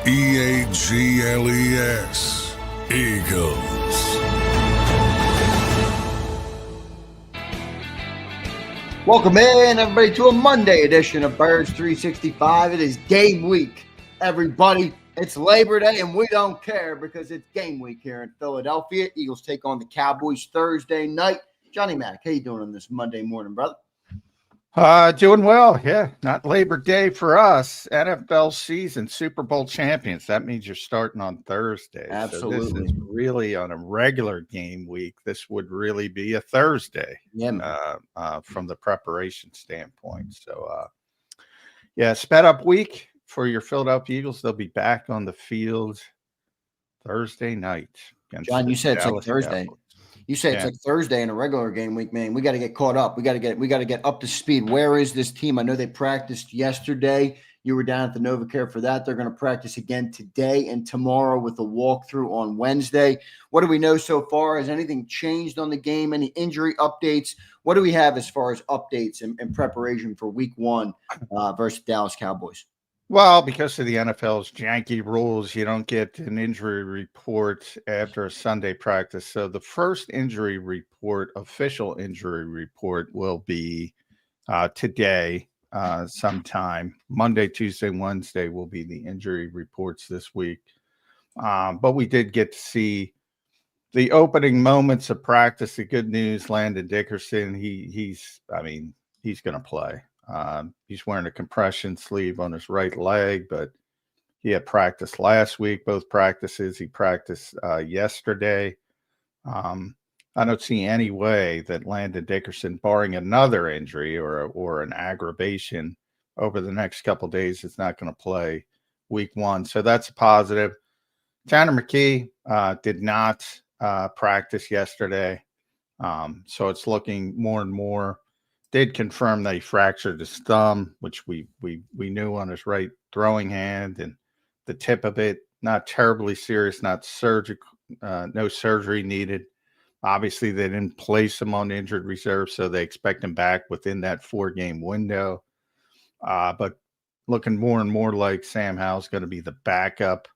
Eagles. Eagles. Welcome in, everybody, to a Monday edition of Birds 365. It is game week, everybody. It's Labor Day, and we don't care because it's game week here in Philadelphia. Eagles take on the Cowboys Thursday night. Johnny Mack, how you doing on this Monday morning, brother? Doing well. Yeah, not Labor Day for us. NFL season, Super Bowl champions. That means you're starting on Thursday. Absolutely. So this is really on a regular game week. This would really be a Thursday. Yeah, from the preparation standpoint. So, sped up week for your Philadelphia Eagles. They'll be back on the field Thursday night. John, you said it's like Thursday. Cowboys. You say it's like Thursday in a regular game week, man. We got to get caught up. We got to get up to speed. Where is this team? I know they practiced yesterday. You were down at the NovaCare for that. They're going to practice again today and tomorrow with a walkthrough on Wednesday. What do we know so far? Has anything changed on the game? Any injury updates? What do we have as far as updates and preparation for week one versus Dallas Cowboys? Well, because of the NFL's janky rules, you don't get an injury report after a Sunday practice. So the first injury report, official injury report, will be today sometime. Monday, Tuesday, Wednesday will be the injury reports this week. But we did get to see the opening moments of practice. The good news, Landon Dickerson, he's going to play. He's wearing a compression sleeve on his right leg, but he had practice last week, both practices. He practiced yesterday. I don't see any way that Landon Dickerson, barring another injury or an aggravation over the next couple of days, is not going to play week one. So that's a positive. Tanner McKee did not practice yesterday. So it's looking more and more. Did confirm that he fractured his thumb, which we knew on his right throwing hand, and the tip of it, not terribly serious, not surgical, no surgery needed. Obviously, they didn't place him on injured reserve, so they expect him back within that 4-game window. But looking more and more like Sam Howell's going to be the backup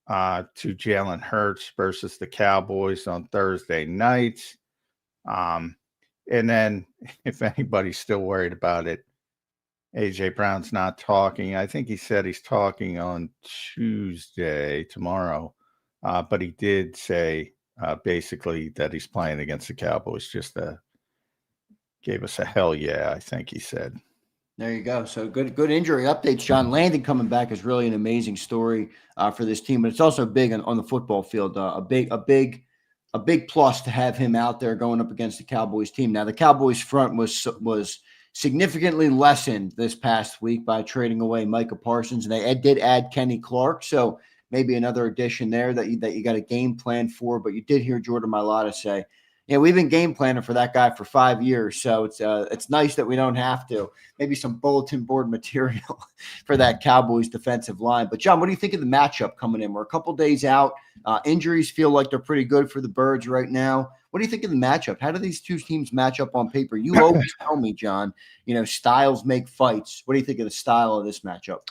to Jalen Hurts versus the Cowboys on Thursday night. And then if anybody's still worried about it, A.J. Brown's not talking. I think he said he's talking on Tuesday, tomorrow. But he did say basically that he's playing against the Cowboys. Just gave us a hell yeah, I think he said. There you go. So good injury updates. John Landon coming back is really an amazing story for this team, but it's also big on the football field. A big plus to have him out there going up against the Cowboys team. Now, the Cowboys front was significantly lessened this past week by trading away Micah Parsons, and they did add Kenny Clark. So maybe another addition there that you got a game plan for. But you did hear Jordan Mailata say, yeah, we've been game planning for that guy for 5 years. So it's nice that we don't have to. Maybe some bulletin board material for that Cowboys defensive line. But, John, what do you think of the matchup coming in? We're a couple days out. Injuries feel like they're pretty good for the Birds right now. What do you think of the matchup? How do these two teams match up on paper? You always tell me, John, styles make fights. What do you think of the style of this matchup?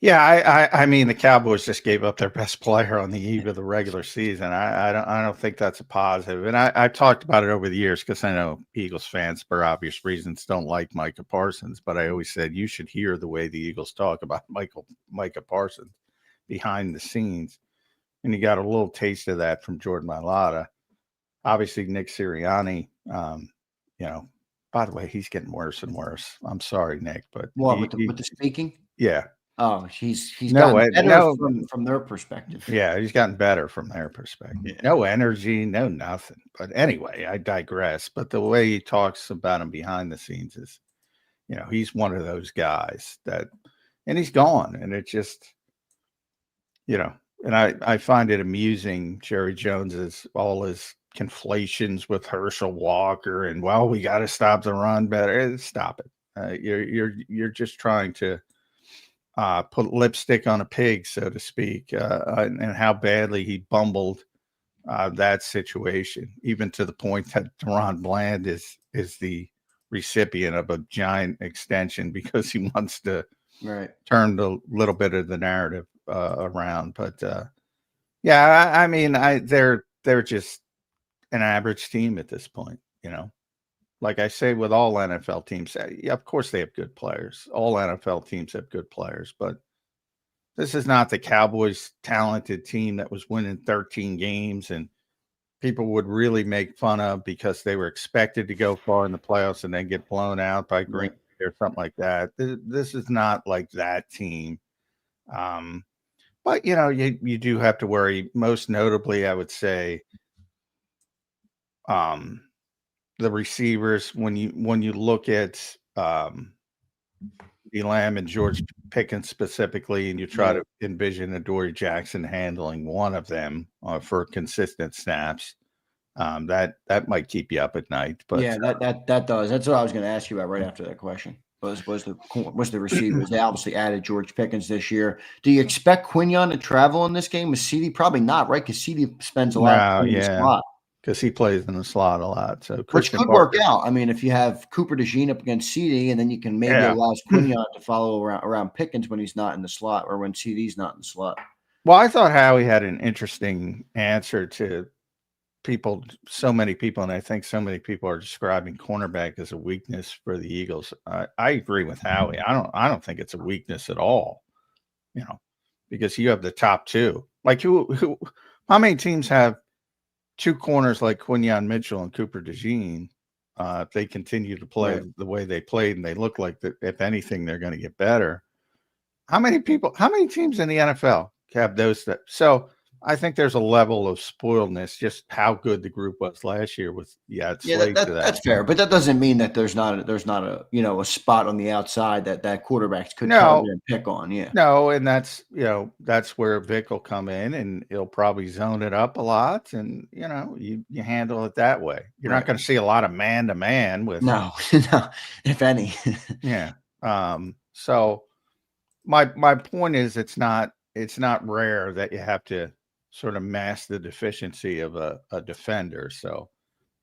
Yeah, I mean, the Cowboys just gave up their best player on the eve of the regular season. I don't think that's a positive. And I've talked about it over the years because I know Eagles fans, for obvious reasons, don't like Micah Parsons. But I always said you should hear the way the Eagles talk about Micah Parsons behind the scenes. And you got a little taste of that from Jordan Mailata. Obviously, Nick Sirianni, by the way, he's getting worse and worse. I'm sorry, Nick, but with the speaking? Yeah. Oh, he's gotten better from their perspective. Yeah, he's gotten better from their perspective. Yeah. No energy, no nothing. But anyway, I digress. But the way he talks about him behind the scenes is, he's one of those guys and he's gone. And it just, and I find it amusing, Jerry Jones's, all his conflations with Herschel Walker and, well, we got to stop the run better. Stop it. You're just trying to put lipstick on a pig, so to speak, and how badly he bumbled that situation, even to the point that Deron Bland is the recipient of a giant extension because he wants to Right. turned a little bit of the narrative around. But yeah, I mean, they're just an average team at this point. Like I say with all NFL teams, yeah, of course they have good players. All NFL teams have good players, but this is not the Cowboys' talented team that was winning 13 games and people would really make fun of because they were expected to go far in the playoffs and then get blown out by Green Bay or something like that. This is not like that team. But you do have to worry. Most notably, I would say, the receivers. When you look at Lamb and George Pickens specifically, and you try to envision Adoree Jackson handling one of them for consistent snaps, that might keep you up at night. But yeah, that does. That's what I was going to ask you about right after that question. Was the receivers? They obviously added George Pickens this year. Do you expect Quinion to travel in this game with CD? Probably not, right? Because CD spends a lot of time in the slot. Because he plays in the slot a lot. So which could work out. I mean, if you have Cooper DeJean up against CD, and then you can maybe allow Quinion to follow around Pickens when he's not in the slot or when CD's not in the slot. Well, I thought Howie had an interesting answer to people, so many people, and I think so many people are describing cornerback as a weakness for the Eagles. I agree with Howie. I don't think it's a weakness at all, because you have the top two. Like how many teams have two corners like Quinion Mitchell and Cooper DeJean? If they continue to play the way they played, and they look like that, if anything, they're going to get better. How many teams in the NFL have those? So I think there's a level of spoiledness, just how good the group was last year with that's fair, but that doesn't mean that there's not a a spot on the outside that quarterbacks could target and pick on. No, and that's where Vic will come in, and he'll probably zone it up a lot, and you handle it that way. You're not going to see a lot of man to man with no, if any. Yeah. So my point is, it's not rare that you have to sort of mask the deficiency of a defender. So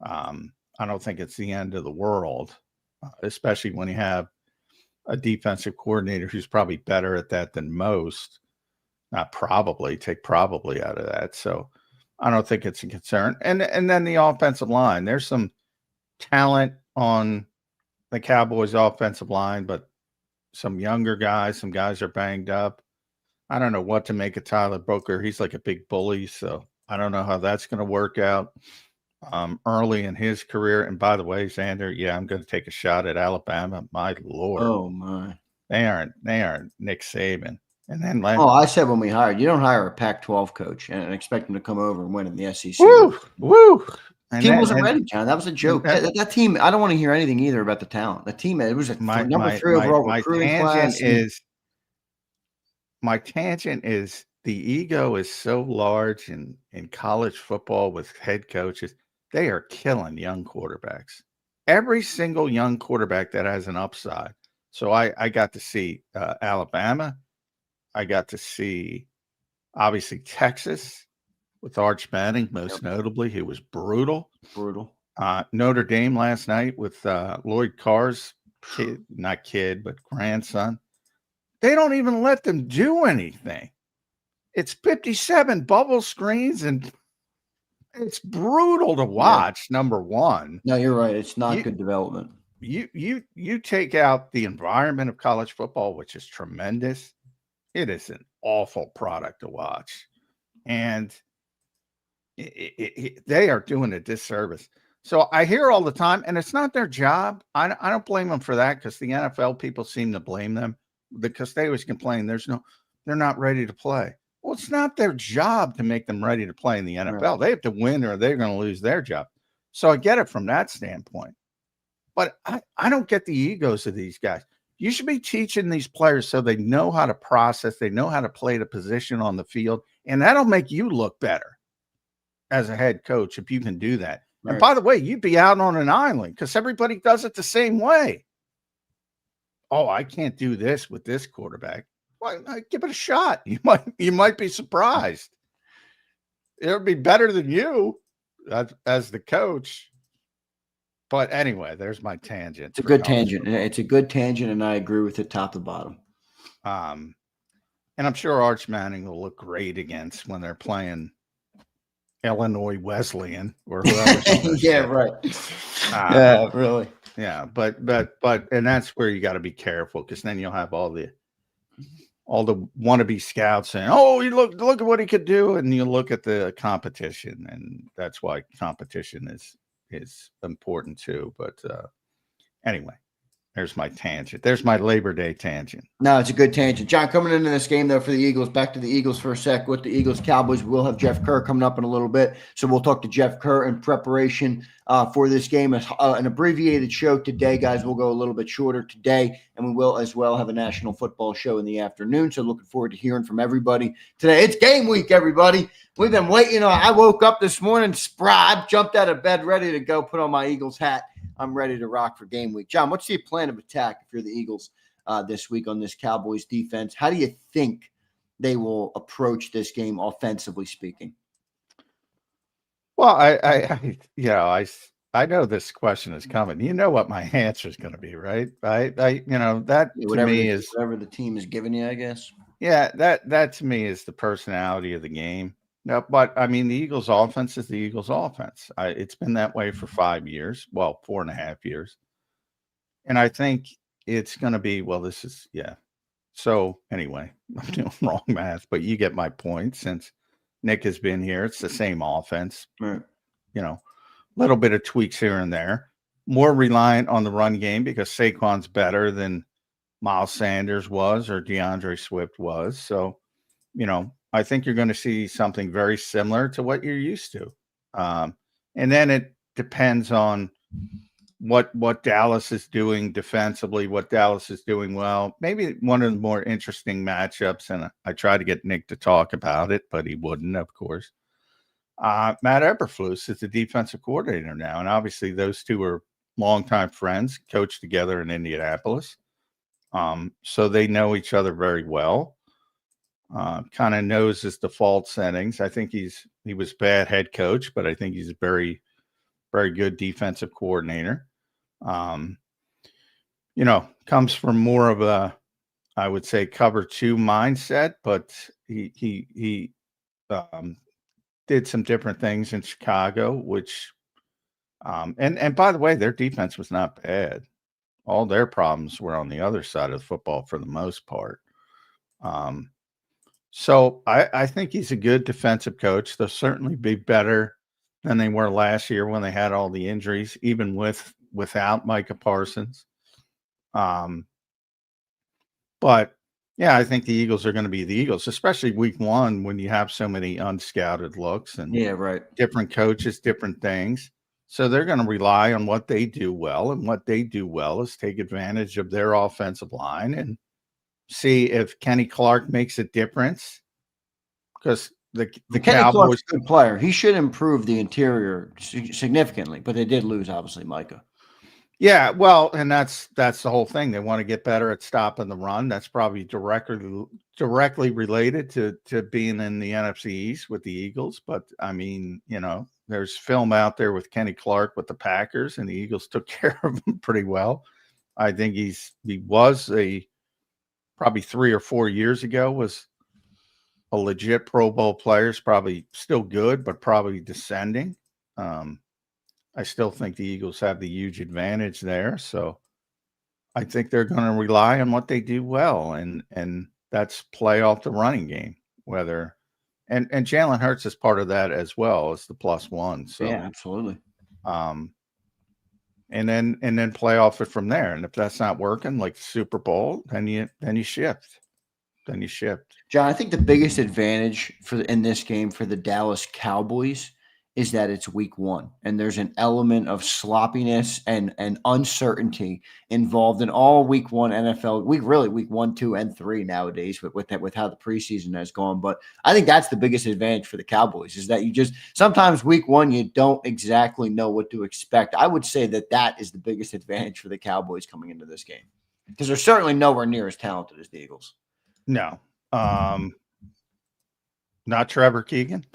I don't think it's the end of the world, especially when you have a defensive coordinator who's probably better at that than most. Not probably, take probably out of that. So I don't think it's a concern. And then the offensive line, there's some talent on the Cowboys offensive line, but some younger guys, some guys are banged up. I don't know what to make of Tyler Booker. He's like a big bully, so I don't know how that's going to work out early in his career. And by the way, Zander, I'm going to take a shot at Alabama. My Lord. Oh, my. They aren't Nick Saban. And then I said when we hired, you don't hire a Pac-12 coach and expect him to come over and win in the SEC. Woo! The team wasn't ready, John. That was a joke. That team, I don't want to hear anything either about the talent. The team, it was number 3 overall recruiting class. My tangent is the ego is so large in college football with head coaches. They are killing young quarterbacks. Every single young quarterback that has an upside. So I got to see Alabama. I got to see, obviously, Texas with Arch Manning, most notably. He was brutal. Notre Dame last night with Lloyd Carr's grandson. They don't even let them do anything. It's 57 bubble screens, and it's brutal to watch. Number one. No, you're right. It's not good development. You take out the environment of college football, which is tremendous. It is an awful product to watch, and they are doing a disservice. So I hear all the time, and it's not their job. I don't blame them for that, because the NFL people seem to blame them, because they always complain they're not ready to play. Well, it's not their job to make them ready to play in the NFL. Right. They have to win, or they're going to lose their job. So I get it from that standpoint. But I don't get the egos of these guys. You should be teaching these players so they know how to process, they know how to play the position on the field, and that'll make you look better as a head coach if you can do that. Right. And by the way, you'd be out on an island, because everybody does it the same way. Oh, I can't do this with this quarterback. Well, give it a shot. You might be surprised. It would be better than you as the coach. But anyway, there's my tangent. It's a good tangent. It's a good tangent, and I agree with it top to bottom. And I'm sure Arch Manning will look great against when they're playing Illinois Wesleyan or whoever. Yeah, right. Yeah, really. Yeah, but and that's where you got to be careful, because then you'll have all the wannabe scouts saying, "Oh, you look at what he could do," and you look at the competition, and that's why competition is important too. But anyway, there's my tangent. There's my Labor Day tangent. No, it's a good tangent. John, coming into this game, though, for the Eagles, back to the Eagles for a sec. With the Eagles Cowboys, we'll have Jeff Kerr coming up in a little bit. So we'll talk to Jeff Kerr in preparation for this game. An abbreviated show today, guys. We'll go a little bit shorter today, and we will as well have a national football show in the afternoon. So looking forward to hearing from everybody today. It's game week, everybody. We've been waiting. I woke up this morning, spry, jumped out of bed, ready to go, put on my Eagles hat. I'm ready to rock for game week. John, what's your plan of attack if you're the Eagles this week on this Cowboys defense? How do you think they will approach this game, offensively speaking? Well, I know this question is coming. You know what my answer is going to be, right? That to me is whatever the team is giving you, I guess. Yeah, that to me is the personality of the game. No, but I mean, the Eagles' offense is the Eagles' offense. It's been that way for 5 years, well, 4.5 years, and I think it's going to be, well, this is, yeah. So anyway, I'm doing wrong math, but you get my point. Since Nick has been here, it's the same offense. Right. Little bit of tweaks here and there. More reliant on the run game because Saquon's better than Miles Sanders was or DeAndre Swift was. So, I think you're going to see something very similar to what you're used to. And then it depends on what Dallas is doing defensively, what Dallas is doing well. Maybe one of the more interesting matchups, and I tried to get Nick to talk about it, but he wouldn't, of course. Matt Eberflus is the defensive coordinator now, and obviously those two are longtime friends, coached together in Indianapolis. So they know each other very well. Kind of knows his default settings. I think he was bad head coach, but I think he's a very, very good defensive coordinator. Comes from more of a, I would say, cover 2 mindset, but he did some different things in Chicago, which, and by the way, their defense was not bad. All their problems were on the other side of the football for the most part. So I think he's a good defensive coach. They'll certainly be better than they were last year when they had all the injuries, even without Micah Parsons. But yeah, I think the Eagles are going to be the Eagles, especially week 1 when you have so many unscouted looks and different coaches, different things. So they're going to rely on what they do well, and what they do well is take advantage of their offensive line and see if Kenny Clark makes a difference, because the Kenny Clark's a good player. He should improve the interior significantly, but they did lose, obviously, Micah. Yeah, well, and that's the whole thing. They want to get better at stopping the run. That's probably directly related to being in the NFC East with the Eagles. But I mean, there's film out there with Kenny Clark with the Packers, and the Eagles took care of him pretty well. I think he was probably 3 or 4 years ago was a legit Pro Bowl player. Is probably still good, but probably descending. I still think the Eagles have the huge advantage there. So I think they're going to rely on what they do well, and that's play off the running game. And Jalen Hurts is part of that as well as the +1. So yeah, absolutely. And then play off it from there. And if that's not working, like the Super Bowl, then you shift. Then you shift. John, I think the biggest advantage in this game for the Dallas Cowboys is that it's week 1, and there's an element of sloppiness and uncertainty involved in all week 1 NFL. Week 1, 2, and 3 nowadays with how the preseason has gone. But I think that's the biggest advantage for the Cowboys, is that you just sometimes week 1 you don't exactly know what to expect. I would say that is the biggest advantage for the Cowboys coming into this game, because they're certainly nowhere near as talented as the Eagles. No, not Trevor Keegan.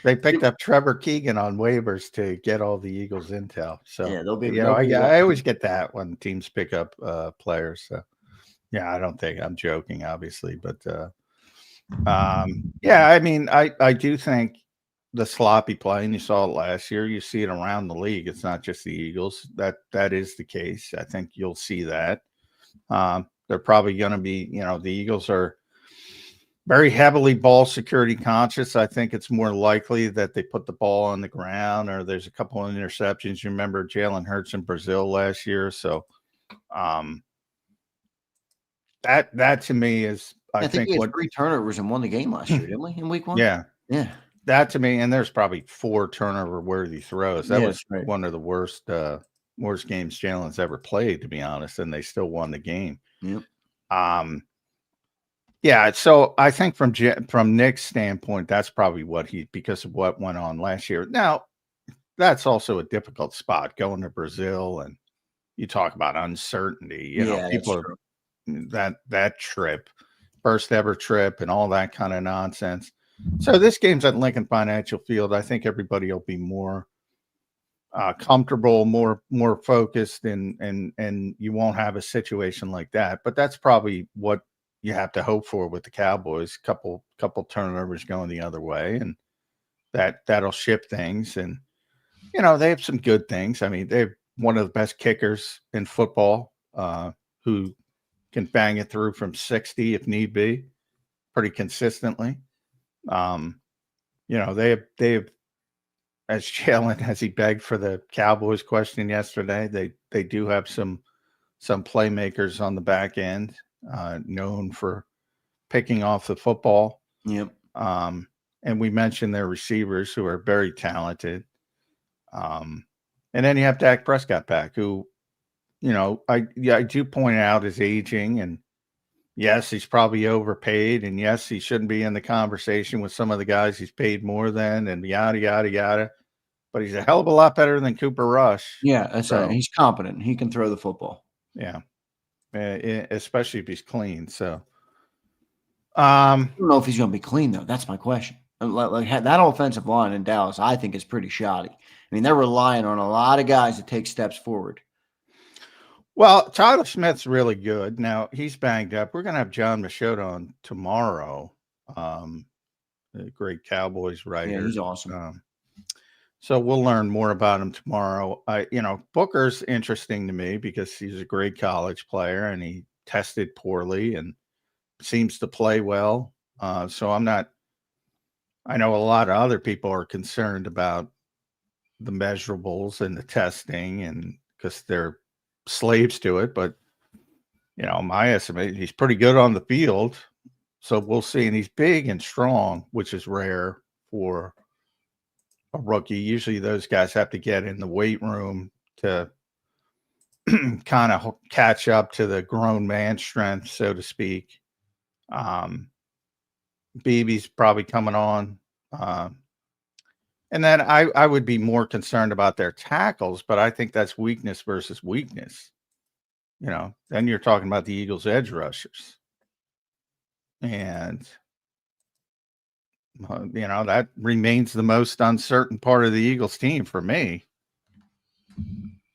They picked up Trevor Keegan on waivers to get all the Eagles intel. So Yeah, they'll be. I always get that when teams pick up players. So yeah, I don't think I'm joking, obviously, but yeah, I mean, I do think the sloppy play, and you saw it last year. You see it around the league. It's not just the Eagles. That is the case. I think you'll see that. They're probably going to be, the Eagles are very heavily ball security conscious. I think it's more likely that they put the ball on the ground or there's a couple of interceptions. You remember Jalen Hurts in Brazil last year. So that to me is, I think he had what 3 turnovers and won the game last year, didn't we, in week 1? Yeah. Yeah. That to me, and there's probably 4 turnover worthy throws. That was right. one of the worst games Jalen's ever played, to be honest, and they still won the game. Yep. Yeah, so I think from Nick's standpoint, that's probably because of what went on last year. Now, that's also a difficult spot going to Brazil, and you talk about uncertainty. People are that trip, first ever trip, and all that kind of nonsense. So this game's at Lincoln Financial Field. I think everybody will be more comfortable, more focused, and you won't have a situation like that. But that's probably what you have to hope for with the Cowboys. Couple turnovers going the other way, and that'll shift things. And they have some good things. I mean, they have one of the best kickers in football, who can bang it through from 60 if need be, pretty consistently. They have, as Jalen, as he begged for the Cowboys question yesterday, they do have some playmakers on the back end, known for picking off the football. Yep. And we mentioned their receivers who are very talented. And then you have Dak Prescott back, who, I do point out is aging, and yes, he's probably overpaid, and yes, he shouldn't be in the conversation with some of the guys he's paid more than, and yada, yada, yada. But he's a hell of a lot better than Cooper Rush. Yeah, that's right. He's competent. He can throw the football. Yeah. Especially if he's clean. So I don't know if he's going to be clean, though. That's my question. Like that offensive line in Dallas, I think, is pretty shoddy. I mean, they're relying on a lot of guys to take steps forward. Well, Tyler Smith's really good. Now, he's banged up. We're going to have John McMullen on tomorrow, the great Cowboys writer. Yeah, he's awesome. So we'll learn more about him tomorrow. Booker's interesting to me because he's a great college player and he tested poorly and seems to play well. So I know a lot of other people are concerned about the measurables and the testing, and because they're slaves to it. But, my estimate, he's pretty good on the field. So we'll see. And he's big and strong, which is rare for a rookie. Usually those guys have to get in the weight room to kind of catch up to the grown man strength, so to speak. BB's probably coming on. And then I would be more concerned about their tackles, but I think that's weakness versus weakness. Then you're talking about the Eagles' edge rushers. And that remains the most uncertain part of the Eagles team for me.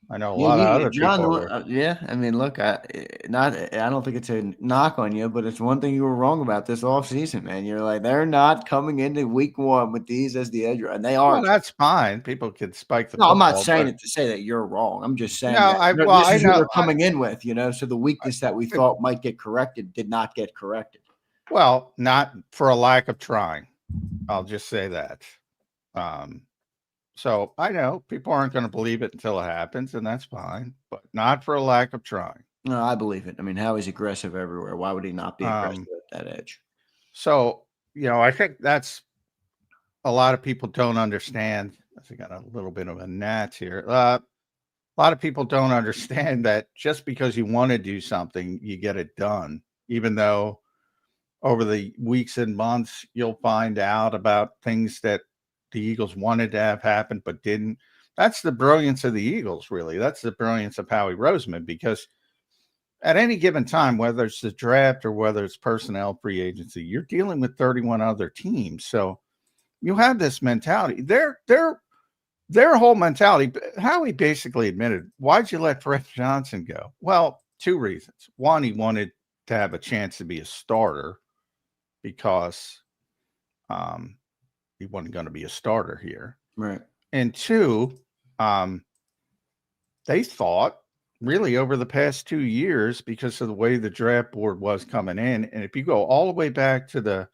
I know a lot of other people. Yeah, I mean, look, I don't think it's a knock on you, but it's one thing you were wrong about this offseason, man. You're like, they're not coming into week 1 with these as the edge, and they are. Well, that's fine. People can spike the. No, I'm not saying it to say that you're wrong. I'm just saying this is who they're coming in with, so the weakness that we thought might get corrected did not get corrected. Well, not for a lack of trying. I'll just say that. So I know people aren't going to believe it until it happens, and that's fine, but not for a lack of trying. No, I believe it. I mean, Howie's aggressive everywhere. Why would he not be aggressive at that edge? So, I think that's a lot of people don't understand. I got a little bit of a gnat here. A lot of people don't understand that just because you want to do something, you get it done, even though over the weeks and months, you'll find out about things that the Eagles wanted to have happen, but didn't. That's the brilliance of the Eagles, really. That's the brilliance of Howie Roseman, because at any given time, whether it's the draft or whether it's personnel free agency, you're dealing with 31 other teams. So you have this mentality. Their whole mentality. Howie basically admitted, "Why'd you let Fred Johnson go?" Well, two reasons. One, he wanted to have a chance to be a starter because he wasn't going to be a starter here. Right. And two, they thought really over the past 2 years, because of the way the draft board was coming in, and if you go all the way back to the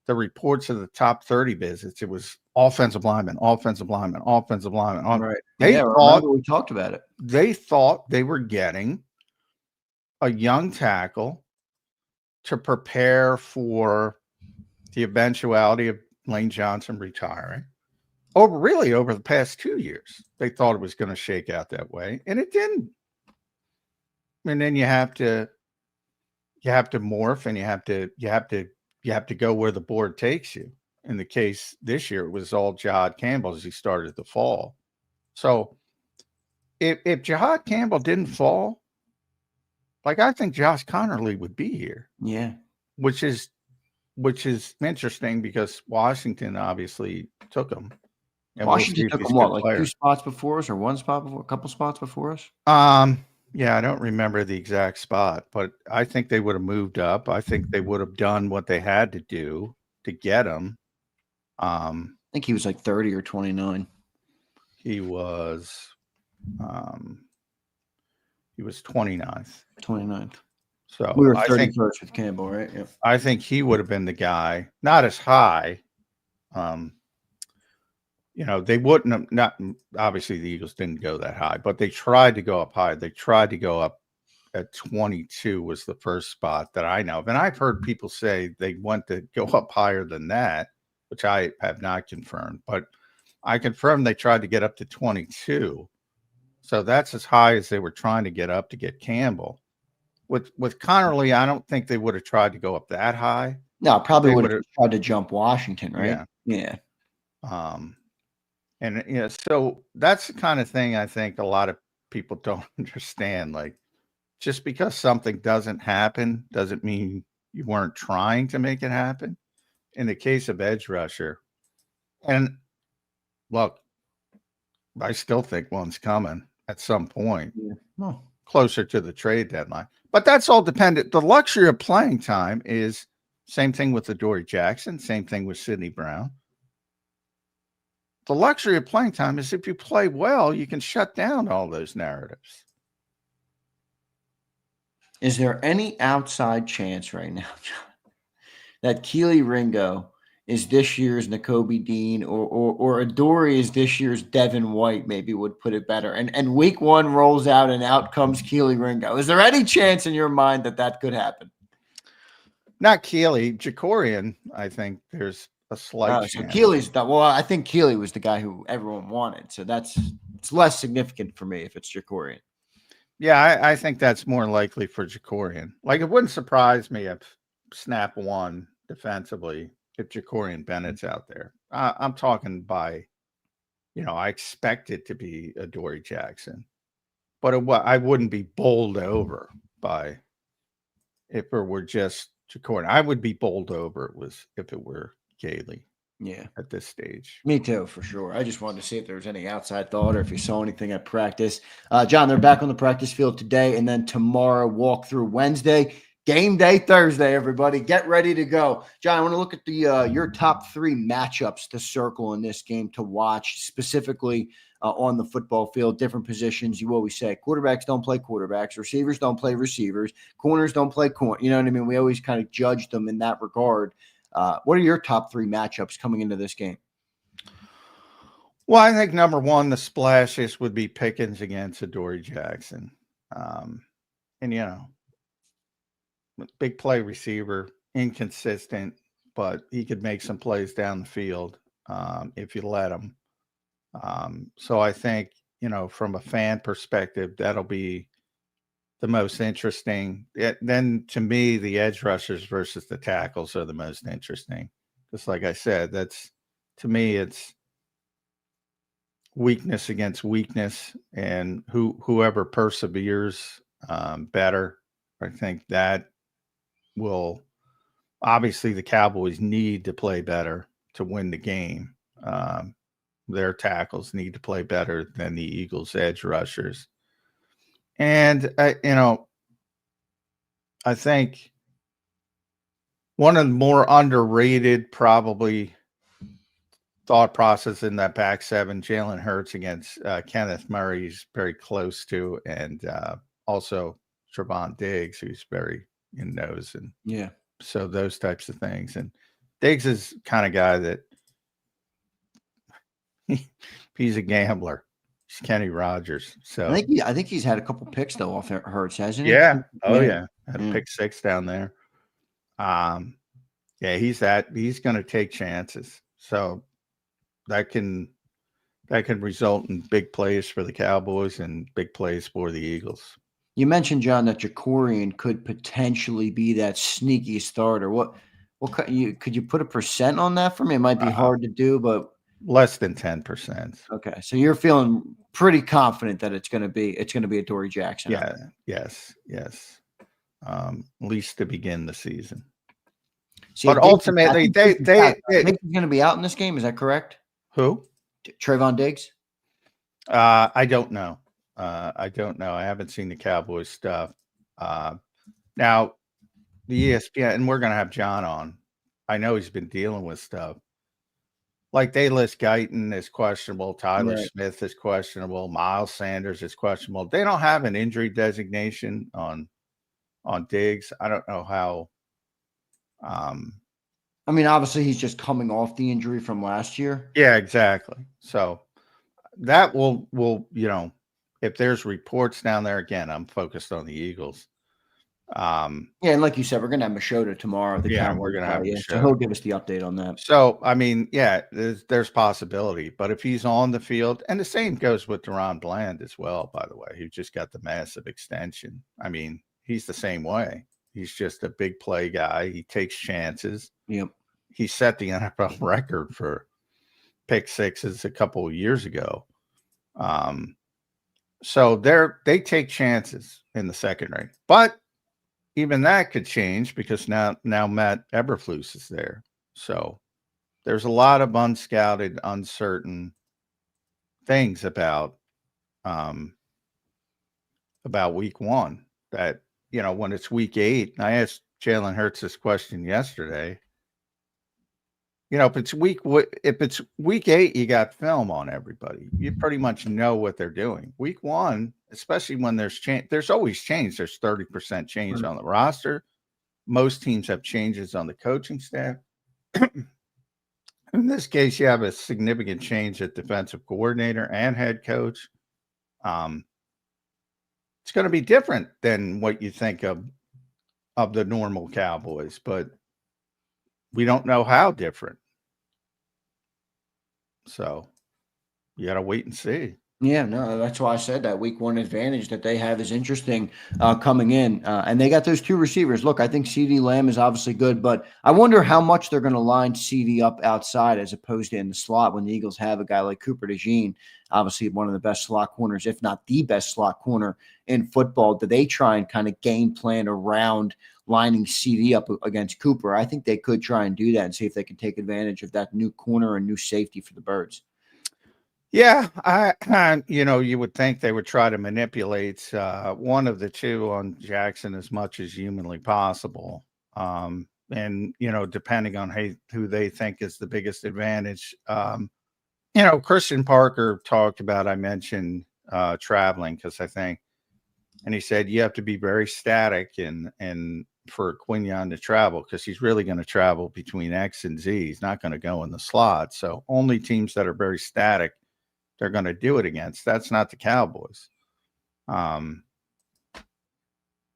reports of the top 30 visits, it was offensive lineman, offensive lineman, offensive lineman. Right. They Yeah, thought remember we talked about it. they thought they were getting a young tackle to prepare for the eventuality of Lane Johnson retiring. Over the past 2 years, they thought it was going to shake out that way, and it didn't. And then you have to morph, and you have to go where the board takes you. In the case this year, it was all Jahad Campbell as he started the fall. So if Jahad Campbell didn't fall, like, I think Josh Connerly would be here. Yeah. Which is interesting because Washington obviously took him. And Washington we'll took him what, like 2 spots before us or 1 spot before, a couple spots before us? Yeah, I don't remember the exact spot, but I think they would have moved up. I think they would have done what they had to do to get him. I think he was like 30 or 29. He was 29th. 29th. So We were I think 31st with Campbell, right? Yep. I think he would have been the guy, not as high. They wouldn't have, not obviously the Eagles didn't go that high, but they tried to go up high. They tried to go up at 22 was the first spot that I know of. And I've heard people say they want to go up higher than that, which I have not confirmed, but I confirmed they tried to get up to 22. So that's as high as they were trying to get up to get Campbell. With Connerly, I don't think they would have tried to go up that high. No, probably would have tried to jump Washington, right? Yeah. And so that's the kind of thing I think a lot of people don't understand. Like, just because something doesn't happen doesn't mean you weren't trying to make it happen. In the case of edge rusher, and look, I still think one's coming at some point. Yeah. Oh. Closer to the trade deadline. But that's all dependent. The luxury of playing time is same thing with Adoree Jackson, same thing with Sidney Brown. The luxury of playing time is if you play well, you can shut down all those narratives. Is there any outside chance right now, John, that Keely Ringo is this year's Nakobe Dean or Adoree is this year's Devin White, maybe would put it better. And week 1 rolls out and out comes Keely Ringo. Is there any chance in your mind that could happen? Not Keely, Jakorian, I think there's a slight chance. So Keely's I think Keely was the guy who everyone wanted. So it's less significant for me if it's Jakorian. Yeah, I think that's more likely for Jakorian. Like, it wouldn't surprise me if snap 1 defensively if Jakorian Bennett's out there. I'm talking by, I expect it to be Adoree Jackson, but I wouldn't be bowled over by if it were just Jakorian. I would be bowled over if it were Gailey. Yeah, at this stage. Me too, for sure. I just wanted to see if there was any outside thought or if you saw anything at practice. John, they're back on the practice field today, and then tomorrow, walk through Wednesday. Game day Thursday, everybody. Get ready to go. John, I want to look at your top 3 matchups to circle in this game to watch, specifically on the football field, different positions. You always say quarterbacks don't play quarterbacks, receivers don't play receivers, corners don't play corner. You know what I mean? We always kind of judge them in that regard. What are your top 3 matchups coming into this game? Well, I think number 1, the splashes would be Pickens against Adoree Jackson. And, big play receiver, inconsistent, but he could make some plays down the field if you let him. So I think, from a fan perspective, that'll be the most interesting. Then to me, the edge rushers versus the tackles are the most interesting. Just like I said, to me, it's weakness against weakness, and whoever perseveres better. I think that will, obviously the Cowboys need to play better to win the game. Their tackles need to play better than the Eagles' edge rushers. And, I think one of the more underrated probably thought process in that back seven, Jalen Hurts against Kenneth Murray, he's very close to, and also Trevon Diggs, who's very in nose. And Yeah. so those types of things. And Diggs is kind of guy that he's a gambler. He's Kenny Rogers. So I think he's had a couple picks though off Hurts, hasn't he? yeah. Oh Yeah. yeah. Had a pick 6 down there. Yeah, he's going to take chances. So that can result in big plays for the Cowboys and big plays for the Eagles. You mentioned, John, that Jakorian could potentially be that sneaky starter. What could you put a percent on that for me? It might be hard to do, but less than 10%. Okay, so you're feeling pretty confident that it's going to be a Dory Jackson. Yeah. Yes. At least to begin the season. See, but ultimately, they think he's going to be out in this game. Is that correct? Who? Trevon Diggs? I don't know. I don't know. I haven't seen the Cowboys stuff. Now, the ESPN, and we're going to have John on. I know he's been dealing with stuff. Like they list Guyton is questionable. Tyler Smith is questionable. Miles Sanders is questionable. They don't have an injury designation on Diggs. I don't know how. I mean, obviously, he's just coming off the injury from last year. Yeah, exactly. So that will if there's reports down there, again, I'm focused on the Eagles. And like you said, we're gonna have Machota tomorrow. We're gonna have Machota. So he'll give us the update on that. So I mean, yeah, there's possibility, but if he's on the field, and the same goes with Deron Bland as well, by the way, who just got the massive extension. I mean, he's the same way. He's just a big play guy. He takes chances. Yep. He set the NFL record for pick sixes a couple of years ago. So they take chances in the secondary, but even that could change because now Matt Eberflus is there. So there's a lot of unscouted, uncertain things about week one that, when it's week 8, and I asked Jalen Hurts this question yesterday, if it's week 8, you got film on everybody. You pretty much know what they're doing. Week 1, especially when there's change, there's always change. There's 30% change on the roster. Most teams have changes on the coaching staff. In this case, you have a significant change at defensive coordinator and head coach. It's going to be different than what you think of the normal Cowboys, but we don't know how different. So you got to wait and see. Yeah, no, that's why I said that week 1 advantage that they have is interesting coming in. And they got those 2 receivers. Look, I think CeeDee Lamb is obviously good, but I wonder how much they're going to line CeeDee up outside as opposed to in the slot when the Eagles have a guy like Cooper DeJean, obviously one of the best slot corners, if not the best slot corner in football. Do they try and kind of game plan around lining CeeDee up against Cooper? I think they could try and do that and see if they can take advantage of that new corner and new safety for the Birds. Yeah, you would think they would try to manipulate one of the two on Jackson as much as humanly possible. And, depending on who they think is the biggest advantage. Christian Parker talked about, I mentioned traveling because and he said you have to be very static and for Quinyon to travel because he's really going to travel between X and Z. He's not going to go in the slot. So only teams that are very static they're going to do it against. That's not the Cowboys.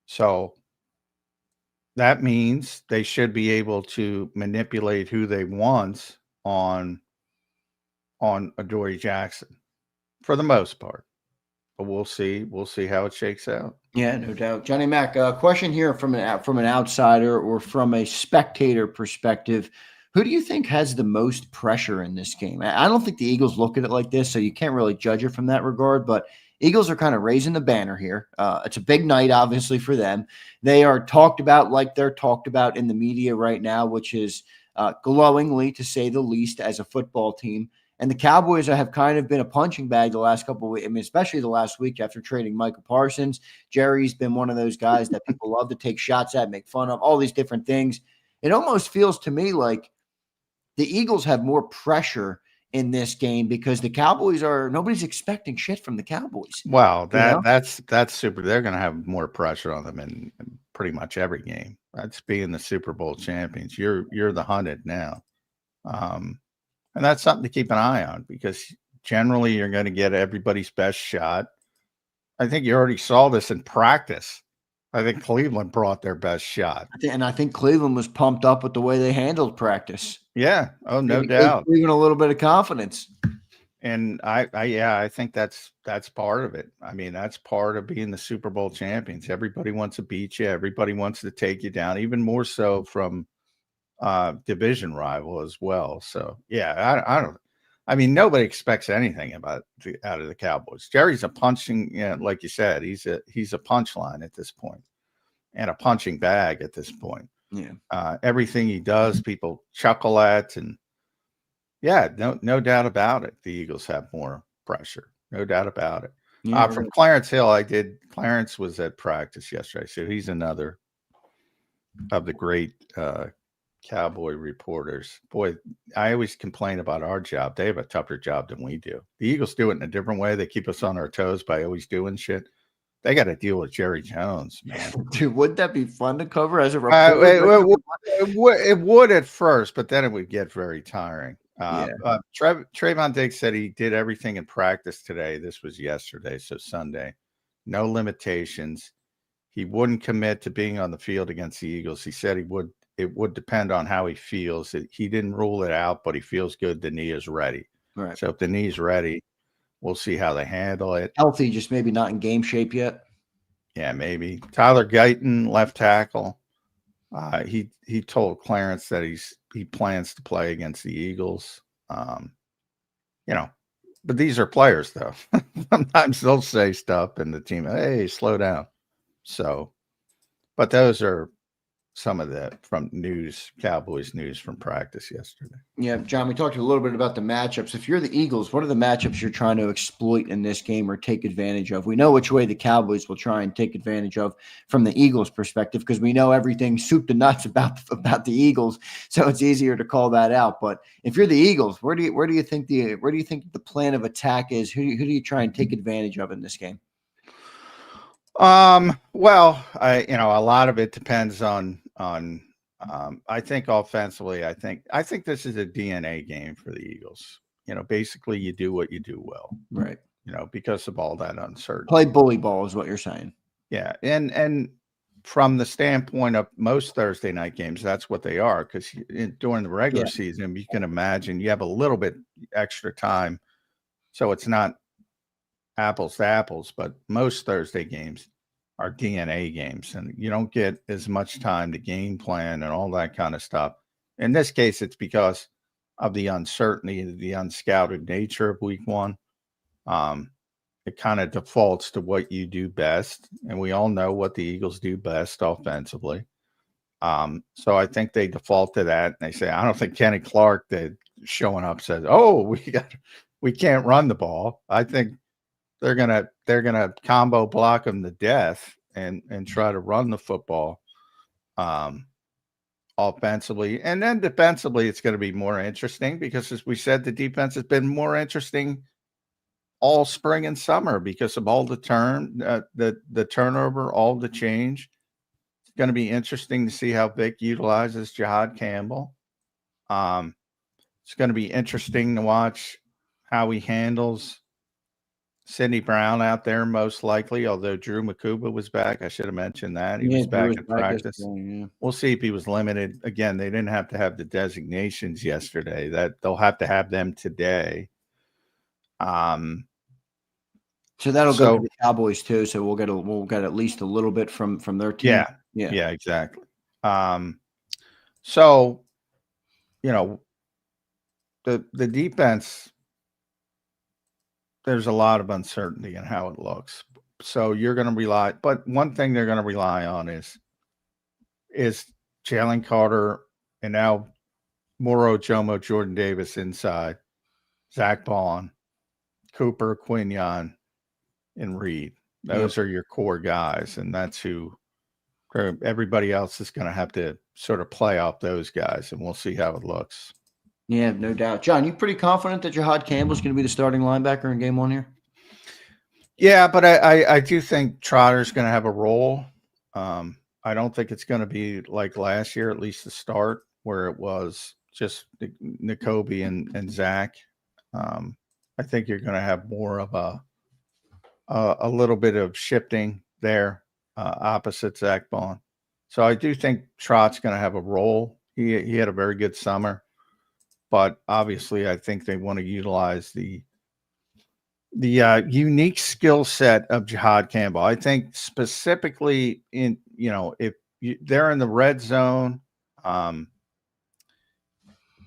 So that means they should be able to manipulate who they want on Adoree Jackson for the most part. But we'll see. We'll see how it shakes out. Yeah, no doubt. Johnny Mac, a question here from an outsider or from a spectator perspective. Who do you think has the most pressure in this game? I don't think the Eagles look at it like this, so you can't really judge it from that regard, but Eagles are kind of raising the banner here. It's a big night, obviously, for them. They are talked about like they're talked about in the media right now, which is glowingly, to say the least, as a football team. And the Cowboys have kind of been a punching bag the last couple of weeks. I mean, especially the last week after trading Michael Parsons. Jerry's been one of those guys that people love to take shots at, make fun of, all these different things. It almost feels to me like the Eagles have more pressure in this game because the Cowboys nobody's expecting shit from the Cowboys. Well, that's super. They're going to have more pressure on them in pretty much every game. That's being the Super Bowl champions. You're the hunted now. And that's something to keep an eye on because generally you're going to get everybody's best shot. I think you already saw this in practice. I think Cleveland brought their best shot. And I think Cleveland was pumped up with the way they handled practice. Yeah. Oh, no doubt. Even a little bit of confidence. And I think that's part of it. I mean, that's part of being the Super Bowl champions. Everybody wants to beat you. Everybody wants to take you down, even more so from division rival as well. So yeah, I mean, nobody expects anything out of the Cowboys. Jerry's a punching, like you said, he's a punchline at this point and a punching bag at this point. Yeah. Everything he does, people chuckle at, and yeah, no doubt about it. The Eagles have more pressure, no doubt about it. Yeah, from Clarence Hill, Clarence was at practice yesterday, so he's another of the great Cowboy reporters. Boy, I always complain about our job. They have a tougher job than we do. The Eagles do it in a different way. They keep us on our toes by always doing shit. They got to deal with Jerry Jones, man. Dude, wouldn't that be fun to cover as a reporter? It would at first, but then it would get very tiring. Trayvon Diggs said he did everything in practice today. This was yesterday, so Sunday. No limitations. He wouldn't commit to being on the field against the Eagles. He said it would depend on how he feels. He didn't rule it out, but he feels good. The knee is ready. Right. So if the knee's ready, we'll see how they handle it. Healthy, just maybe not in game shape yet. Yeah, maybe. Tyler Guyton, left tackle. He told Clarence that he plans to play against the Eagles. But these are players, though. Sometimes they'll say stuff, and the team, hey, slow down. So, but those are some of the Cowboys news from practice yesterday. Yeah, John, we talked a little bit about the matchups. If you're the Eagles, what are the matchups you're trying to exploit in this game or take advantage of? We know which way the Cowboys will try and take advantage of from the Eagles' perspective because we know everything soup to nuts about the Eagles, so it's easier to call that out. But if you're the Eagles, where do you think the plan of attack is? Who do you try and take advantage of in this game? Well, a lot of it depends on I think offensively, I think this is a DNA game for the Eagles. Basically you do what you do well. Right. Because of all that uncertainty. Play bully ball is what you're saying. Yeah. And from the standpoint of most Thursday night games, that's what they are. Because during the regular season, you can imagine you have a little bit extra time. So it's not apples to apples, but most Thursday games are DNA games, and you don't get as much time to game plan and all that kind of stuff. In this case, it's because of the uncertainty, the unscouted nature of week one. It kind of defaults to what you do best, and we all know what the Eagles do best offensively. So I think they default to that, and they say, I don't think Kenny Clark, that showing up, says, "Oh, we can't run the ball." I think they're gonna combo block them to death and try to run the football offensively. And then defensively, it's going to be more interesting because, as we said, the defense has been more interesting all spring and summer because of all the turnover, all the change. It's going to be interesting to see how Vic utilizes Jahad Campbell. It's going to be interesting to watch how he handles Sidney Brown out there, most likely, although Drew Makuba was back. I should have mentioned that. He was back in practice. We'll see if he was limited. Again, they didn't have to have the designations yesterday. That they'll have to have them today. So that'll go to the Cowboys too. So we'll get at least a little bit from their team. Yeah, exactly. So, the defense, there's a lot of uncertainty in how it looks. So you're going to rely, but one thing they're going to rely on is Jalen Carter, and now Moro Jomo, Jordan Davis inside, Zach Bond, Cooper, Quinion, and Reed. Those are your core guys, and that's who everybody else is going to have to sort of play off those guys, and we'll see how it looks. Yeah, no doubt. John, you pretty confident that Jahad Campbell's going to be the starting linebacker in game one here? Yeah, but I do think Trotter's going to have a role. I don't think it's going to be like last year, at least the start, where it was just N'Kobe and Zach. I think you're going to have more of a little bit of shifting there opposite Zach Bond. So I do think Trot's going to have a role. He had a very good summer, but obviously I think they want to utilize the unique skill set of Jahad Campbell. I think specifically in, if they're in the red zone,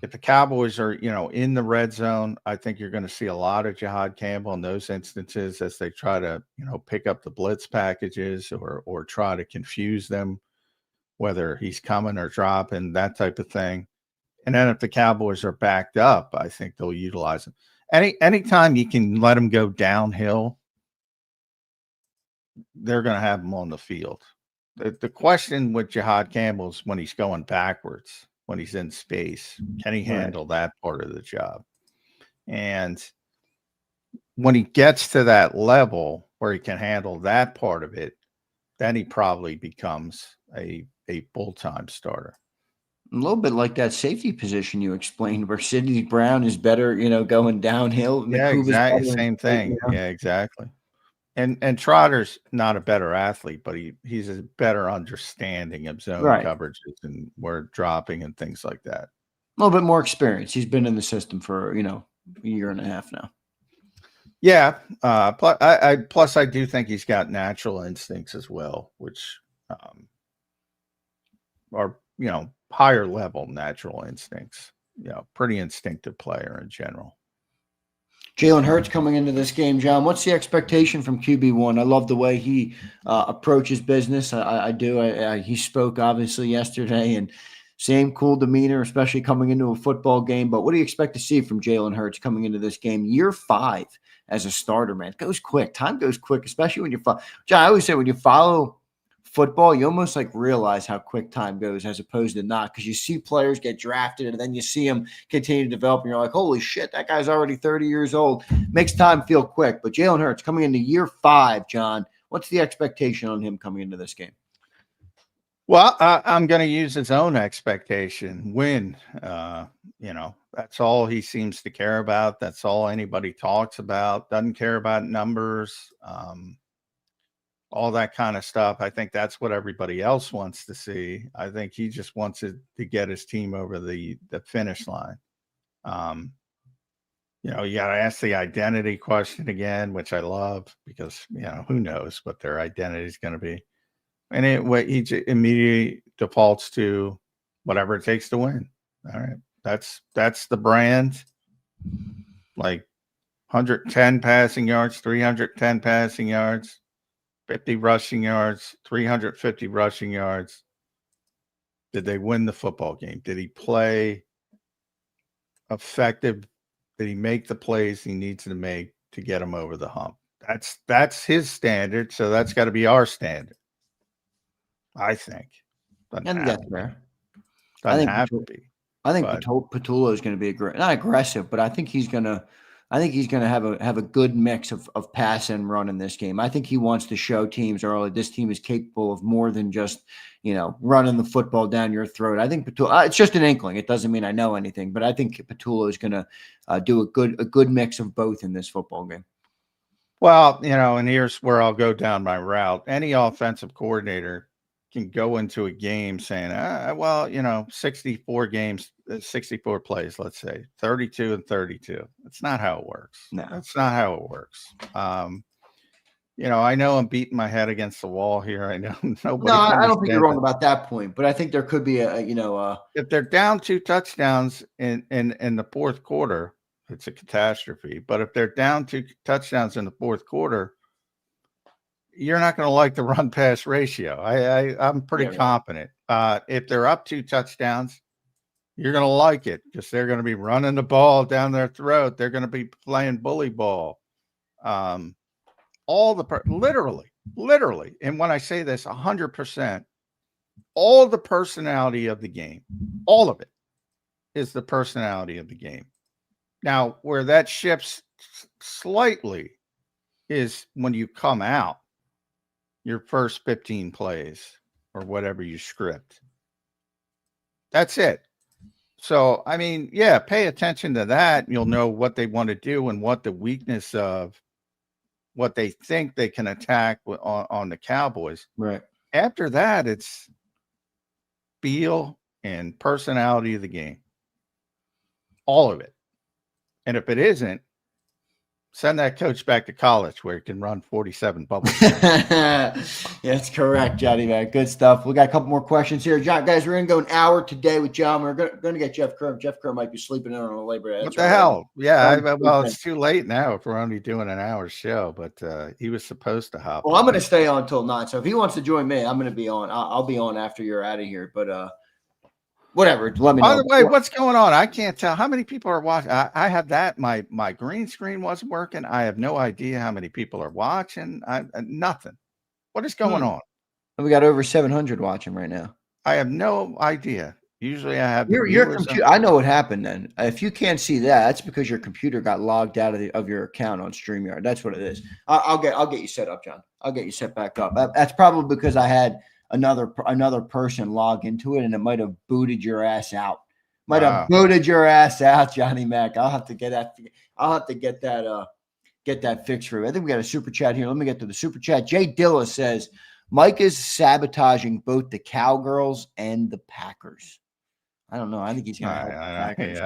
if the Cowboys are, in the red zone, I think you're going to see a lot of Jahad Campbell in those instances as they try to, pick up the blitz packages or try to confuse them, whether he's coming or dropping, that type of thing. And then if the Cowboys are backed up, I think they'll utilize him. Anytime you can let them go downhill, they're going to have them on the field. The question with Jahad Campbell is when he's going backwards, when he's in space, can he handle that part of the job? And when he gets to that level where he can handle that part of it, then he probably becomes a full-time starter. A little bit like that safety position you explained, where Sidney Brown is better, going downhill. Yeah, exactly. Same thing. Yeah, exactly. And Trotter's not a better athlete, but he's a better understanding of zone coverages and where dropping and things like that. A little bit more experience. He's been in the system for, a year and a half now. Yeah. Plus I do think he's got natural instincts as well, which are, higher level natural instincts. Pretty instinctive player in general. Jalen Hurts coming into this game, John. What's the expectation from QB1? I love the way he approaches business. I do. He spoke obviously yesterday, and same cool demeanor, especially coming into a football game. But what do you expect to see from Jalen Hurts coming into this game? Year 5 as a starter, man. It goes quick. Time goes quick, especially when you follow. John, I always say when you follow football, you almost realize how quick time goes as opposed to not, because you see players get drafted and then you see them continue to develop and you're like, holy shit, that guy's already 30 years old. Makes time feel quick. But Jalen Hurts coming into year 5, John, what's the expectation on him coming into this game? Well, I'm going to use his own expectation. Win. That's all he seems to care about. That's all anybody talks about. Doesn't care about numbers. All that kind of stuff. I think that's what everybody else wants to see. I think he just wants to get his team over the finish line. You got to ask the identity question again, which I love because, who knows what their identity is going to be. And he immediately defaults to whatever it takes to win. All right. That's the brand. Like 110 passing yards, 310 passing yards. 50 rushing yards, 350 rushing yards. Did they win the football game? Did he play effective? Did he make the plays he needs to make to get him over the hump? That's his standard, so that's got to be our standard. I think. And that's fair. Doesn't have to be. I think Patullo is going to be not aggressive, but I think he's going to have a good mix of pass and run in this game. I think he wants to show teams early this team is capable of more than just, running the football down your throat. I think Patullo, it's just an inkling. It doesn't mean I know anything, but I think Patullo is going to do a good mix of both in this football game. Well, and here's where I'll go down my route. Any offensive coordinator can go into a game saying, 64 games, 64 plays, let's say 32 and 32. That's not how it works. No, that's not how it works. I know I'm beating my head against the wall here. I know nobody. No, I don't think you're wrong about that point, but I think there could be if they're down 2 touchdowns in the fourth quarter, it's a catastrophe. But if they're down 2 touchdowns in the fourth quarter, you're not going to like the run pass ratio. I'm pretty confident. If they're up 2 touchdowns, You're going to like it because they're going to be running the ball down their throat. They're going to be playing bully ball. Literally. And when I say this, 100%, all the personality of the game, all of it is the personality of the game. Now, where that shifts slightly is when you come out your first 15 plays or whatever you script. That's it. So, I mean, yeah, pay attention to that. And you'll know what they want to do and what the weakness of what they think they can attack on the Cowboys. Right. After that, it's feel and personality of the game. All of it. And if it isn't, send that coach back to college where he can run 47 bubbles. That's correct, Johnny, man. Good stuff. We got a couple more questions here. John, guys, we're going to go an hour today with John. We're going to get Jeff Kerr. Jeff Kerr might be sleeping in on a Labor Day. What the hell? Yeah, well, it's too late now if we're only doing an hour show, but he was supposed to hop. Well, I'm going to stay on till 9. So if he wants to join me, I'm going to be on. I'll be on after you're out of here. But whatever. Let me know. By the way, what's going on? I can't tell how many people are watching. I have that. My green screen wasn't working. I have no idea how many people are watching. Nothing. What is going on? We got over 700 watching right now. I have no idea. Usually I have your computer. I know what happened then. If you can't see that, that's because your computer got logged out of your account on StreamYard. That's what it is. I'll get you set up, John. I'll get you set back up. That's probably because I had another person log into it and it might have booted your ass out. Booted your ass out, Johnny Mac. I'll have to get that fixed for you. I think we got a super chat here. Let me get to the super chat. Jay Dilla says Mike is sabotaging both the Cowgirls and the Packers. I don't know. I think he's gonna help the Packers.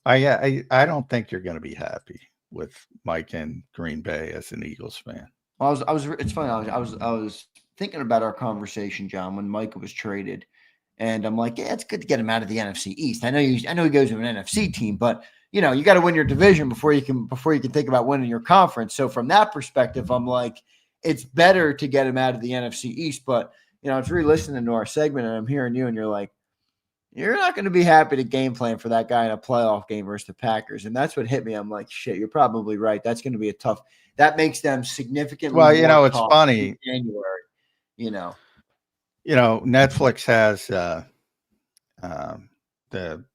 I don't think you're going to be happy with Mike and Green Bay as an Eagles fan. Well, it's funny. I was thinking about our conversation, John, when Micah was traded, and I'm like, yeah, it's good to get him out of the NFC East. I know he goes to an NFC team, but you got to win your division before you can think about winning your conference. So from that perspective, I'm like, it's better to get him out of the NFC East. But I was re-listening to our segment, and I'm hearing you, and you're like, you're not going to be happy to game plan for that guy in a playoff game versus the Packers, and that's what hit me. I'm like, shit, you're probably right. That's going to be a tough. That makes them significantly. Well, it's funny. January, Netflix has the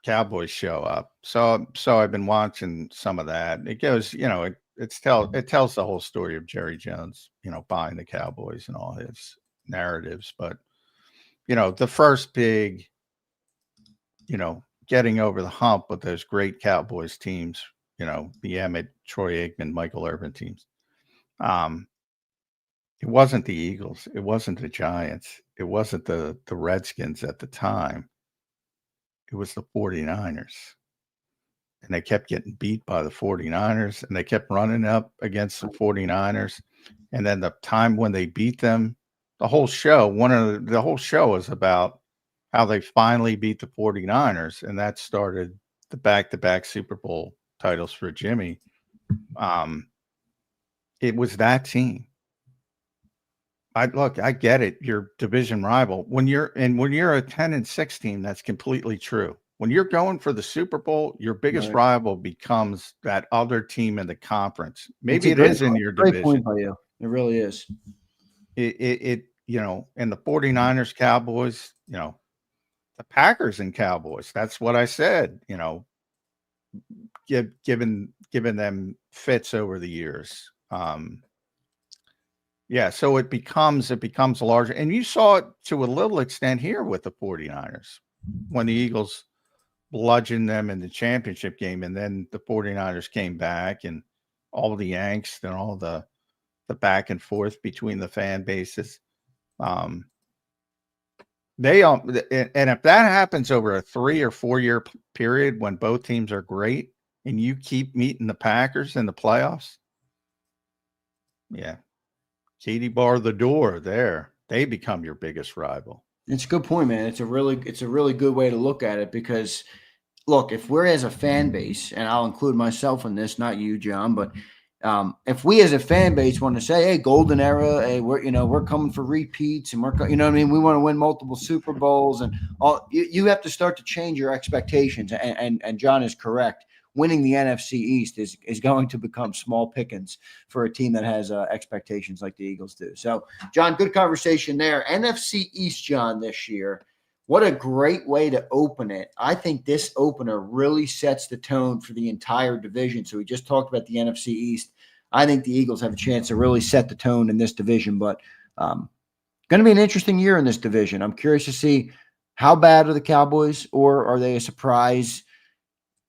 Cowboys show up, so I've been watching some of that. It goes, it tells the whole story of Jerry Jones, buying the Cowboys and all his narratives. But the first big, getting over the hump with those great Cowboys teams. The Emmett, Troy Aikman, Michael Irvin teams. It wasn't the Eagles. It wasn't the Giants. It wasn't the Redskins at the time. It was the 49ers. And they kept getting beat by the 49ers, and they kept running up against the 49ers. And then the time when they beat them, the whole show was about how they finally beat the 49ers, and that started the back-to-back Super Bowl titles for Jimmy. It was that team. I get it. You're division rival. When you're a 10-6 team, that's completely true. When you're going for the Super Bowl, your biggest rival becomes that other team in the conference. Maybe it is in your division. Great point by you. It really is. And the 49ers, Cowboys, the Packers and Cowboys. That's what I said, given them fits over the years. So it becomes larger. And you saw it to a little extent here with the 49ers when the Eagles bludgeoned them in the championship game, and then the 49ers came back, and all the angst and all the back and forth between the fan bases. And if that happens over a 3 or 4 year period when both teams are great and you keep meeting the Packers in the playoffs, Katie bar the door there. They become your biggest rival. It's a good point, man. It's a really good way to look at it, because look, if we're as a fan base, and I'll include myself in this, not you, John, but if we as a fan base want to say, hey, golden era, hey, we're coming for repeats and you know what I mean? We want to win multiple Super Bowls and all, you have to start to change your expectations. And John is correct. Winning the NFC East is going to become small pickings for a team that has expectations like the Eagles do. So, John, good conversation there. NFC East, John, this year. What a great way to open it. I think this opener really sets the tone for the entire division. So we just talked about the NFC East. I think the Eagles have a chance to really set the tone in this division, but going to be an interesting year in this division. I'm curious to see how bad are the Cowboys, or are they a surprise,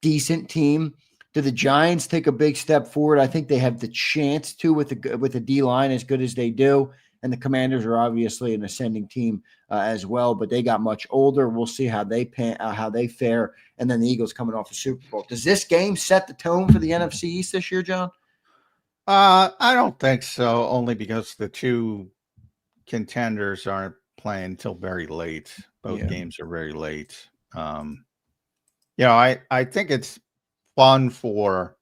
decent team? Do the Giants take a big step forward? I think they have the chance to with the D line as good as they do. And the Commanders are obviously an ascending team as well, but they got much older. We'll see how they fare. And then the Eagles coming off the Super Bowl. Does this game set the tone for the NFC East this year, John? I don't think so, only because the two contenders aren't playing until very late. Both games are very late. I think it's fun for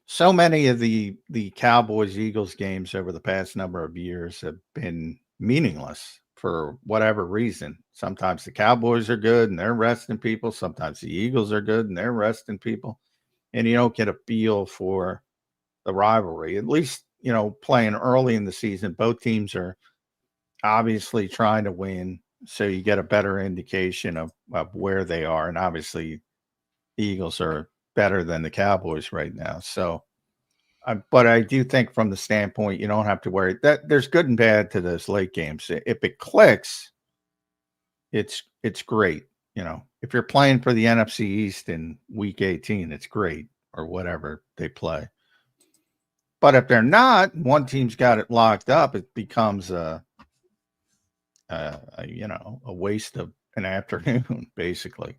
so many of the Cowboys Eagles games over the past number of years have been meaningless for whatever reason. Sometimes the Cowboys are good and they're resting people. Sometimes the Eagles are good and they're resting people. And you don't get a feel for the rivalry. At least, playing early in the season, both teams are obviously trying to win. So you get a better indication of where they are. And obviously the Eagles are better than the Cowboys right now. So, but I do think from the standpoint, you don't have to worry that there's good and bad to those late games. If it clicks, it's great. If you're playing for the NFC East in week 18, it's great, or whatever they play. But if they're not, one team's got it locked up, it becomes a waste of an afternoon, basically.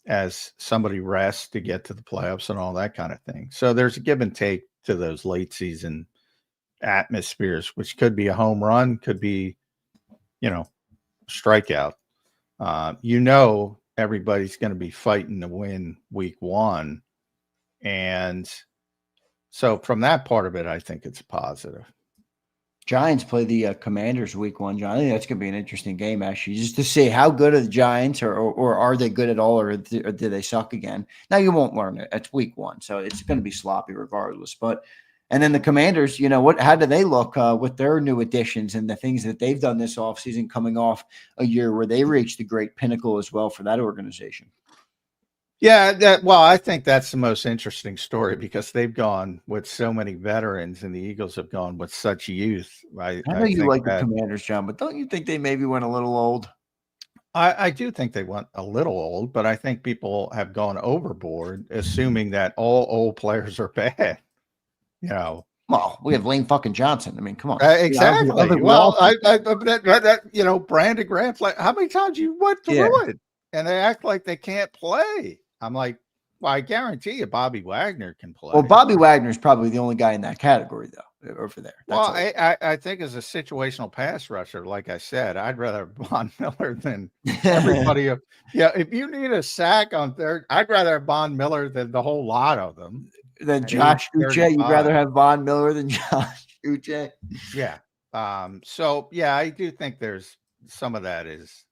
As somebody rests to get to the playoffs and all that kind of thing. So there's a give and take to those late season atmospheres, which could be a home run, could be, strikeout. Everybody's going to be fighting to win week one. And so from that part of it, I think it's positive. Giants play the Commanders week one, John. I think that's going to be an interesting game, actually, just to see how good are the Giants, or are they good at all, or do they suck again? Now, you won't learn it. It's week one, so it's going to be sloppy regardless. And then the Commanders, how do they look with their new additions and the things that they've done this offseason, coming off a year where they reached the great pinnacle as well for that organization? Yeah, I think that's the most interesting story because they've gone with so many veterans and the Eagles have gone with such youth. I know you like the Commanders, John, but don't you think they maybe went a little old? I do think they went a little old, but I think people have gone overboard, assuming that all old players are bad. Well, we have Lane fucking Johnson. I mean, come on. Exactly. Brandon Grant, how many times you went through it? And they act like they can't play. I'm like, well, I guarantee you Bobby Wagner can play. Well, Bobby Wagner is probably the only guy in that category, though, over there. Well, I think as a situational pass rusher, like I said, I'd rather have Von Miller than everybody. If you need a sack on third, I'd rather have Von Miller than the whole lot of them. Than Josh Uche. You'd rather have Von Miller than Josh Uche? Yeah. I do think there's some of that is,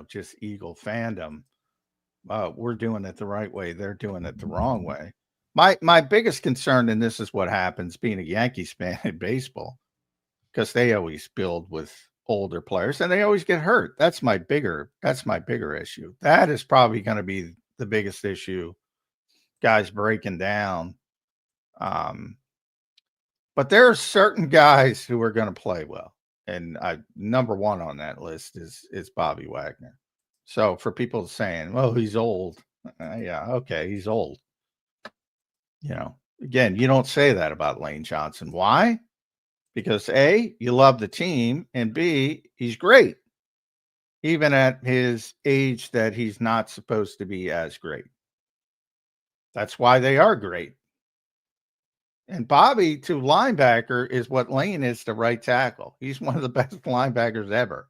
just Eagle fandom. We're doing it the right way. They're doing it the wrong way. My biggest concern, and this is what happens being a Yankees fan in baseball, because they always build with older players and they always get hurt. That's my bigger issue. That is probably going to be the biggest issue. Guys breaking down. But there are certain guys who are going to play well. And number one on that list is Bobby Wagner. So for people saying, well, he's old. Okay, he's old. Again, you don't say that about Lane Johnson. Why? Because A, you love the team, and B, he's great. Even at his age that he's not supposed to be as great. That's why they are great. And Bobby to linebacker is what Lane is to right tackle. He's one of the best linebackers ever.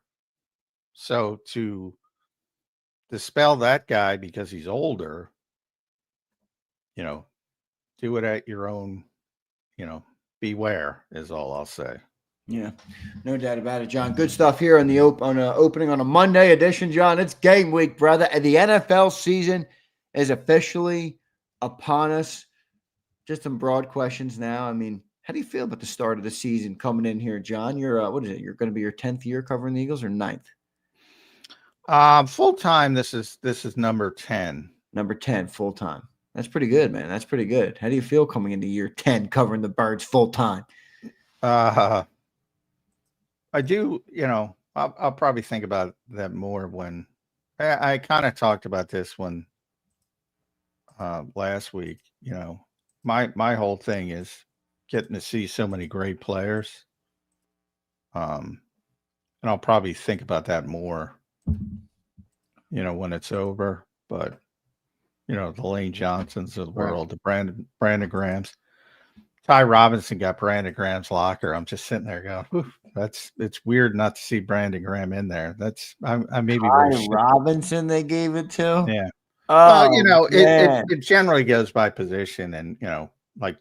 So to dispel that guy because he's older, do it at your own, beware is all I'll say. Yeah, no doubt about it, John. Good stuff here on the opening on a Monday edition, John. It's game week, brother, and the NFL season is officially upon us. Just some broad questions now. I mean, how do you feel about the start of the season coming in here, John? You're what is it? You're going to be your 10th year covering the Eagles or 9th? Full time. This is number 10. Number 10, full time. That's pretty good, man. That's pretty good. How do you feel coming into year 10 covering the Birds full time? I do, I'll probably think about that more when I kind of talked about this when last week. My whole thing is getting to see so many great players. And I'll probably think about that more, when it's over. But the Lane Johnsons of the world, the Brandon Grahams. Ty Robinson got Brandon Graham's locker. I'm just sitting there going, it's weird not to see Brandon Graham in there. I maybe Ty Robinson they gave it to. Yeah. Oh, it generally goes by position, and like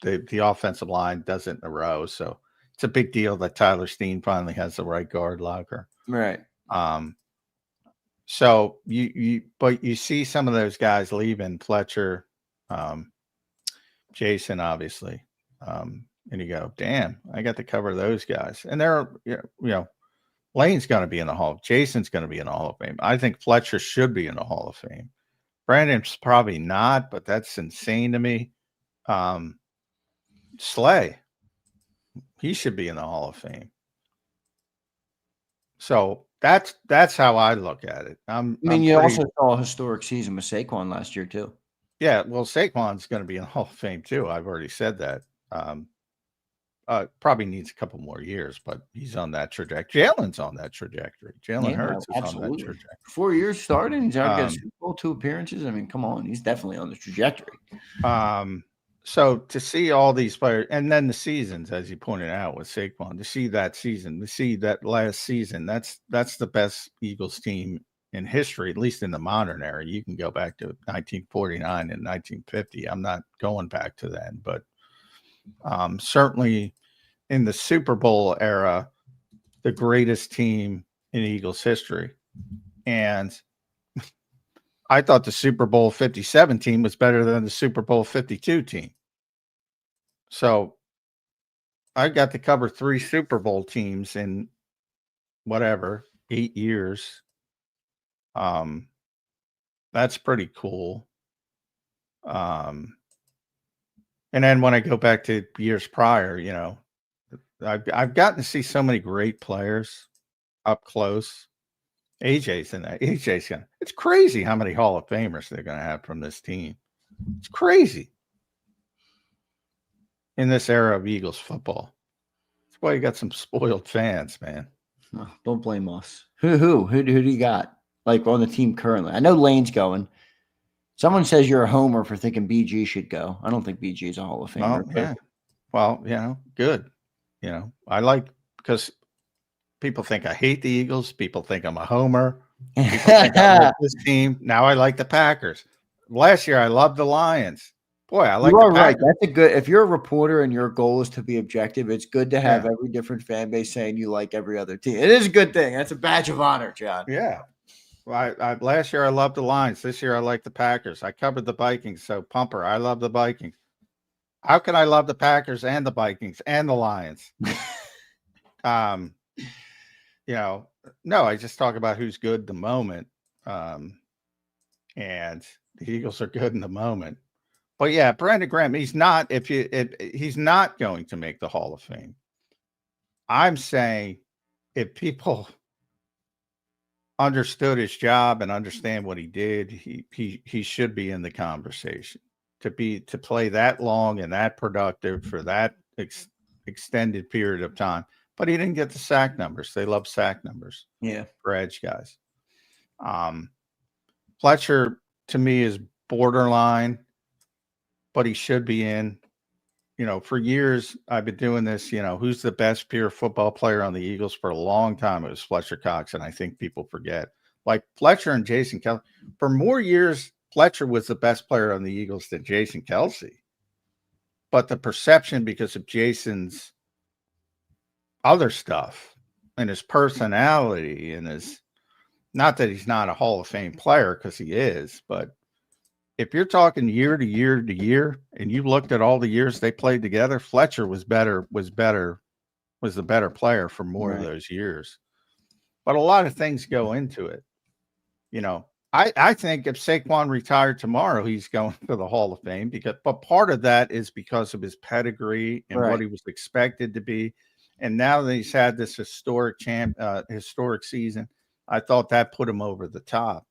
the offensive line does it in a row. So it's a big deal that Tyler Steen finally has the right guard locker. Right. So you see some of those guys leaving, Fletcher, Jason, obviously. And you go, damn, I got to cover those guys. And they're, Lane's going to be in the Hall. Jason's going to be in the Hall of Fame. I think Fletcher should be in the Hall of Fame. Brandon's probably not, but that's insane to me. Slay, he should be in the Hall of Fame. So that's how I look at it. You also saw a historic season with Saquon last year too. Yeah, well, Saquon's going to be in the Hall of Fame too. I've already said that. Probably needs a couple more years, but he's on that trajectory. Jalen's on that trajectory. Jalen Hurts is on that trajectory. 4 years started. He's already got Super Bowl 2 appearances. I mean, come on, he's definitely on the trajectory. So to see all these players, and then the seasons, as you pointed out with Saquon, to see that season, to see that last season, that's the best Eagles team in history, at least in the modern era. You can go back to 1949 and 1950. I'm not going back to then, but certainly in the Super Bowl era, the greatest team in Eagles history. And I thought the Super Bowl 57 team was better than the Super Bowl 52 team. So I got to cover 3 Super Bowl teams in 8 years. That's pretty cool. And then when I go back to years prior, I've gotten to see so many great players up close. AJ's in that. It's crazy how many Hall of Famers they're going to have from this team. It's crazy in this era of Eagles football. That's why you got some spoiled fans, man. Oh, don't blame us. Who do you got like on the team currently? I know Lane's going. Someone says you're a homer for thinking BG should go. I don't think BG is a Hall of Famer. Oh, yeah. Well, good. I like, because people think I hate the Eagles. People think I'm a homer. People think I like this team. Now I like the Packers. Last year I loved the Lions. Boy, I like the Packers. Right. That's a good. If you're a reporter and your goal is to be objective, it's good to have every different fan base saying you like every other team. It is a good thing. That's a badge of honor, John. Yeah. Well, last year I loved the Lions. This year I like the Packers. I covered the Vikings, so Pumper, I love the Vikings. How can I love the Packers and the Vikings and the Lions? No, I just talk about who's good at the moment. And the Eagles are good in the moment. But yeah, Brandon Graham, he's not going to make the Hall of Fame. I'm saying if people understood his job and understand what he did, he should be in the conversation. To play that long and that productive for that extended period of time. But he didn't get the sack numbers. They love sack numbers. Yeah. For edge guys. Fletcher, to me, is borderline, but he should be in. For years, I've been doing this, who's the best pure football player on the Eagles for a long time? It was Fletcher Cox, and I think people forget. Like Fletcher and Jason Kelce. For more years, Fletcher was the best player on the Eagles than Jason Kelce. but the perception because of Jason's other stuff and his personality and his, not that he's not a Hall of Fame player, because he is, but if you're talking year to year to year and you looked at all the years they played together, Fletcher was the better player for more of those years. But a lot of things go into it. You know, I think if Saquon retired tomorrow, he's going to the Hall of Fame, but part of that is because of his pedigree and what he was expected to be. And now that he's had this historic season, I thought that put him over the top.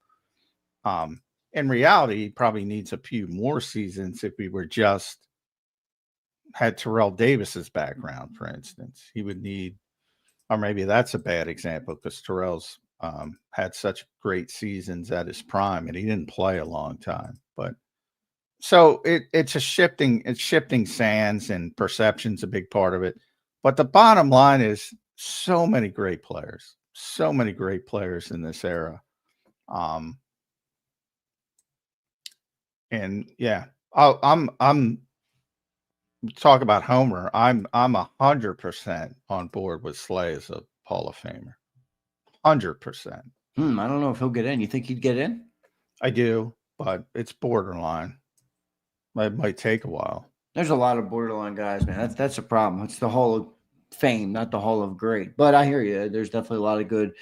In reality, he probably needs a few more seasons if we were just had Terrell Davis's background, for instance. He would need, or maybe that's a bad example because Terrell's had such great seasons at his prime and he didn't play a long time. But so it's shifting sands, and perception's a big part of it. But the bottom line is so many great players in this era. And yeah, I'm talk about Homer. I'm 100% on board with Slay as a Hall of Famer. 100%. I don't know if he'll get in. You think he'd get in? I do, but it's borderline. It might take a while. There's a lot of borderline guys, man. That's a problem. It's the Hall of Fame, not the Hall of Great. But I hear you. There's definitely a lot of good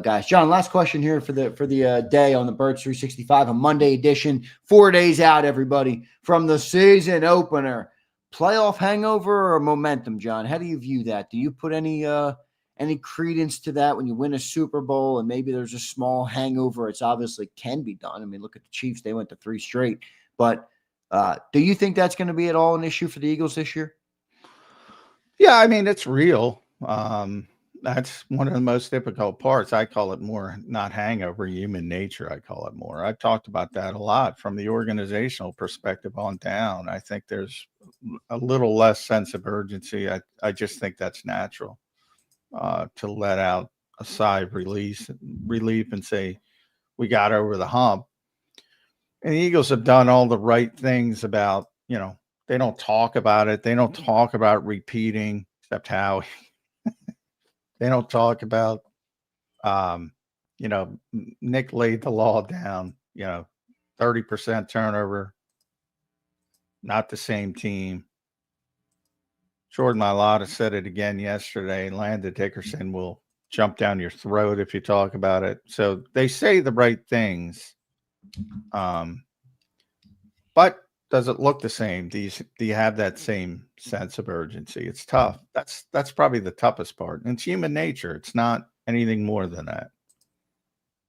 guys. John, last question here for the day on the Birds 365, a Monday edition. 4 days out, everybody, from the season opener. Playoff hangover or momentum, John? How do you view that? Do you put any credence to that when you win a Super Bowl and maybe there's a small hangover? It's obviously can be done. I mean, look at the Chiefs. They went to 3 straight. But do you think that's going to be at all an issue for the Eagles this year? Yeah, I mean, it's real. That's one of the most difficult parts. I call it more not hangover, human nature. I call it more. I've talked about that a lot from the organizational perspective on down. I think there's a little less sense of urgency. I just think that's natural to let out a sigh of relief and say, we got over the hump. And the Eagles have done all the right things about, they don't talk about it. They don't talk about repeating, except how they don't talk about, Nick laid the law down, 30% turnover, not the same team. Jordan Mailata said it again yesterday. Landon Dickerson will jump down your throat if you talk about it. So they say the right things. But does it look the same? Do you have that same sense of urgency? It's tough. That's probably the toughest part. And it's human nature. It's not anything more than that.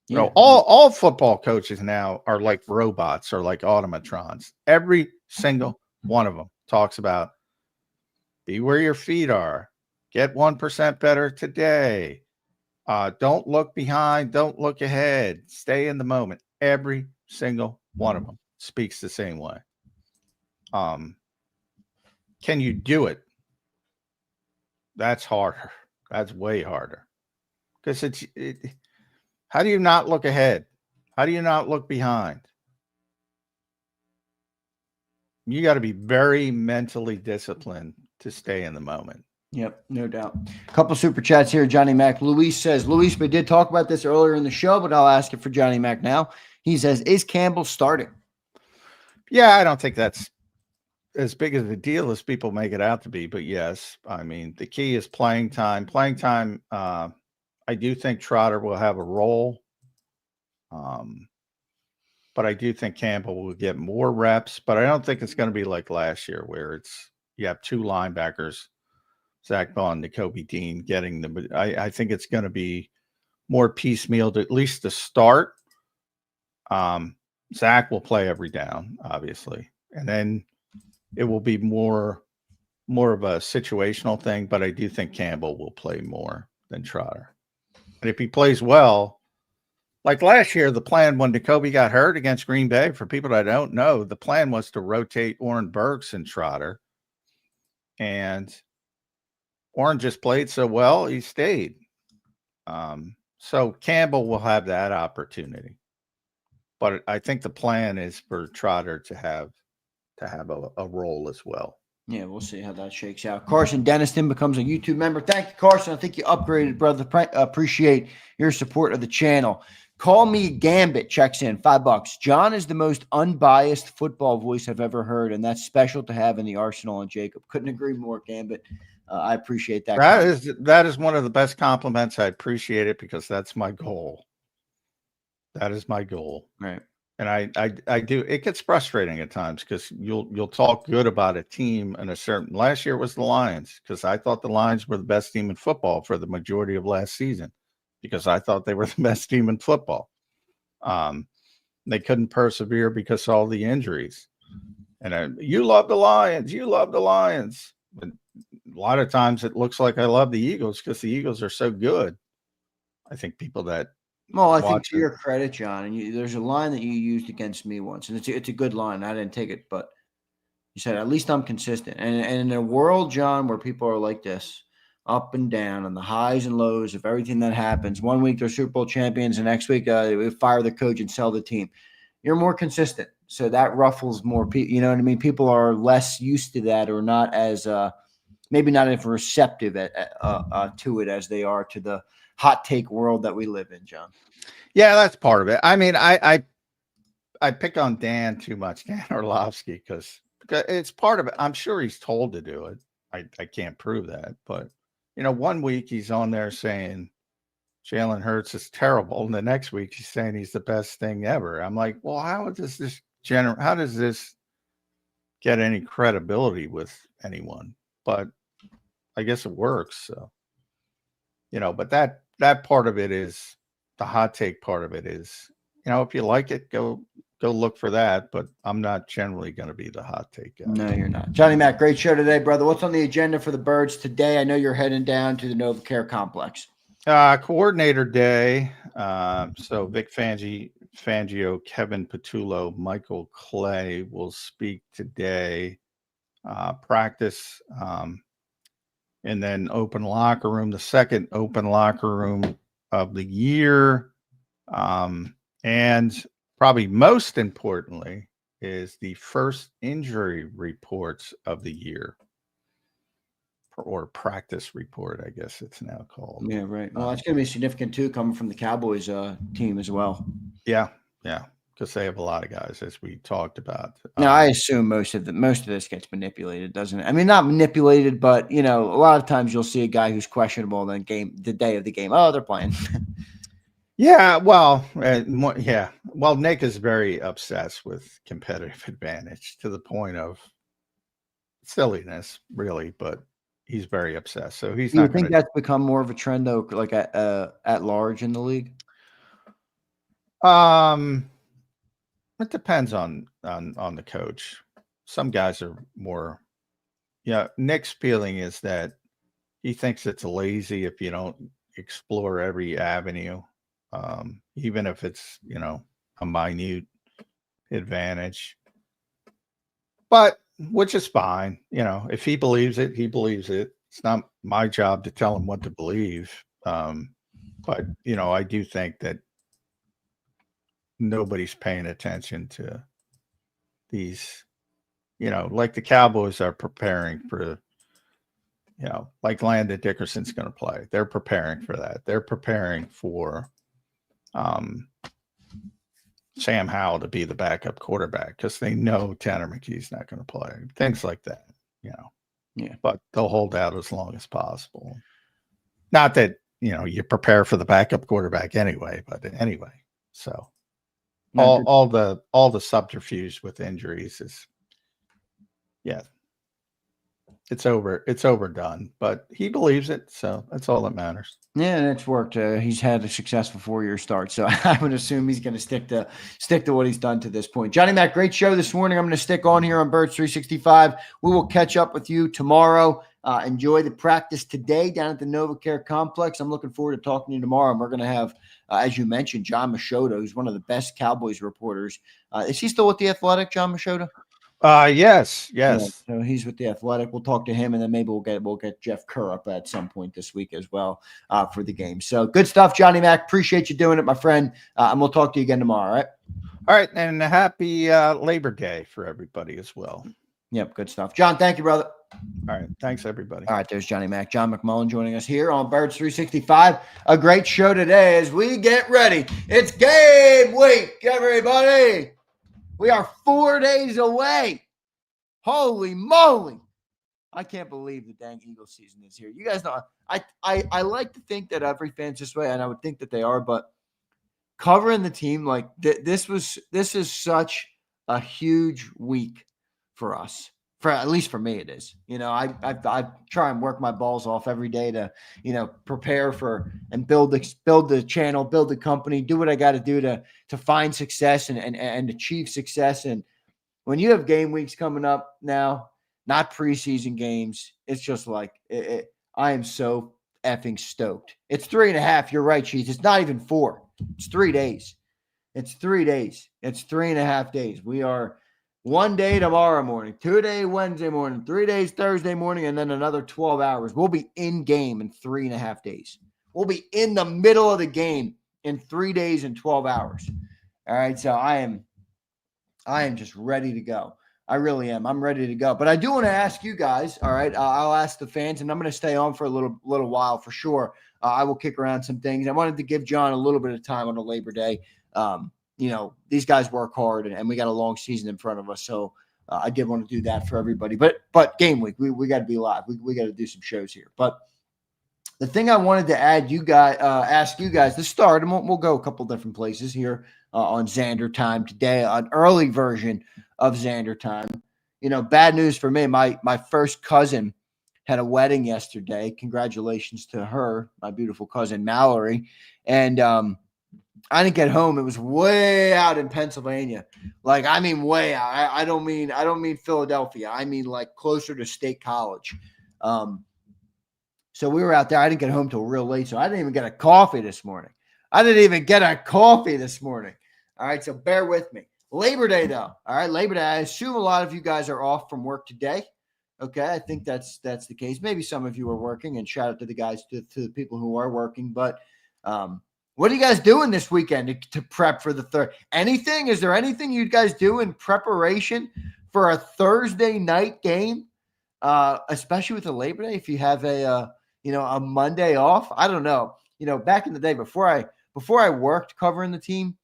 Yeah. All football coaches now are like robots or like automatrons. Every single one of them talks about be where your feet are. Get 1% better today. Don't look behind. Don't look ahead. Stay in the moment. Every single one of them speaks the same way. Can you do it? That's harder. That's way harder. Because how do you not look ahead? How do you not look behind? You got to be very mentally disciplined to stay in the moment. Yep, no doubt. A couple super chats here. Johnny Mac. Luis says, Luis, we did talk about this earlier in the show, but I'll ask it for Johnny Mac now. He says, is Campbell starting? Yeah, I don't think that's as big of a deal as people make it out to be, but yes, I mean, the key is playing time. Playing time, I do think Trotter will have a role, but I do think Campbell will get more reps, but I don't think it's going to be like last year where you have 2 linebackers, Zach Bond, Nakobe Dean getting them. I think it's going to be more piecemeal, at least to start. Zach will play every down, obviously, and then it will be more of a situational thing, but I do think Campbell will play more than Trotter. And if he plays well, like last year, the plan when Nakobe got hurt against Green Bay, for people that don't know, the plan was to rotate Oren Burks and Trotter. And Oren just played so well, he stayed. So Campbell will have that opportunity. But I think the plan is for Trotter to have a role as well. Yeah, we'll see how that shakes out. Carson Denniston becomes a YouTube member. Thank you, Carson. I think you upgraded, brother. Appreciate your support of the channel. Call Me Gambit checks in, $5. John is the most unbiased football voice I've ever heard, and that's special to have in the arsenal. And Jacob, couldn't agree more, Gambit. I appreciate that. That is one of the best compliments. I appreciate it because that's my goal. That is my goal. Right. And I do. It gets frustrating at times because you'll talk good about a team and a certain. Last year it was the Lions because I thought the Lions were the best team in football for the majority of last season because I thought they were the best team in football. They couldn't persevere because of all the injuries. And you love the Lions. You love the Lions. But a lot of times it looks like I love the Eagles because the Eagles are so good. I think people that. Well, I think to your credit, John, and there's a line that you used against me once, and it's a good line. I didn't take it, but you said, at least I'm consistent. And in a world, John, where people are like this, up and down, and the highs and lows of everything that happens, 1 week they're Super Bowl champions, and next week we fire the coach and sell the team. You're more consistent. So that ruffles more people. You know what I mean? People are less used to that or not as maybe not as receptive to it as they are to the hot take world that we live in, John. Yeah, that's part of it. I mean, I pick on Dan too much, Dan Orlovsky, because it's part of it. I'm sure he's told to do it. I can't prove that, but 1 week he's on there saying Jalen Hurts is terrible, and the next week he's saying he's the best thing ever. I'm like, well, how does this get any credibility with anyone? But I guess it works. So, but that part of it is the hot take part of it is, if you like it, go look for that. But I'm not generally going to be the hot take guy. No, you're not. Johnny Mac, great show today, brother. What's on the agenda for the Birds today? I know you're heading down to the NovaCare complex. Coordinator day. So Vic Fangio, Kevin Patullo, Michael Clay will speak today. Practice. And then open locker room, the second open locker room of the year. And probably most importantly is the first injury reports of the year, or practice report, I guess it's now called. Yeah, right. Well, that's going to be significant too, coming from the Cowboys team as well. Yeah, because they have a lot of guys, as we talked about. Now, I assume most of this gets manipulated, doesn't it? I mean, not manipulated, but a lot of times you'll see a guy who's questionable, and then the day of the game, oh, they're playing. Yeah, well, Well, Nick is very obsessed with competitive advantage to the point of silliness, really, but he's very obsessed. So he's not. Do you think that's become more of a trend, though, like at large in the league? It depends on the coach. Some guys are more. Nick's feeling is that he thinks it's lazy if you don't explore every avenue, even if it's a minute advantage. But which is fine. If he believes it, he believes it. It's not my job to tell him what to believe. But I do think that nobody's paying attention to these, like the Cowboys are preparing for, like Landon Dickerson's going to play. They're preparing for that. They're preparing for Sam Howell to be the backup quarterback because they know Tanner McKee's not going to play. Things like that, Yeah. But they'll hold out as long as possible. Not that, you prepare for the backup quarterback anyway, but anyway. So all the subterfuge with injuries is, it's overdone, but he believes it. So that's all that matters. Yeah, and it's worked. He's had a successful 4-year start, so I would assume he's going to stick to what he's done to this point. Johnny Mac, great show this morning. I'm going to stick on here on Birds 365. We will catch up with you tomorrow. Enjoy the practice today down at the NovaCare complex. I'm looking forward to talking to you tomorrow. And we're going to have, as you mentioned, John Machota, who's one of the best Cowboys reporters. Is he still with the Athletic, John Machota? Yes. Yeah, so he's with the Athletic. We'll talk to him, and then maybe we'll get Jeff Kerr up at some point this week as well for the game. So good stuff, Johnny Mac. Appreciate you doing it, my friend. And we'll talk to you again tomorrow. All right, and happy Labor Day for everybody as well. Yep, good stuff, John. Thank you, brother. All right. Thanks, everybody. All right, there's Johnny Mac. John McMullen joining us here on Birds 365. A great show today as we get ready. It's game week, everybody. We are 4 days away. Holy moly. I can't believe the dang Eagles season is here. You guys know, I like to think that every fan's this way, and I would think that they are, but covering the team, like this is such a huge week for us. For at least for me, it is. You know, I try and work my balls off every day to, you know, prepare for and build the channel, build the company, do what I got to do to find success and achieve success. And when you have game weeks coming up now, not preseason games, it's just like I am so effing stoked. It's 3.5. You're right, Cheese. It's not even 4. It's 3 days. It's 3 days. It's 3.5 days. We are 1 day tomorrow morning, 2 day Wednesday morning, 3 days Thursday morning, and then another 12 hours. We'll be in game in 3.5 days. We'll be in the middle of the game in 3 days and 12 hours. All right, so I am just ready to go. I really am. I'm ready to go. But I do want to ask you guys, all right, I'll ask the fans, and I'm going to stay on for a little while for sure. I will kick around some things. I wanted to give John a little bit of time on a Labor Day. You know, these guys work hard, and we got a long season in front of us. So I did want to do that for everybody. But game week, we got to be live. We got to do some shows here. But the thing I wanted to ask you guys to start, and we'll go a couple different places here on Zander Time today, an early version of Zander Time. You know, bad news for me. My first cousin had a wedding yesterday. Congratulations to her, my beautiful cousin Mallory. And I didn't get home. It was way out in Pennsylvania. Like, I mean, way out. I don't mean Philadelphia. I mean, like, closer to State College. So we were out there. I didn't get home till real late, so I didn't even get a coffee this morning. All right, so bear with me. Labor Day, though. All right, Labor Day. I assume a lot of you guys are off from work today. Okay, I think that's the case. Maybe some of you are working, and shout out to the guys, to the people who are working. But what are you guys doing this weekend to prep for the third? Anything? Is there anything you guys do in preparation for a Thursday night game, especially with the Labor Day? If you have a Monday off, I don't know. You know, back in the day before I worked covering the team,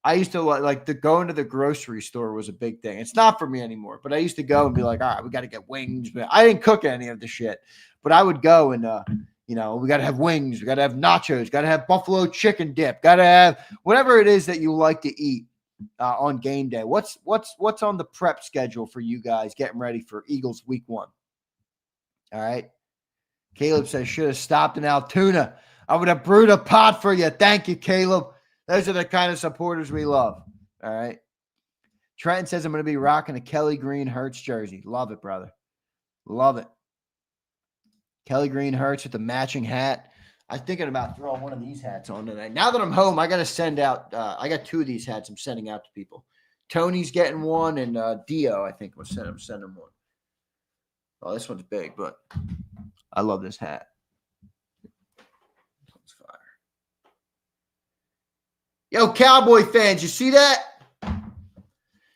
I used to like to go into the grocery store was a big thing. It's not for me anymore, but I used to go and be like, all right, we got to get wings. But I didn't cook any of the shit, but I would go and, we got to have wings. We got to have nachos, got to have buffalo chicken dip, got to have whatever it is that you like to eat on game day. What's on the prep schedule for you guys getting ready for Eagles week 1? All right. Caleb says, should have stopped in Altoona. I would have brewed a pot for you. Thank you, Caleb. Those are the kind of supporters we love. All right. Trenton says I'm going to be rocking a Kelly Green Hurts jersey. Love it, brother. Love it. Kelly Green Hurts with the matching hat. I'm thinking about throwing one of these hats on today. Now that I'm home, I got to send out. I got 2 of these hats I'm sending out to people. Tony's getting one, and Dio, I think, was sending one. Oh, this one's big, but I love this hat. Yo, Cowboy fans, you see that?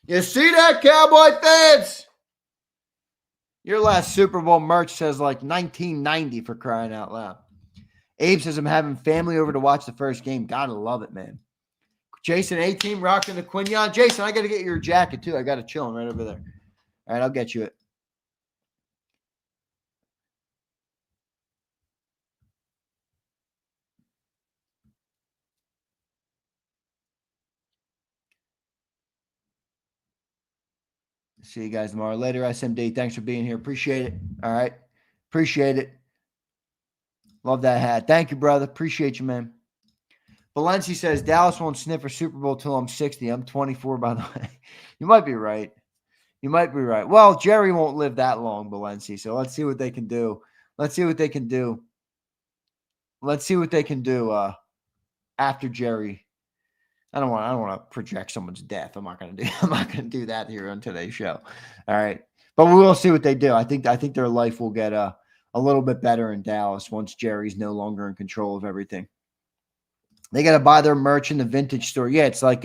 You see that, Cowboy fans? Your last Super Bowl merch says like 1990 for crying out loud. Abe says I'm having family over to watch the first game. Gotta love it, man. Jason, 18, rocking the Quignon. Jason, I got to get your jacket too. I got it chilling right over there. All right, I'll get you it. See you guys tomorrow. Later, SMD. Thanks for being here. Appreciate it. All right. Appreciate it. Love that hat. Thank you, brother. Appreciate you, man. Valencia says, Dallas won't sniff a Super Bowl till I'm 60. I'm 24, by the way. You might be right. Well, Jerry won't live that long, Valencia. So let's see what they can do. After Jerry. I don't want to project someone's death. I'm not going to do that here on today's show. All right. But we will see what they do. I think their life will get a little bit better in Dallas once Jerry's no longer in control of everything. They got to buy their merch in the vintage store. Yeah, it's like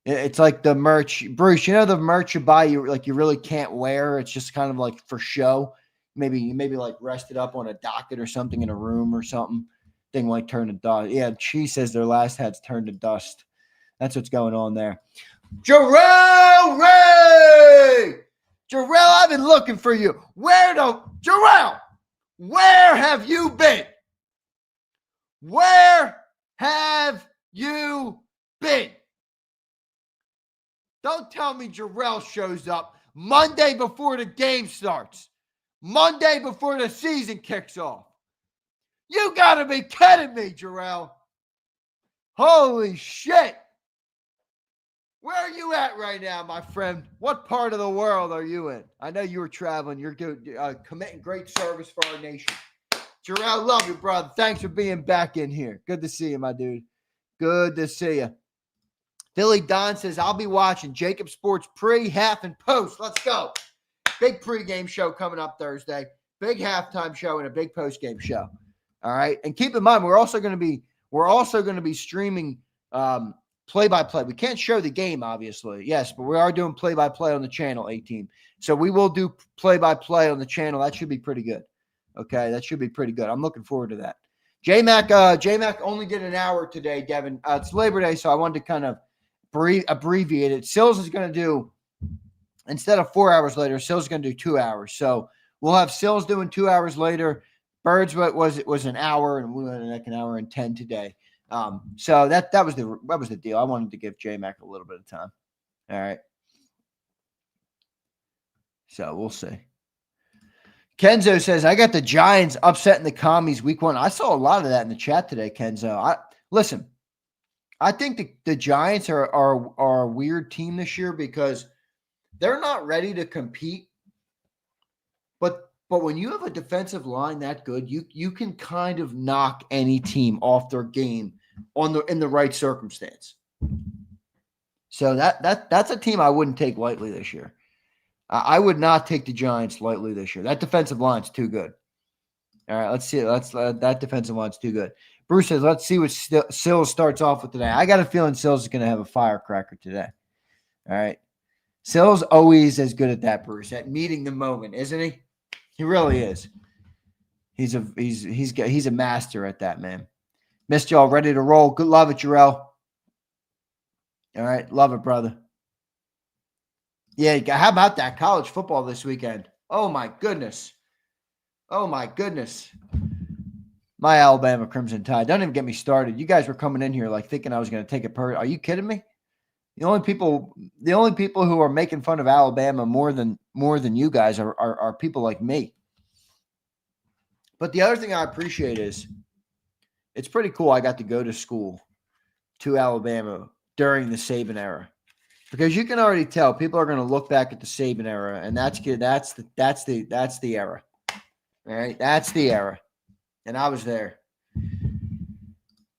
It's like the merch, Bruce. You know the merch you buy, you really can't wear. It's just kind of like for show. Maybe like rest it up on a docket or something in a room or something. Thing like turn to dust. Yeah, she says their last hat's turned to dust. That's what's going on there. Jarrell Ray! Jarrell, I've been looking for you. Jarrell, where have you been? Where have you been? Don't tell me Jarrell shows up Monday before the game starts. Monday before the season kicks off. You got to be kidding me, Jarrell. Holy shit. Where are you at right now, my friend? What part of the world are you in? I know you were traveling. You're committing great service for our nation. Jarrell, love you, brother. Thanks for being back in here. Good to see you, my dude. Good to see you. Philly Don says, I'll be watching JAKIB Sports pre, half, and post. Let's go. Big pregame show coming up Thursday. Big halftime show and a big postgame show. All right. And keep in mind, we're also going to be streaming play-by-play. We can't show the game, obviously. Yes, but we are doing play-by-play on the channel, 18. So we will do play-by-play on the channel. That should be pretty good. Okay, that should be pretty good. I'm looking forward to that. J-Mac only did an hour today, Devin. It's Labor Day, so I wanted to kind of abbreviate it. Sills is going to do, instead of 4 hours later, Sills is going to do 2 hours. So we'll have Sills doing 2 hours later. Birds was an hour, and we went like an hour and 10 today. So that was the deal. I wanted to give J-Mac a little bit of time. All right. So we'll see. Kenzo says, I got the Giants upsetting the Commies week 1. I saw a lot of that in the chat today, Kenzo. Listen, I think the Giants are a weird team this year because they're not ready to compete. But when you have a defensive line that good, you can kind of knock any team off their game in the right circumstance. So that's a team I wouldn't take lightly this year. I would not take the Giants lightly this year. That defensive line's too good. All right, let's see. That defensive line's too good. Bruce says, let's see what Sills starts off with today. I got a feeling Sills is going to have a firecracker today. All right. Sills always as good at that, Bruce, at meeting the moment, isn't he? He really is. He's a master at that, man. Missed y'all, ready to roll. Good love it, Jarrell. All right, love it, brother. Yeah, how about that college football this weekend? Oh my goodness. Oh my goodness. My Alabama Crimson Tide. Don't even get me started. You guys were coming in here like thinking I was going to take it per. Are you kidding me? The only people who are making fun of Alabama more than you guys are people like me. But the other thing I appreciate is it's pretty cool. I got to go to school to Alabama during the Saban era, because you can already tell people are going to look back at the Saban era, and that's the era. All right, that's the era, and I was there.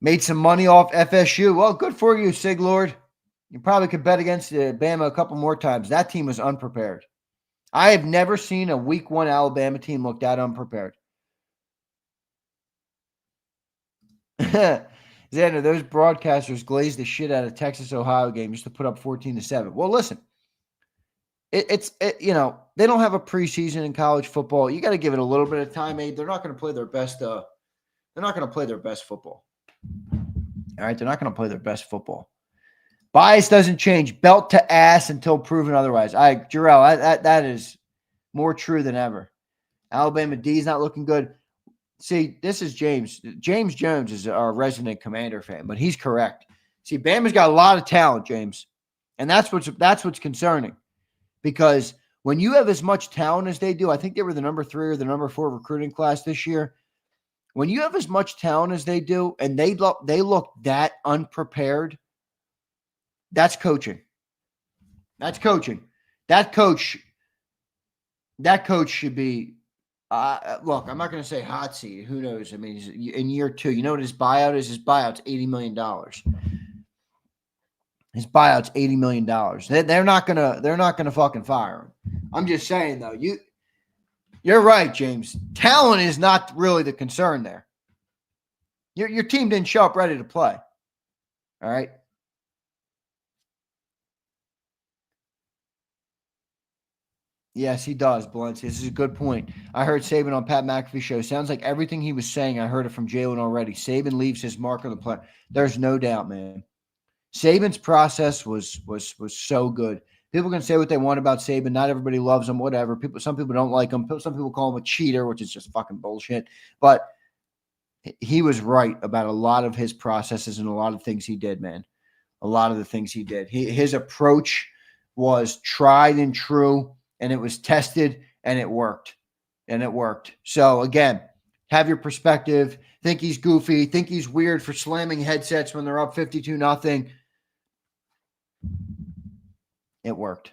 Made some money off FSU. Well, good for you, Sig Lord. You probably could bet against Bama a couple more times. That team was unprepared. I have never seen a week 1 Alabama team look that unprepared. Xander, those broadcasters glazed the shit out of Texas-Ohio game just to put up 14-7. Well, listen, they don't have a preseason in college football. You got to give it a little bit of time, Abe. They're not going to play their best. They're not going to play their best football. All right, they're not going to play their best football. Bias doesn't change, belt to ass until proven otherwise. Jarrell, that is more true than ever. Alabama D is not looking good. See, this is James. James Jones is our resident Commander fan, but he's correct. See, Bama's got a lot of talent, James, and that's what's concerning, because when you have as much talent as they do, I think they were the number 3 or the number 4 recruiting class this year. When you have as much talent as they do, and they look that unprepared, that's coaching. That's coaching. That coach should be. Look, I'm not going to say hot seat. Who knows? I mean, in year 2, you know what his buyout is? His buyout's $80 million. His buyout's $80 million. They're not gonna fucking fire him. I'm just saying though, you're right, James. Talent is not really the concern there. Your team didn't show up ready to play. All right. Yes, he does, Valencia. This is a good point. I heard Saban on Pat McAfee's show. Sounds like everything he was saying, I heard it from Jalen already. Saban leaves his mark on the play. There's no doubt, man. Saban's process was so good. People can say what they want about Saban. Not everybody loves him, whatever. Some people don't like him. Some people call him a cheater, which is just fucking bullshit. But he was right about a lot of his processes and a lot of things he did, man. A lot of the things he did. His approach was tried and true, and it was tested, and it worked. So, again, have your perspective. Think he's goofy. Think he's weird for slamming headsets when they're up 52-0. It worked.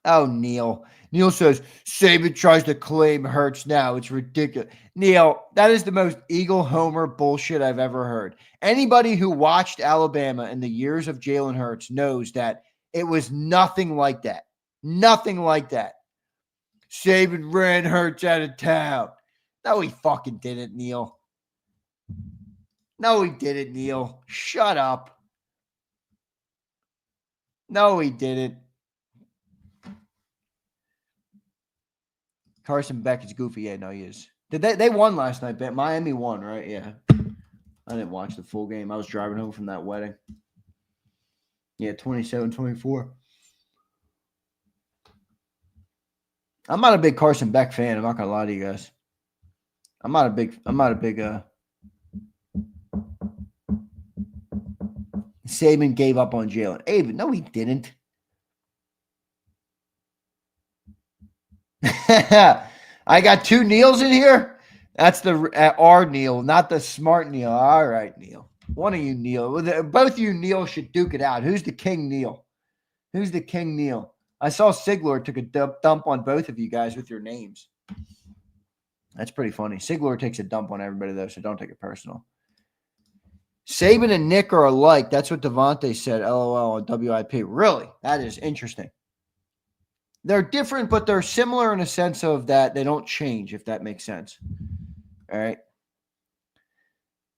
Oh, Neil. Neil says, Saban tries to claim Hurts now. It's ridiculous. Neil, that is the most Eagle Homer bullshit I've ever heard. Anybody who watched Alabama in the years of Jalen Hurts knows that it was nothing like that. Nothing like that. Saban ran Hurts out of town. No, he fucking didn't, Neil. No, he didn't, Neil. Shut up. No, he didn't. Carson Beck is goofy. Yeah, no, he is. They won last night, but Miami won, right? Yeah. I didn't watch the full game. I was driving home from that wedding. Yeah, 27-24. I'm not a big Carson Beck fan. I'm not gonna lie to you guys. I'm not a big Saban gave up on Jalen. No, he didn't. I got two Neils in here. That's the R Neil, not the smart Neil. All right, Neil. One of you Neil. Both of you Neil should duke it out. Who's the king Neil? Who's the king Neil? I saw Sigler took a dump on both of you guys with your names. That's pretty funny. Sigler takes a dump on everybody, though, so don't take it personal. Saban and Nick are alike. That's what Devontae said, LOL, on WIP. Really? That is interesting. They're different, but they're similar in a sense of that they don't change, if that makes sense. All right.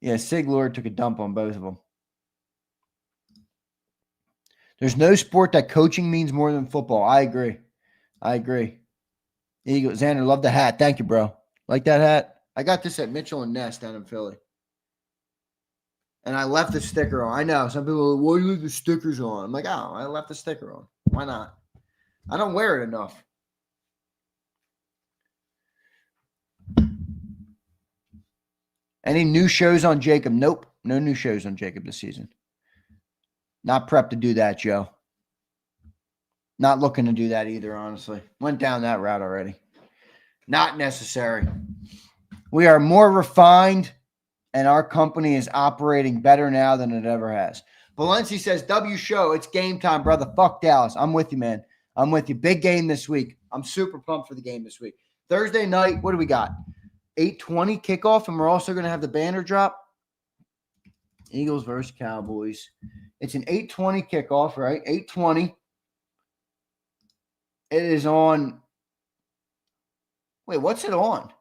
Yeah, Sigler took a dump on both of them. There's no sport that coaching means more than football. I agree. Eagle Zander, love the hat. Thank you, bro. Like that hat? I got this at Mitchell and Ness down in Philly. And I left the sticker on. I know. Some people are like, why do you leave the stickers on? I'm like, oh, I left the sticker on. Why not? I don't wear it enough. Any new shows on JAKIB? Nope. No new shows on JAKIB this season. Not prepped to do that, Joe. Not looking to do that either, honestly. Went down that route already. Not necessary. We are more refined, and our company is operating better now than it ever has. Valencia says, W show, it's game time, brother. Fuck Dallas. I'm with you, man. I'm with you. Big game this week. I'm super pumped for the game this week. Thursday night, what do we got? 8:20 kickoff, and we're also going to have the banner drop. Eagles versus Cowboys. It's an 8:20 kickoff, right? 8:20. It is on. Wait, what's it on?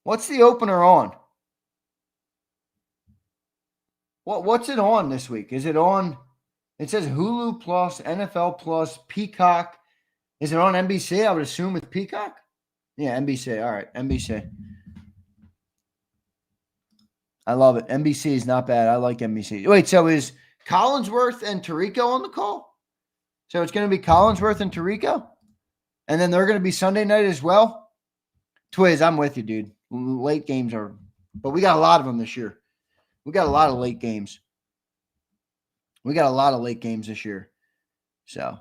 What's the opener on? What's it on this week? Is it on? It says Hulu Plus, NFL Plus, Peacock. Is it on NBC? I would assume with Peacock. Yeah, NBC. All right, NBC. I love it. NBC is not bad. I like NBC. Wait, so is Collinsworth and Tirico on the call? So it's going to be Collinsworth and Tirico? And then they're going to be Sunday night as well? Twiz, I'm with you, dude. Late games are – but we got a lot of them this year. We got a lot of late games. We got a lot of late games this year. So,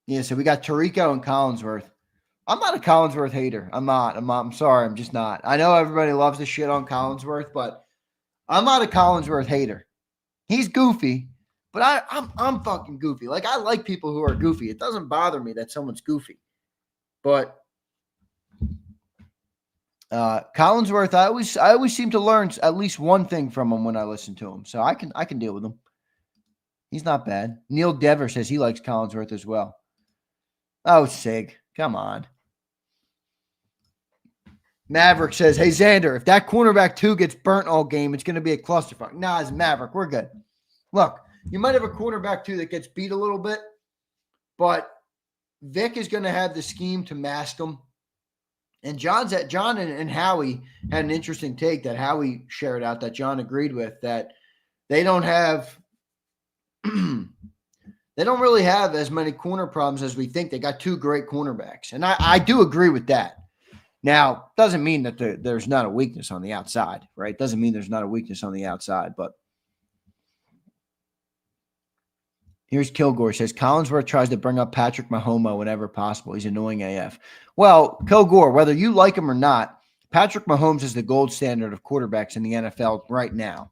yeah, so we got Tirico and Collinsworth. I'm not a Collinsworth hater. I'm sorry. I'm just not. I know everybody loves the shit on Collinsworth, but I'm not a Collinsworth hater. He's goofy, but I'm fucking goofy. Like, I like people who are goofy. It doesn't bother me that someone's goofy. But Collinsworth, I always seem to learn at least one thing from him when I listen to him. So I can deal with him. He's not bad. Neil Dever says he likes Collinsworth as well. Oh, Sig. Come on. Maverick says, hey, Zander, if that cornerback 2 gets burnt all game, it's going to be a clusterfuck. Nah, it's Maverick. We're good. Look, you might have a cornerback 2 that gets beat a little bit, But Vic is going to have the scheme to mask them. And John and Howie had an interesting take that Howie shared out that John agreed with, that they don't have they don't really have as many corner problems as we think. They got two great cornerbacks. And I do agree with that. Now, doesn't mean that there's not a weakness on the outside, right? Doesn't mean there's not a weakness on the outside. But here's Kilgore, says Collinsworth tries to bring up Patrick Mahomes whenever possible. He's annoying AF. Well, Kilgore, whether you like him or not, Patrick Mahomes is the gold standard of quarterbacks in the NFL right now.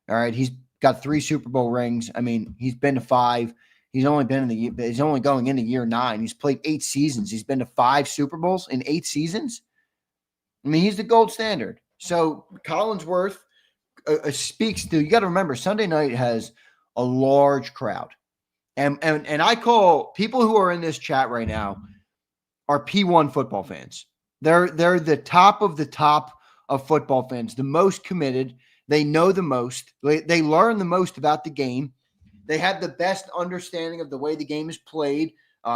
All right. He's got 3 Super Bowl rings. I mean, he's been to 5. He's only going into year 9. He's played 8 seasons. He's been to 5 Super Bowls in 8 seasons. I mean, he's the gold standard. So Collinsworth speaks to, you got to remember, Sunday night has a large crowd. And I call people who are in this chat right now are P1 football fans. They're the top of football fans, the most committed. They know the most. They learn the most about the game. They have the best understanding of the way the game is played,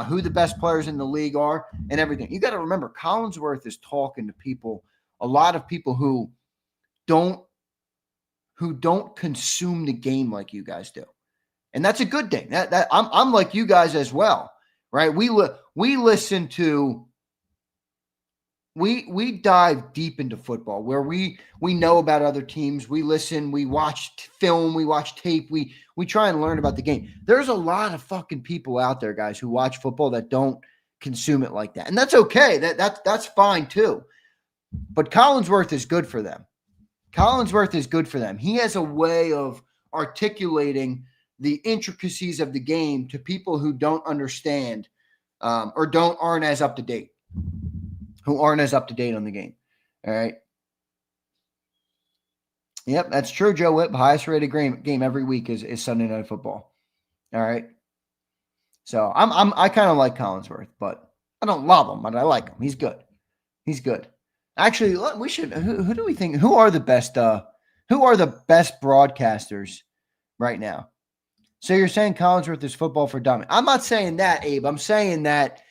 who the best players in the league are, and everything. You got to remember, Collinsworth is talking to people, a lot of people who don't consume the game like you guys do. And that's a good thing. That I'm like you guys as well, right? We listen to, we dive deep into football where we know about other teams. We listen, we watch film, we watch tape, we try and learn about the game. There's a lot of fucking people out there, guys, who watch football that don't consume it like that. And that's okay. That's fine too. But Collinsworth is good for them. Collinsworth is good for them. He has a way of articulating the intricacies of the game to people who don't understand or aren't as up to date. Who aren't as up to date on the game. All right. Yep, that's true, Joe Whip. Highest rated game every week is Sunday Night Football. All right. So I kind of like Collinsworth, but I don't love him, but I like him. He's good. He's good. Actually, we should. Who do we think? Who are the best? Who are the best broadcasters right now? So you're saying Collinsworth is football for dummies? I'm not saying that, Abe. I'm saying that.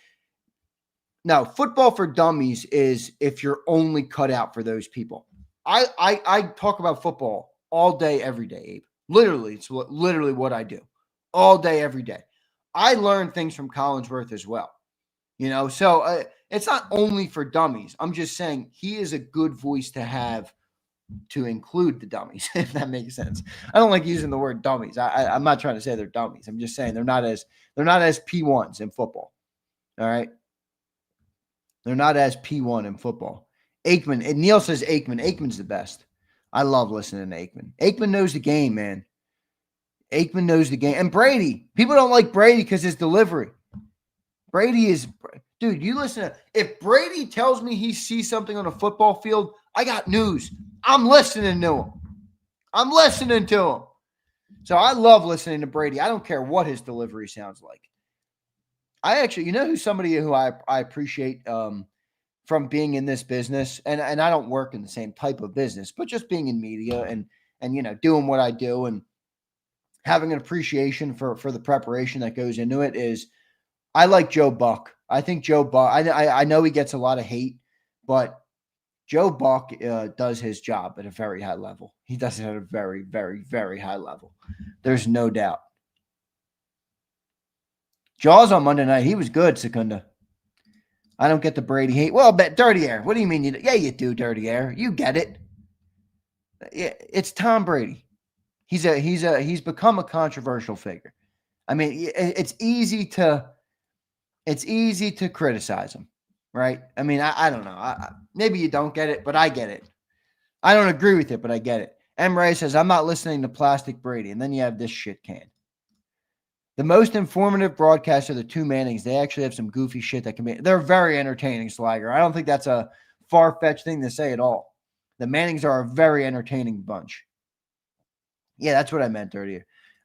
No, football for dummies is if you're only cut out for those people. I talk about football all day, every day, Abe. Literally, it's literally what I do all day, every day. I learn things from Collinsworth as well. You know, so it's not only for dummies. I'm just saying he is a good voice to have to include the dummies, if that makes sense. I don't like using the word dummies. I'm not trying to say they're dummies. I'm just saying they're not as P1s in football. All right. They're not as P1 in football. Aikman, and Neil says Aikman. Aikman's the best. I love listening to Aikman. Aikman knows the game, man. Aikman knows the game. And Brady. People don't like Brady because his delivery. Brady is, dude, you listen to, if Brady tells me he sees something on a football field, I got news. I'm listening to him. I'm listening to him. So I love listening to Brady. I don't care what his delivery sounds like. I actually, you know who's somebody who I appreciate from being in this business, and I don't work in the same type of business, but just being in media and you know, doing what I do and having an appreciation for the preparation that goes into it is I like Joe Buck. I think Joe Buck, I know he gets a lot of hate, but Joe Buck does his job at a very high level. He does it at a very, very, very high level. There's no doubt. Jaws on Monday night, he was good, Secunda. I don't get the Brady hate. Well, but Dirty Air. What do you mean? Yeah, you do, Dirty Air. You get it. Yeah, it's Tom Brady. He's become a controversial figure. I mean, it's easy to criticize him, right? I mean, I don't know. Maybe you don't get it, but I get it. I don't agree with it, but I get it. M. Ray says, I'm not listening to Plastic Brady. And then you have this shit can. The most informative broadcasts are the two Mannings. They actually have some goofy shit that can be. They're very entertaining, Slager. I don't think that's a far-fetched thing to say at all. The Mannings are a very entertaining bunch. Yeah, that's what I meant, Dirty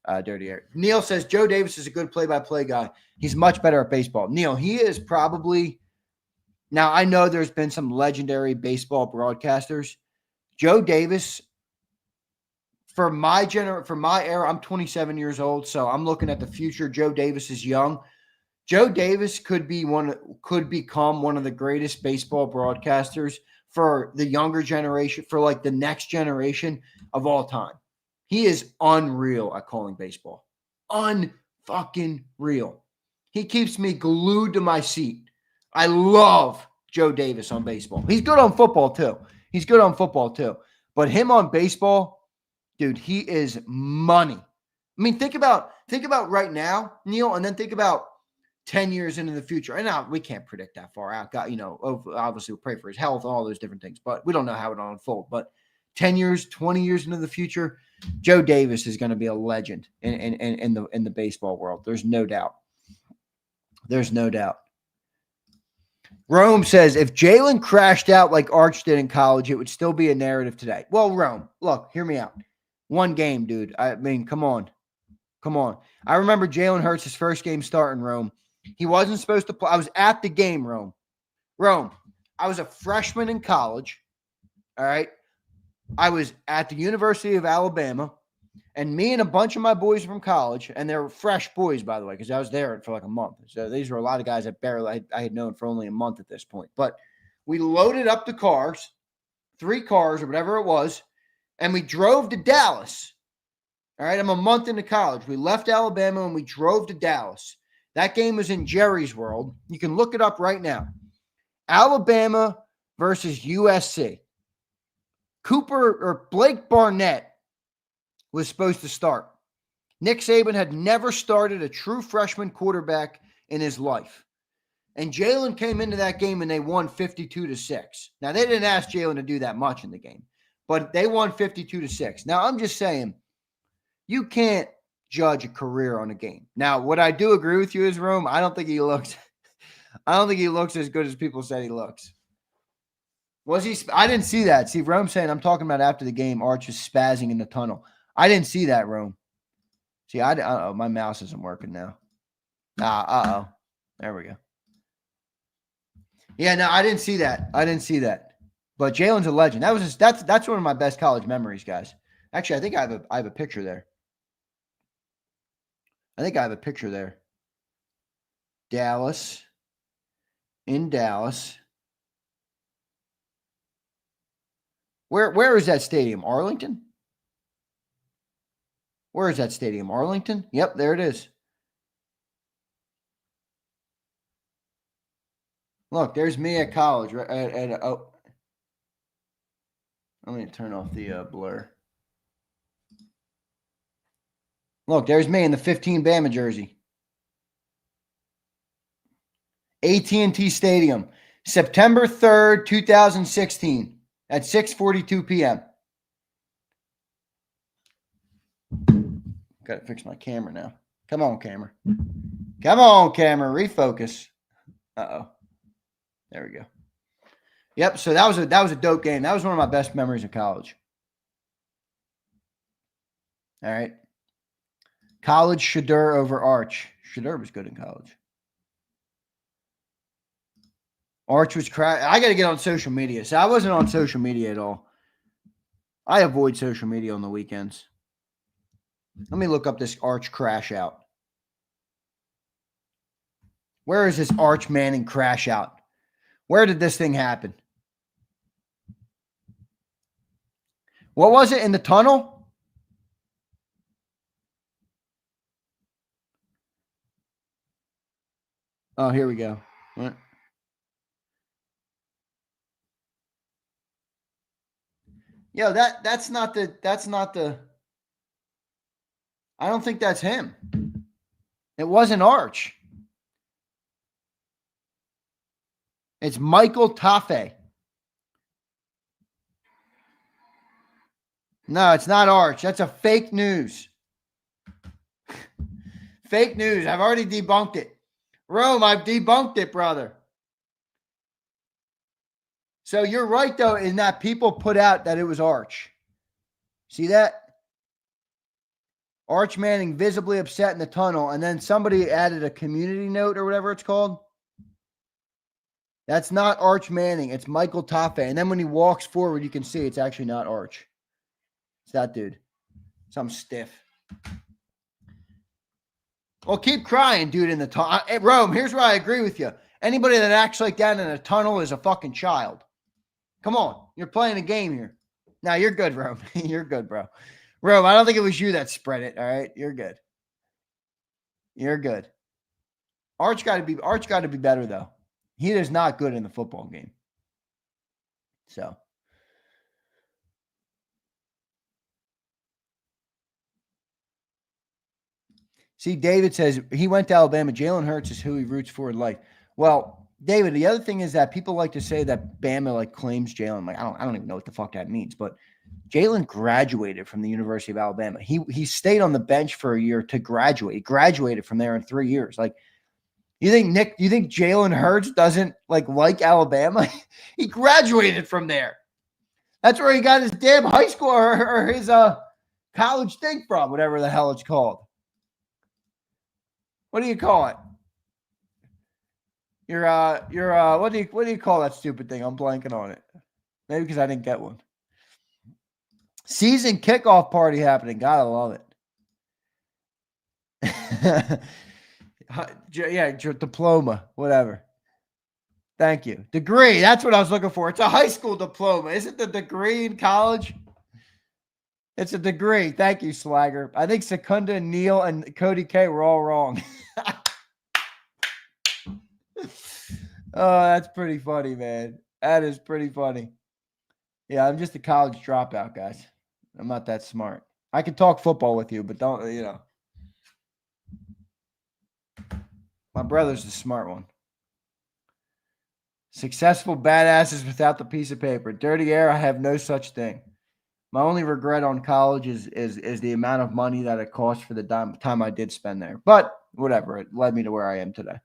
Air. Neil says, Joe Davis is a good play-by-play guy. He's much better at baseball. Neil, he is probably – now, I know there's been some legendary baseball broadcasters. Joe Davis – for my era, I'm 27 years old, so I'm looking at the future. Joe Davis is young. Joe Davis could become one of the greatest baseball broadcasters for the younger generation, for like the next generation of all time. He is unreal at calling baseball. Unfucking real. He keeps me glued to my seat. I love Joe Davis on baseball. He's good on football too. But him on baseball, dude, he is money. I mean, think about right now, Neil, and then think about 10 years into the future. And now we can't predict that far out. Obviously we'll pray for his health, all those different things, but we don't know how it'll unfold. But 10 years, 20 years into the future, Joe Davis is going to be a legend in the baseball world. There's no doubt. Rome says, if Jalen crashed out like Arch did in college, it would still be a narrative today. Well, Rome, look, hear me out. One game, dude. I mean, come on. I remember Jalen Hurts' first game starting, Rome. He wasn't supposed to play. I was at the game, Rome. I was a freshman in college. All right. I was at the University of Alabama, and me and a bunch of my boys from college, and they're fresh boys, by the way, because I was there for like a month. So these were a lot of guys that I had known for only a month at this point. But we loaded up the cars, 3 cars or whatever it was, and we drove to Dallas. All right, I'm a month into college. We left Alabama and we drove to Dallas. That game was in Jerry's World. You can look it up right now. Alabama versus USC. Blake Barnett was supposed to start. Nick Saban had never started a true freshman quarterback in his life. And Jalen came into that game and they won 52-6. Now, they didn't ask Jalen to do that much in the game, but they won 52-6. Now, I'm just saying, you can't judge a career on a game. Now, what I do agree with you is, Rome, I don't think he looks as good as people said he looks. Was he? I didn't see that. See, Rome saying, I'm talking about after the game, Arch is spazzing in the tunnel. I didn't see that, Rome. See, my mouse isn't working now. There we go. Yeah, no, I didn't see that. But Jalen's a legend. That's one of my best college memories, guys. Actually, I think I have a picture there. Dallas. In Dallas. Where is that stadium? Arlington? Where is that stadium? Arlington? Yep, there it is. Look, there's me at college. Right let me turn off the blur. Look, there's me in the 15 Bama jersey. AT&T Stadium, September 3rd, 2016 at 6:42 p.m. Got to fix my camera now. Come on, camera. Refocus. Uh-oh. There we go. Yep, so that was a dope game. That was one of my best memories of college. All right. College Shadur over Arch. Shadur was good in college. Arch was I got to get on social media. So I wasn't on social media at all. I avoid social media on the weekends. Let me look up this Arch crash out. Where is this Arch Manning crash out? Where did this thing happen? What was it, in the tunnel? Oh, here we go. What? Yo, that's not the I don't think that's him. It wasn't Arch. It's Michael Taffe. No, it's not Arch. That's a fake news. Fake news. I've already debunked it. Rome, I've debunked it, brother. So you're right, though, in that people put out that it was Arch. See that? Arch Manning visibly upset in the tunnel, and then somebody added a community note or whatever it's called. That's not Arch Manning. It's Michael Taffe. And then when he walks forward, you can see it's actually not Arch. It's that dude. Some stiff. Well, keep crying, dude, in the tunnel. Rome, here's where I agree with you. Anybody that acts like that in a tunnel is a fucking child. Come on. You're playing a game here. Now, you're good, Rome. You're good, bro. Rome, I don't think it was you that spread it, all right? You're good. You're good. Arch got to be better, though. He is not good in the football game. So. See, David says he went to Alabama. Jalen Hurts is who he roots for in life. Well, David, the other thing is that people like to say that Bama like claims Jalen. Like, I don't even know what the fuck that means. But Jalen graduated from the University of Alabama. He stayed on the bench for a year to graduate. He graduated from there in 3 years. Like, you think Jalen Hurts doesn't like Alabama? He graduated from there. That's where he got his damn high school or his college thing from, whatever the hell it's called. What do you call it? What do you call that stupid thing? I'm blanking on it. Maybe because I didn't get one. Season kickoff party happening. Gotta love it. Yeah, diploma, whatever. Thank you. Degree. That's what I was looking for. It's a high school diploma. Isn't the degree in college? It's a degree. Thank you, Slagger. I think Secunda, Neil, and Cody K were all wrong. Oh, that's pretty funny, man. That is pretty funny. Yeah, I'm just a college dropout, guys. I'm not that smart. I can talk football with you, but don't. My brother's the smart one. Successful badasses without the piece of paper. Dirty air, I have no such thing. My only regret on college is the amount of money that it cost for the time I did spend there. But whatever, it led me to where I am today.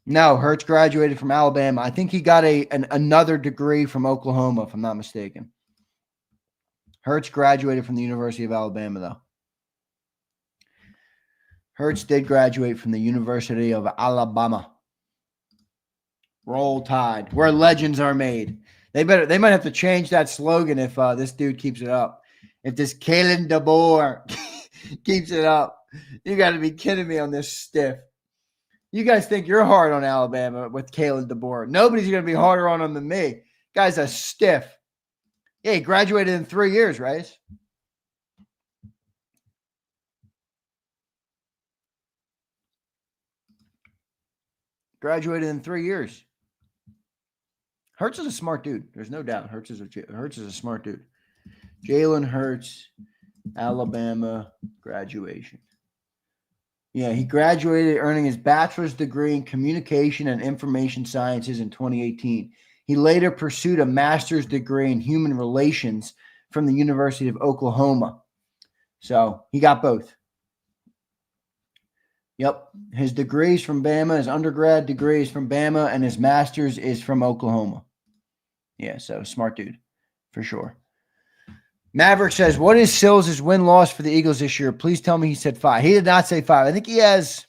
No, Hurts graduated from Alabama. I think he got another degree from Oklahoma, if I'm not mistaken. Hurts graduated from the University of Alabama, though. Hurts did graduate from the University of Alabama. Roll Tide, where legends are made. They might have to change that slogan if this dude keeps it up. If this Jalen DeBoer keeps it up, you got to be kidding me on this stiff. You guys think you're hard on Alabama with Jalen DeBoer. Nobody's going to be harder on him than me. Guy's a stiff. Yeah, he graduated in 3 years, right? Graduated in 3 years. Hurts is a smart dude. There's no doubt. Hurts is a smart dude. Jalen Hurts, Alabama graduation. Yeah, he graduated earning his bachelor's degree in communication and information sciences in 2018. He later pursued a master's degree in human relations from the University of Oklahoma. So he got both. Yep. His degrees from Bama, his undergrad degree is from Bama, and his master's is from Oklahoma. Yeah, so smart dude, for sure. Maverick says, what is Sills' win-loss for the Eagles this year? Please tell me he said 5. He did not say 5. I think he has,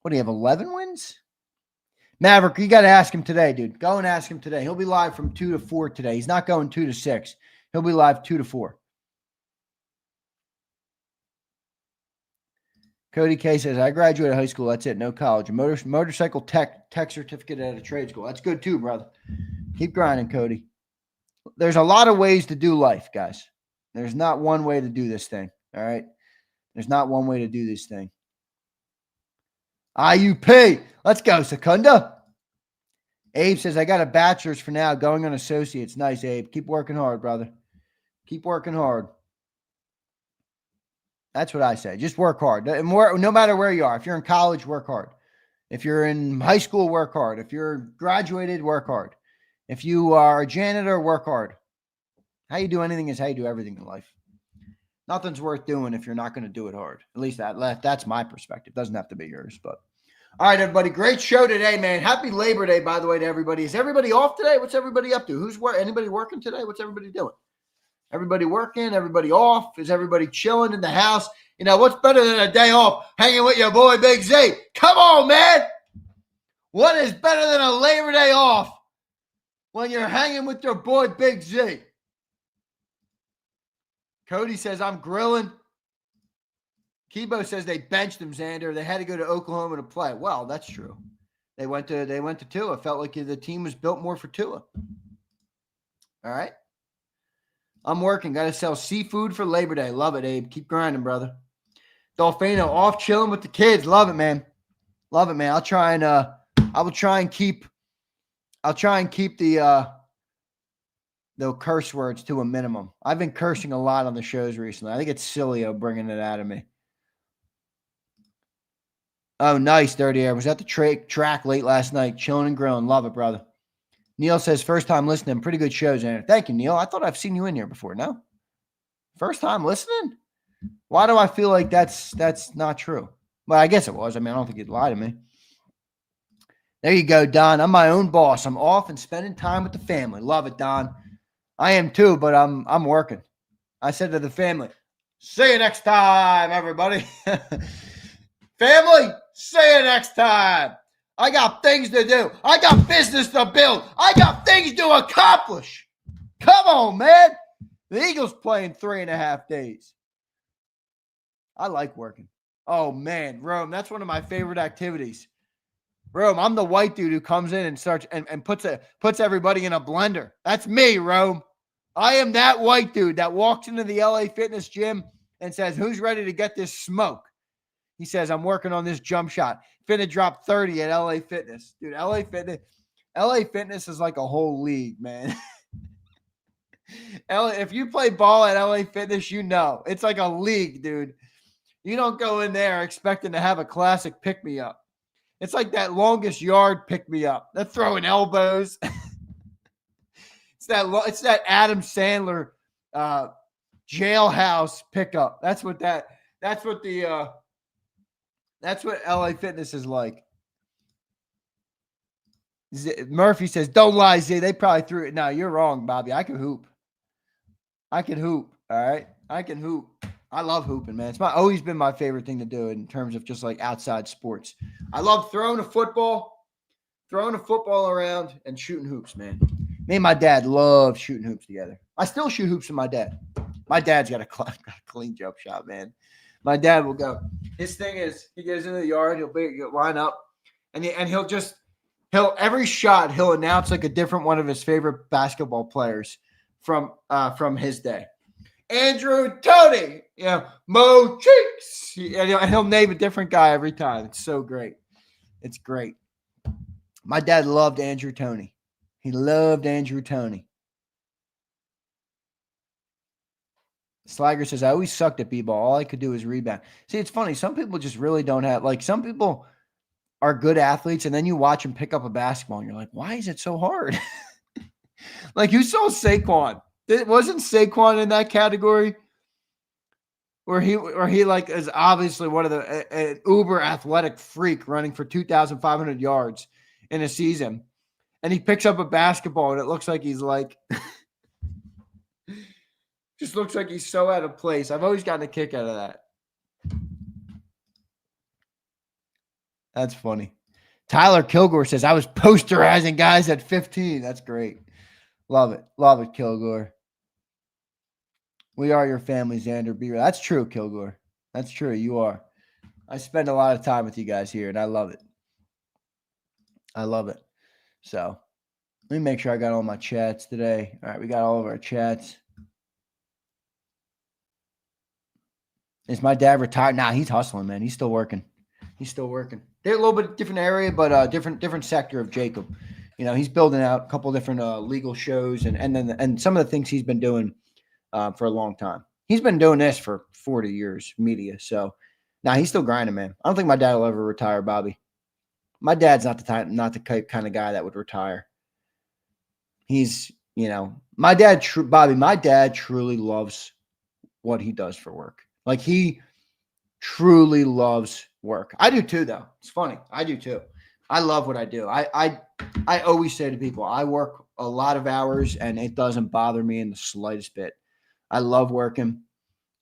what do you have, 11 wins? Maverick, you got to ask him today, dude. Go and ask him today. He'll be live from 2 to 4 today. He's not going 2 to 6. He'll be live 2 to 4. Cody K says, I graduated high school. That's it. No college. Motorcycle tech certificate at a trade school. That's good too, brother. Keep grinding, Cody. There's a lot of ways to do life, guys. There's not one way to do this thing. All right. There's not one way to do this thing. IUP. Let's go, Secunda. Abe says, I got a bachelor's for now, going on associates. Nice, Abe. Keep working hard, brother. Keep working hard. That's what I say. Just work hard. No matter where you are. If you're in college, work hard. If you're in high school, work hard. If you're graduated, work hard. If you are a janitor, work hard. How you do anything is how you do everything in life. Nothing's worth doing if you're not going to do it hard. At least that's my perspective. Doesn't have to be yours. But all right, everybody. Great show today, man. Happy Labor Day, by the way, to everybody. Is everybody off today? What's everybody up to? Anybody working today? What's everybody doing? Everybody working? Everybody off? Is everybody chilling in the house? You know, what's better than a day off hanging with your boy Big Z? Come on, man. What is better than a Labor Day off when you're hanging with your boy Big Z? Cody says, I'm grilling. Kibo says they benched him, Xander. They had to go to Oklahoma to play. Well, that's true. They went to Tua. Felt like the team was built more for Tua. All right. I'm working. Got to sell seafood for Labor Day. Love it, Abe. Keep grinding, brother. Dolphino off chilling with the kids. Love it, man. Love it, man. I'll try and keep the curse words to a minimum. I've been cursing a lot on the shows recently. I think it's silly bringing it out of me. Oh, nice, Dirty Air. Was at the track late last night, chilling and grilling. Love it, brother. Neil says, first time listening. Pretty good show, Xander. Thank you, Neil. I thought I've seen you in here before. No? First time listening? Why do I feel like that's not true? Well, I guess it was. I mean, I don't think you'd lie to me. There you go, Don. I'm my own boss. I'm off and spending time with the family. Love it, Don. I am too, but I'm working. I said to the family, see you next time, everybody. Family, see you next time. I got things to do. I got business to build. I got things to accomplish. Come on, man. The Eagles playing 3.5 days. I like working. Oh, man, Rome, that's one of my favorite activities. Rome, I'm the white dude who comes in and starts and puts everybody in a blender. That's me, Rome. I am that white dude that walks into the LA Fitness gym and says, who's ready to get this smoke? He says, I'm working on this jump shot. Finna drop 30 at LA Fitness. Dude, LA Fitness is like a whole league, man. If you play ball at LA Fitness, you know. It's like a league, dude. You don't go in there expecting to have a classic pick-me-up. It's like that longest yard pick-me-up. They're throwing elbows. It's that Adam Sandler jailhouse pickup. That's what LA Fitness is like. Murphy says, don't lie, Z. They probably threw it. No, you're wrong, Bobby. I can hoop. All right? I can hoop. I love hooping, man. It's always been my favorite thing to do in terms of just like outside sports. I love throwing a football around and shooting hoops, man. Me and my dad love shooting hoops together. I still shoot hoops with my dad. My dad's got a clean jump shot, man. My dad will go. His thing is he goes into the yard, he'll line up, and he'll every shot he'll announce like a different one of his favorite basketball players from his day. Andrew Toney, Mo Cheeks. And he'll name a different guy every time. It's so great. It's great. My dad loved Andrew Toney. He loved Andrew Toney. Slager says, I always sucked at b-ball. All I could do is rebound. See, it's funny. Some people just really don't have, like, some people are good athletes, and then you watch them pick up a basketball, and you're like, why is it so hard? Like, you saw Saquon. Wasn't Saquon in that category? Where he like is obviously one of an uber athletic freak running for 2,500 yards in a season. And he picks up a basketball and it looks like he's like, just looks like he's so out of place. I've always gotten a kick out of that. That's funny. Tyler Kilgore says, I was posterizing guys at 15. That's great. Love it. Love it, Kilgore. We are your family, Xander. Be real. That's true, Kilgore. That's true. You are. I spend a lot of time with you guys here, and I love it. I love it. So let me make sure I got all my chats today. All right, we got all of our chats. Is my dad retired? Nah, he's hustling, man. He's still working. They're a little bit different area, but different sector of JAKIB. He's building out a couple of different legal shows and some of the things he's been doing for a long time. He's been doing this for 40 years, media. So now he's still grinding, man. I don't think my dad will ever retire, Bobby. My dad's not the kind of guy that would retire. He's, my dad truly loves what he does for work. Like, he truly loves work. I do too, though. It's funny. I do too. I love what I do. I always say to people, I work a lot of hours and it doesn't bother me in the slightest bit. I love working.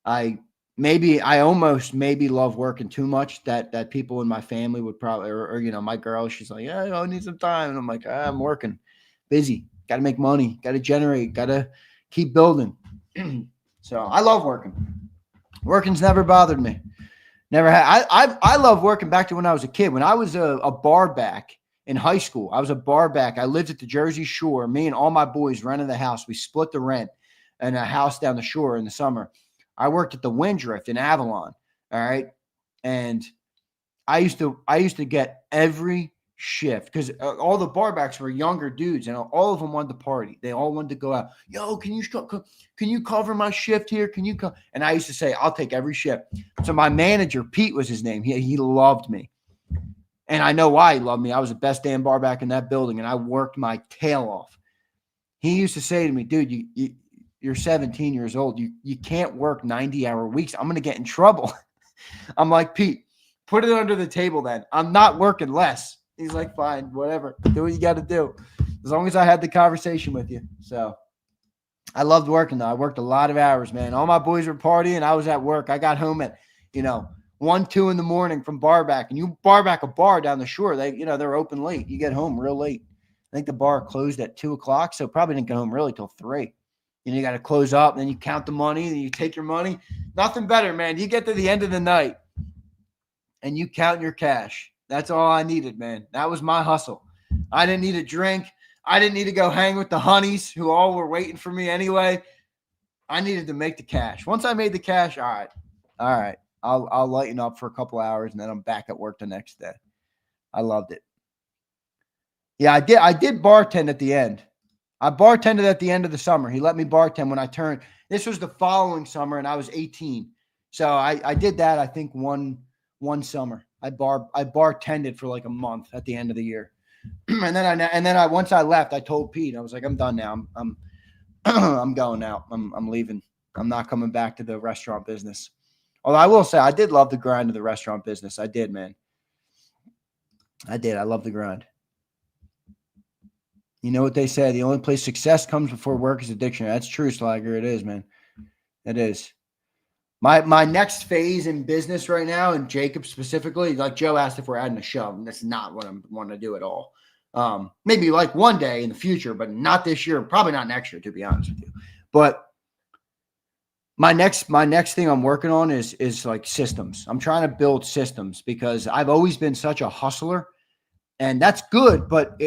I almost love working too much that people in my family would probably, or my girl, she's like, yeah, I need some time. And I'm like, I'm working, busy, got to make money, got to generate, got to keep building. So I love working. Working's never bothered me. Never had. I love working back to when I was a kid. When I was a bar back in high school, I was a bar back. I lived at the Jersey Shore. Me and all my boys rented the house. We split the rent in a house down the shore in the summer. I worked at the Windrift in Avalon. All right. And I used to get every shift because all the barbacks were younger dudes and all of them wanted to party. They all wanted to go out. Yo, can you cover my shift here? Can you come? And I used to say, I'll take every shift. So my manager, Pete was his name. He loved me. And I know why he loved me. I was the best damn barback in that building and I worked my tail off. He used to say to me, dude, you're 17 years old. You can't work 90-hour weeks. I'm going to get in trouble. I'm like, Pete, put it under the table then. I'm not working less. He's like, fine, whatever. Do what you got to do. As long as I had the conversation with you. So I loved working, though. I worked a lot of hours, man. All my boys were partying. I was at work. I got home at, 1, 2 in the morning from barback. And you barback a bar down the shore. They're open late. You get home real late. I think the bar closed at 2 o'clock, so probably didn't get home really till 3. You got to close up, then you count the money, then you take your money. Nothing better, man. You get to the end of the night and you count your cash. That's all I needed, man. That was my hustle. I didn't need a drink. I didn't need to go hang with the honeys who all were waiting for me anyway. I needed to make the cash. Once I made the cash, all right. I'll lighten up for a couple hours and then I'm back at work the next day. I loved it. Yeah, I did bartend at the end. I bartended at the end of the summer. He let me bartend when I turned. This was the following summer, and I was 18. So I did that, I think, one summer. I bartended for like a month at the end of the year. and then I once I left, I told Pete, I was like, I'm done now. I'm going out. I'm leaving. I'm not coming back to the restaurant business. Although I will say I did love the grind of the restaurant business. I did, man. I did. I love the grind. You know what they say? The only place success comes before work is addiction. That's true, Slager. It is, man. It is. My next phase in business right now, and JAKIB specifically, like Joe asked if we're adding a show, and that's not what I'm wanting to do at all. Maybe like one day in the future, but not this year. Probably not next year, to be honest with you. But my next thing I'm working on is like systems. I'm trying to build systems because I've always been such a hustler, and that's good. But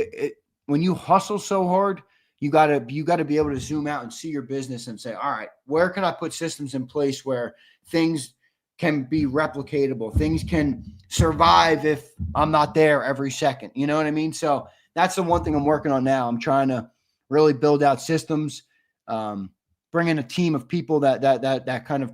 when you hustle so hard, you gotta be able to zoom out and see your business and say, all right, where can I put systems in place where things can be replicatable, things can survive if I'm not there every second. You know what I mean? So that's the one thing I'm working on now. I'm trying to really build out systems, bring in a team of people that kind of,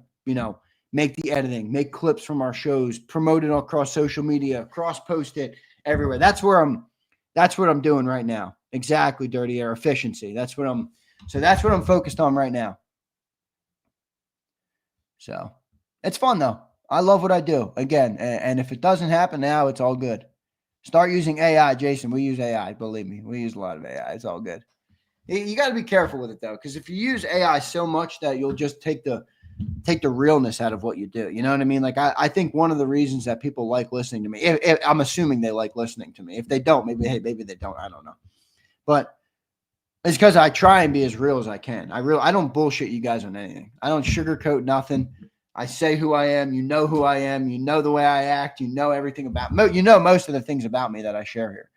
make the editing, make clips from our shows, promote it across social media, cross-post it everywhere. That's what I'm doing right now. Exactly, Dirty Air efficiency. That's what I'm focused on right now. So it's fun though. I love what I do again. And if it doesn't happen now, it's all good. Start using AI, Jason. We use AI. Believe me, we use a lot of AI. It's all good. You got to be careful with it though, because if you use AI so much that you'll just take the realness out of what you do. You know what I mean? Like I think one of the reasons that people like listening to me, if I'm assuming they like listening to me. If they don't, maybe they don't. I don't know. But it's because I try and be as real as I can. I don't bullshit you guys on anything. I don't sugarcoat nothing. I say who I am. You know who I am. You know the way I act. You know everything about me. You know most of the things about me that I share here.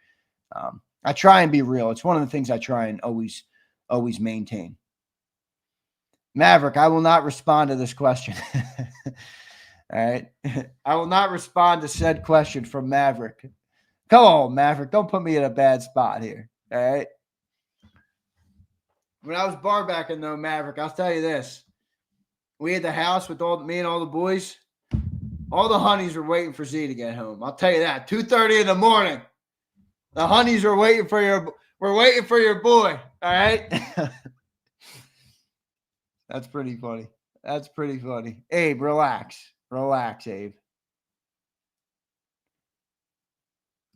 I try and be real. It's one of the things I try and always maintain. Maverick, I will not respond to this question. All right. I will not respond to said question from Maverick. Come on, Maverick. Don't put me in a bad spot here. All right. When I was barbacking, though, Maverick, I'll tell you this. We had the house with me and all the boys. All the honeys were waiting for Z to get home. I'll tell you that. 2:30 in the morning. The honeys were waiting for your boy. All right. That's pretty funny. That's pretty funny. Abe, relax. Relax, Abe.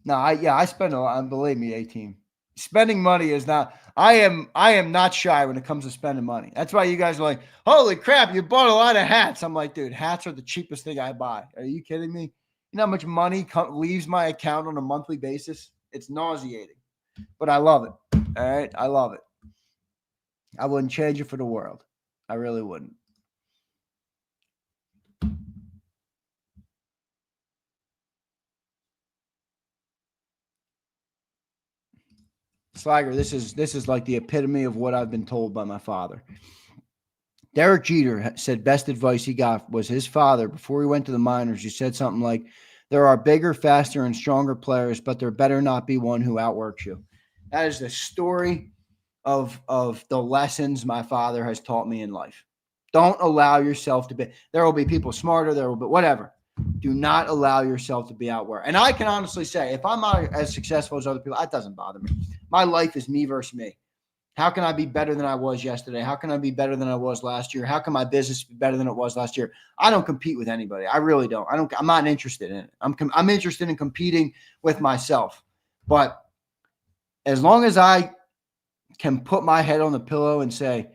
No, I spend a lot. Believe me, A-team. Spending money is not. I am not shy when it comes to spending money. That's why you guys are like, holy crap, you bought a lot of hats. I'm like, dude, hats are the cheapest thing I buy. Are you kidding me? You know how much money leaves my account on a monthly basis? It's nauseating, but I love it. All right, I love it. I wouldn't change it for the world. I really wouldn't. Slager, this is like the epitome of what I've been told by my father. Derek Jeter said best advice he got was his father before he went to the minors. He said something like, there are bigger, faster, and stronger players, but there better not be one who outworks you. That is the story of the lessons my father has taught me in life. Don't allow yourself to be. There will be people smarter. There will be whatever. Do not allow yourself to be outworked. And I can honestly say, if I'm not as successful as other people, that doesn't bother me. My life is me versus me. How can I be better than I was yesterday? How can I be better than I was last year? How can my business be better than it was last year? I don't compete with anybody. I really don't. I'm not interested in it. I'm interested in competing with myself. But as long as I can put my head on the pillow and say,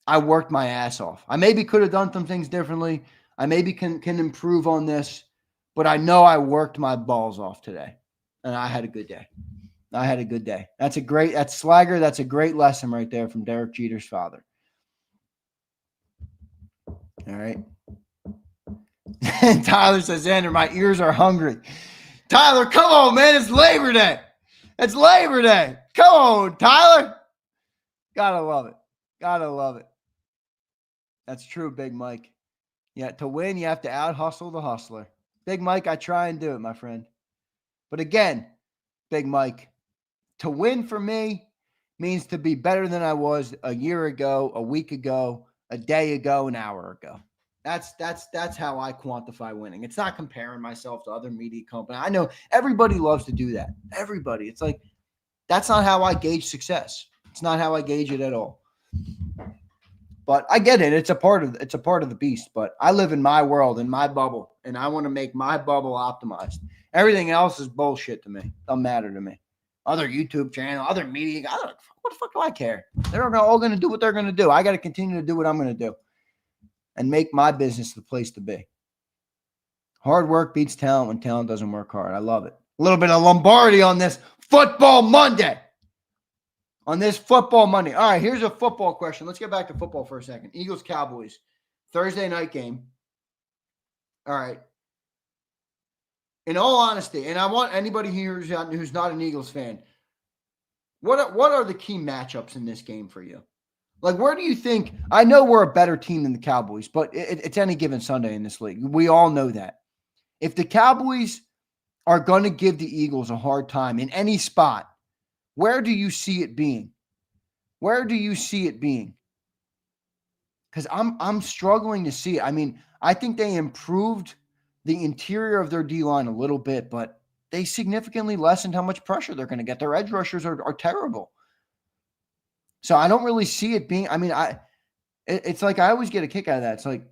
I worked my ass off. I maybe could have done some things differently. I maybe can improve on this, but I know I worked my balls off today, and I had a good day. That's Slager. That's a great lesson right there from Derek Jeter's father. All right. Tyler says, Zander, my ears are hungry. Tyler, come on, man. It's Labor Day. Come on, Tyler. Gotta love it. That's true, Big Mike. Yeah, to win, you have to out-hustle the hustler. Big Mike, I try and do it, my friend. But again, Big Mike, to win for me means to be better than I was a year ago, a week ago, a day ago, an hour ago. That's how I quantify winning. It's not comparing myself to other media companies. I know everybody loves to do that. Everybody. It's like, that's not how I gauge success. It's not how I gauge it at all. But I get it. It's a part of the beast. But I live in my world, in my bubble, and I want to make my bubble optimized. Everything else is bullshit to me. Doesn't matter to me. Other YouTube channel, other media. What the fuck do I care? They're all going to do what they're going to do. I got to continue to do what I'm going to do and make my business the place to be. Hard work beats talent when talent doesn't work hard. I love it. A little bit of Lombardi on this Football Monday. All right, here's a football question. Let's get back to football for a second. Eagles-Cowboys, Thursday night game. All right. In all honesty, and I want anybody here who's not an Eagles fan, what are the key matchups in this game for you? Like, where do you think – I know we're a better team than the Cowboys, but it's any given Sunday in this league. We all know that. If the Cowboys are going to give the Eagles a hard time in any spot, where do you see it being? Because I'm struggling to see it. I mean, I think they improved the interior of their D-line a little bit, but they significantly lessened how much pressure they're going to get. Their edge rushers are terrible. So I don't really see it being – I mean, it's like I always get a kick out of that. It's like,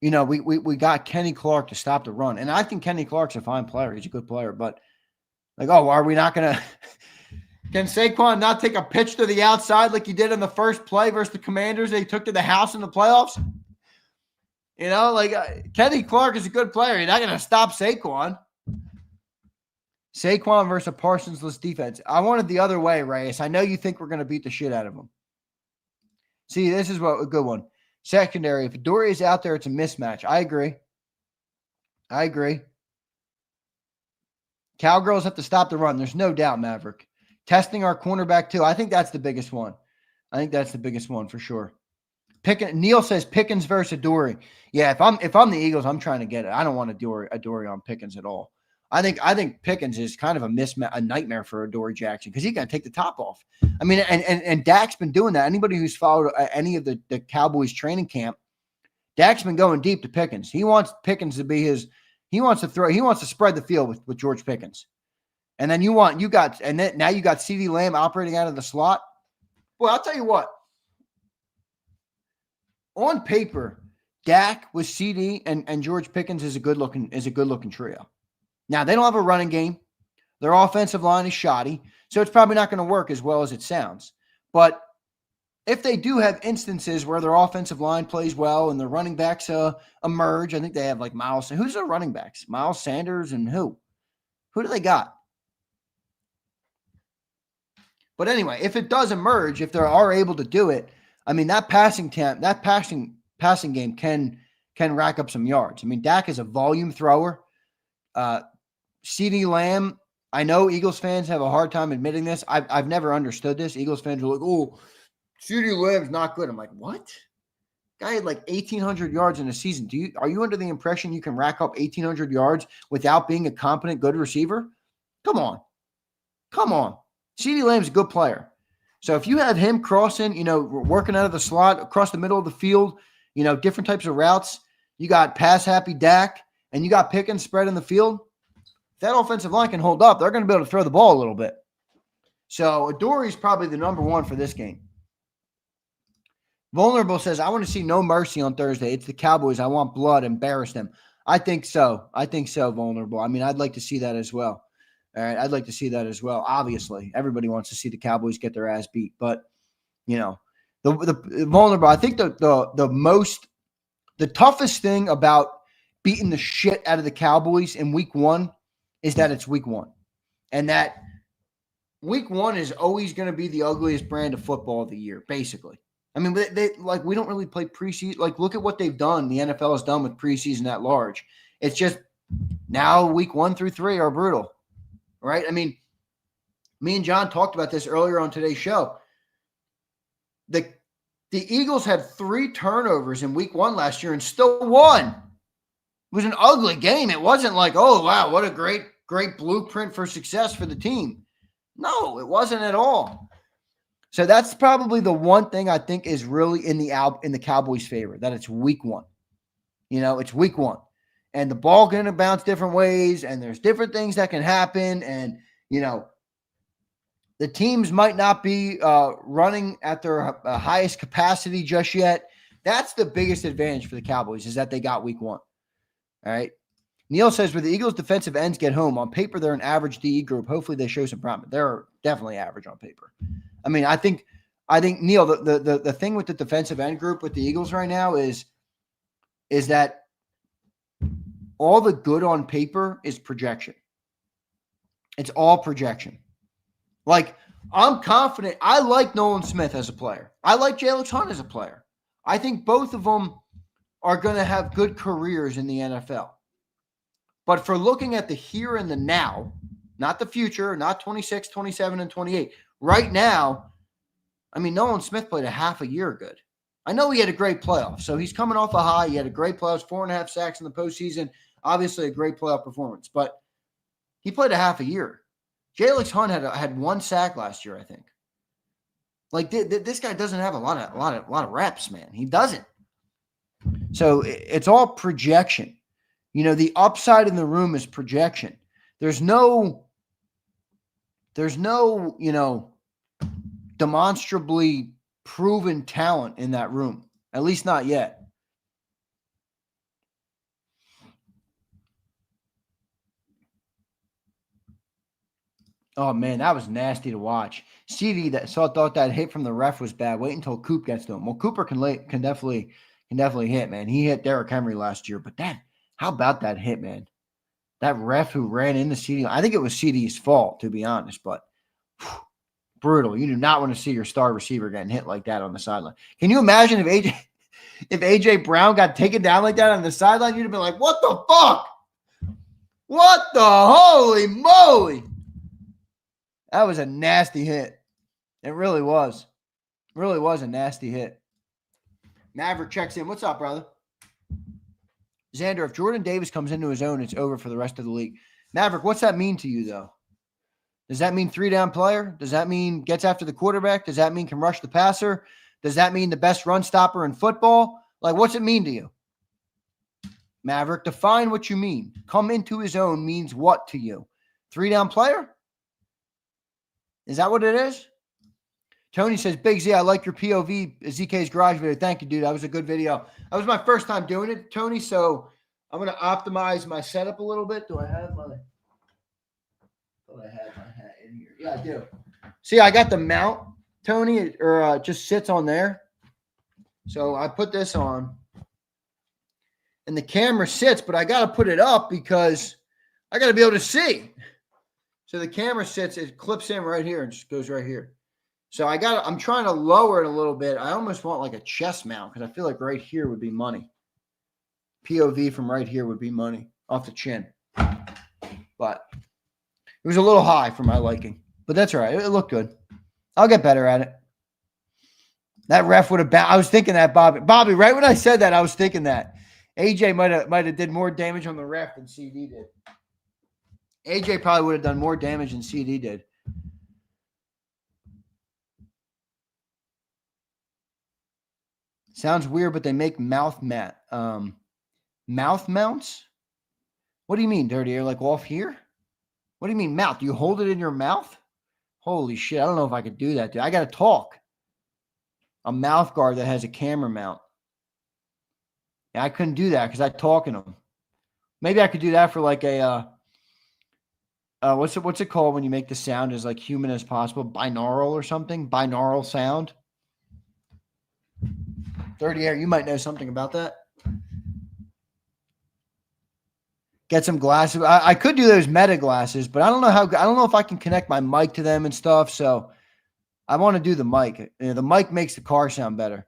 you know, we got Kenny Clark to stop the run. And I think Kenny Clark's a fine player. He's a good player. But, like, are we not going to – can Saquon not take a pitch to the outside like he did in the first play versus the Commanders they took to the house in the playoffs? You know, like Kenny Clark is a good player. You're not going to stop Saquon. Saquon versus a Parsons-less defense. I want it the other way, Reyes. I know you think we're going to beat the shit out of them. See, this is a good one. Secondary, if Dory is out there, it's a mismatch. I agree. Cowgirls have to stop the run. There's no doubt, Maverick. Testing our cornerback, too. I think that's the biggest one. For sure. Neil says Pickens versus Adoree'. Yeah, if I'm the Eagles, I'm trying to get it. I don't want Adoree' on Pickens at all. I think Pickens is kind of a nightmare for Adoree' Jackson because he got to take the top off. I mean, and Dak's been doing that. Anybody who's followed any of the Cowboys training camp, Dak's been going deep to Pickens. He wants Pickens to be his. He wants to spread the field with George Pickens. And then now you got CeeDee Lamb operating out of the slot. Well, I'll tell you what. On paper, Dak with CD and George Pickens is a good looking trio. Now they don't have a running game. Their offensive line is shoddy, so it's probably not going to work as well as it sounds. But if they do have instances where their offensive line plays well and their running backs emerge, I think they have like Miles. Who's their running backs? Miles Sanders and who? Who do they got? But anyway, if it does emerge, if they are able to do it, I mean that passing game can rack up some yards. I mean, Dak is a volume thrower. CeeDee Lamb I know Eagles fans have a hard time admitting this. I've never understood this. Eagles fans are like, oh, CeeDee Lamb's not good. I'm like, what? Guy had like 1,800 yards in a season. Are you under the impression you can rack up 1,800 yards without being a competent, good receiver? Come on. CeeDee Lamb's a good player. So if you have him crossing, working out of the slot across the middle of the field, different types of routes, you got pass happy Dak, and you got Pickens spread in the field. If that offensive line can hold up, they're going to be able to throw the ball a little bit. So Adoree's probably the number one for this game. Vulnerable says, I want to see no mercy on Thursday. It's the Cowboys. I want blood. Embarrass them. I think so, Vulnerable. I mean, I'd like to see that as well. All right, I'd like to see that as well. Obviously, everybody wants to see the Cowboys get their ass beat. But, the Vulnerable, I think the toughest thing about beating the shit out of the Cowboys in week one is that it's week one. And that week one is always going to be the ugliest brand of football of the year, basically. I mean, we don't really play preseason. Like, look at what they've done. The NFL has done with preseason at large. It's just now week 1 through 3 are brutal, right? I mean, me and John talked about this earlier on today's show. The Eagles had 3 turnovers in week 1 last year and still won. It was an ugly game. It wasn't like, oh, wow, what a great blueprint for success for the team. No, it wasn't at all. So that's probably the one thing I think is really in the Cowboys' favor, that it's week 1. It's week 1. And the ball going to bounce different ways, and there's different things that can happen. And, the teams might not be running at their highest capacity just yet. That's the biggest advantage for the Cowboys, is that they got week 1. All right. Neil says, where the Eagles' defensive ends get home, on paper, they're an average DE group. Hopefully they show some promise. They're definitely average on paper. I mean, I think Neil, the thing with the defensive end group with the Eagles right now is that all the good on paper is projection. It's all projection. Like, I'm confident. I like Nolan Smith as a player. I like Jalen Hunt as a player. I think both of them are going to have good careers in the NFL. But for looking at the here and the now, not the future, not 26, 27, and 28, right now, I mean, Nolan Smith played a half a year good. I know he had a great playoff, so he's coming off a high. He had a great playoffs, 4.5 sacks in the postseason, obviously a great playoff performance. But he played a half a year. Jalen Hunt had 1 sack last year, I think. Like, this guy doesn't have a lot of reps, man. He doesn't. So it's all projection. The upside in the room is projection. There's no, demonstrably proven talent in that room. At least not yet. Oh, man, that was nasty to watch. CD thought that hit from the ref was bad. Wait until Coop gets to him. Well, Cooper can definitely hit, man. He hit Derrick Henry last year, but how about that hit, man? That ref who ran into CD, I think it was CD's fault, to be honest, but brutal. You do not want to see your star receiver getting hit like that on the sideline. Can you imagine if AJ Brown got taken down like that on the sideline? You'd have been like, what the fuck? What the holy moly? That was a nasty hit. It really was. Really was a nasty hit. Maverick checks in. What's up, brother? Xander, if Jordan Davis comes into his own, it's over for the rest of the league. Maverick, what's that mean to you, though? Does that mean 3-down player? Does that mean gets after the quarterback? Does that mean can rush the passer? Does that mean the best run stopper in football? Like, what's it mean to you? Maverick, define what you mean. Come into his own means what to you? 3-down player? Is that what it is? Tony says, Big Z, I like your POV ZK's garage video. Thank you, dude. That was a good video. That was my first time doing it, Tony, so I'm going to optimize my setup a little bit. Do I have my hat in here? Yeah, I do. See, I got the mount, Tony, it just sits on there. So I put this on, and the camera sits, but I got to put it up because I got to be able to see. So the camera sits, it clips in right here and just goes right here. So I'm trying to lower it a little bit. I almost want like a chest mount because I feel like right here would be money. POV from right here would be money off the chin. But It was a little high for my liking, but that's all right. It looked good. I'll get better at it. That ref would have I was thinking that, Bobby. Bobby, right when I said that, I was thinking that. AJ might have did more damage on the ref than CD did. AJ probably would have done more damage than CD did. Sounds weird, but they make mouth mounts? What do you mean, Dirty Air? Like off here? What do you mean mouth? Do you hold it in your mouth? Holy shit. I don't know if I could do that, dude. I got to talk. A mouth guard that has a camera mount. Yeah, I couldn't do that because I talk in them. Maybe I could do that for like a what's it called when you make the sound as like human as possible? Binaural or something? Binaural sound. Dirty Air, you might know something about that. Get some glasses. I could do those Meta glasses, but I don't know if I can connect my mic to them and stuff. So I want to do the mic. The mic makes the car sound better.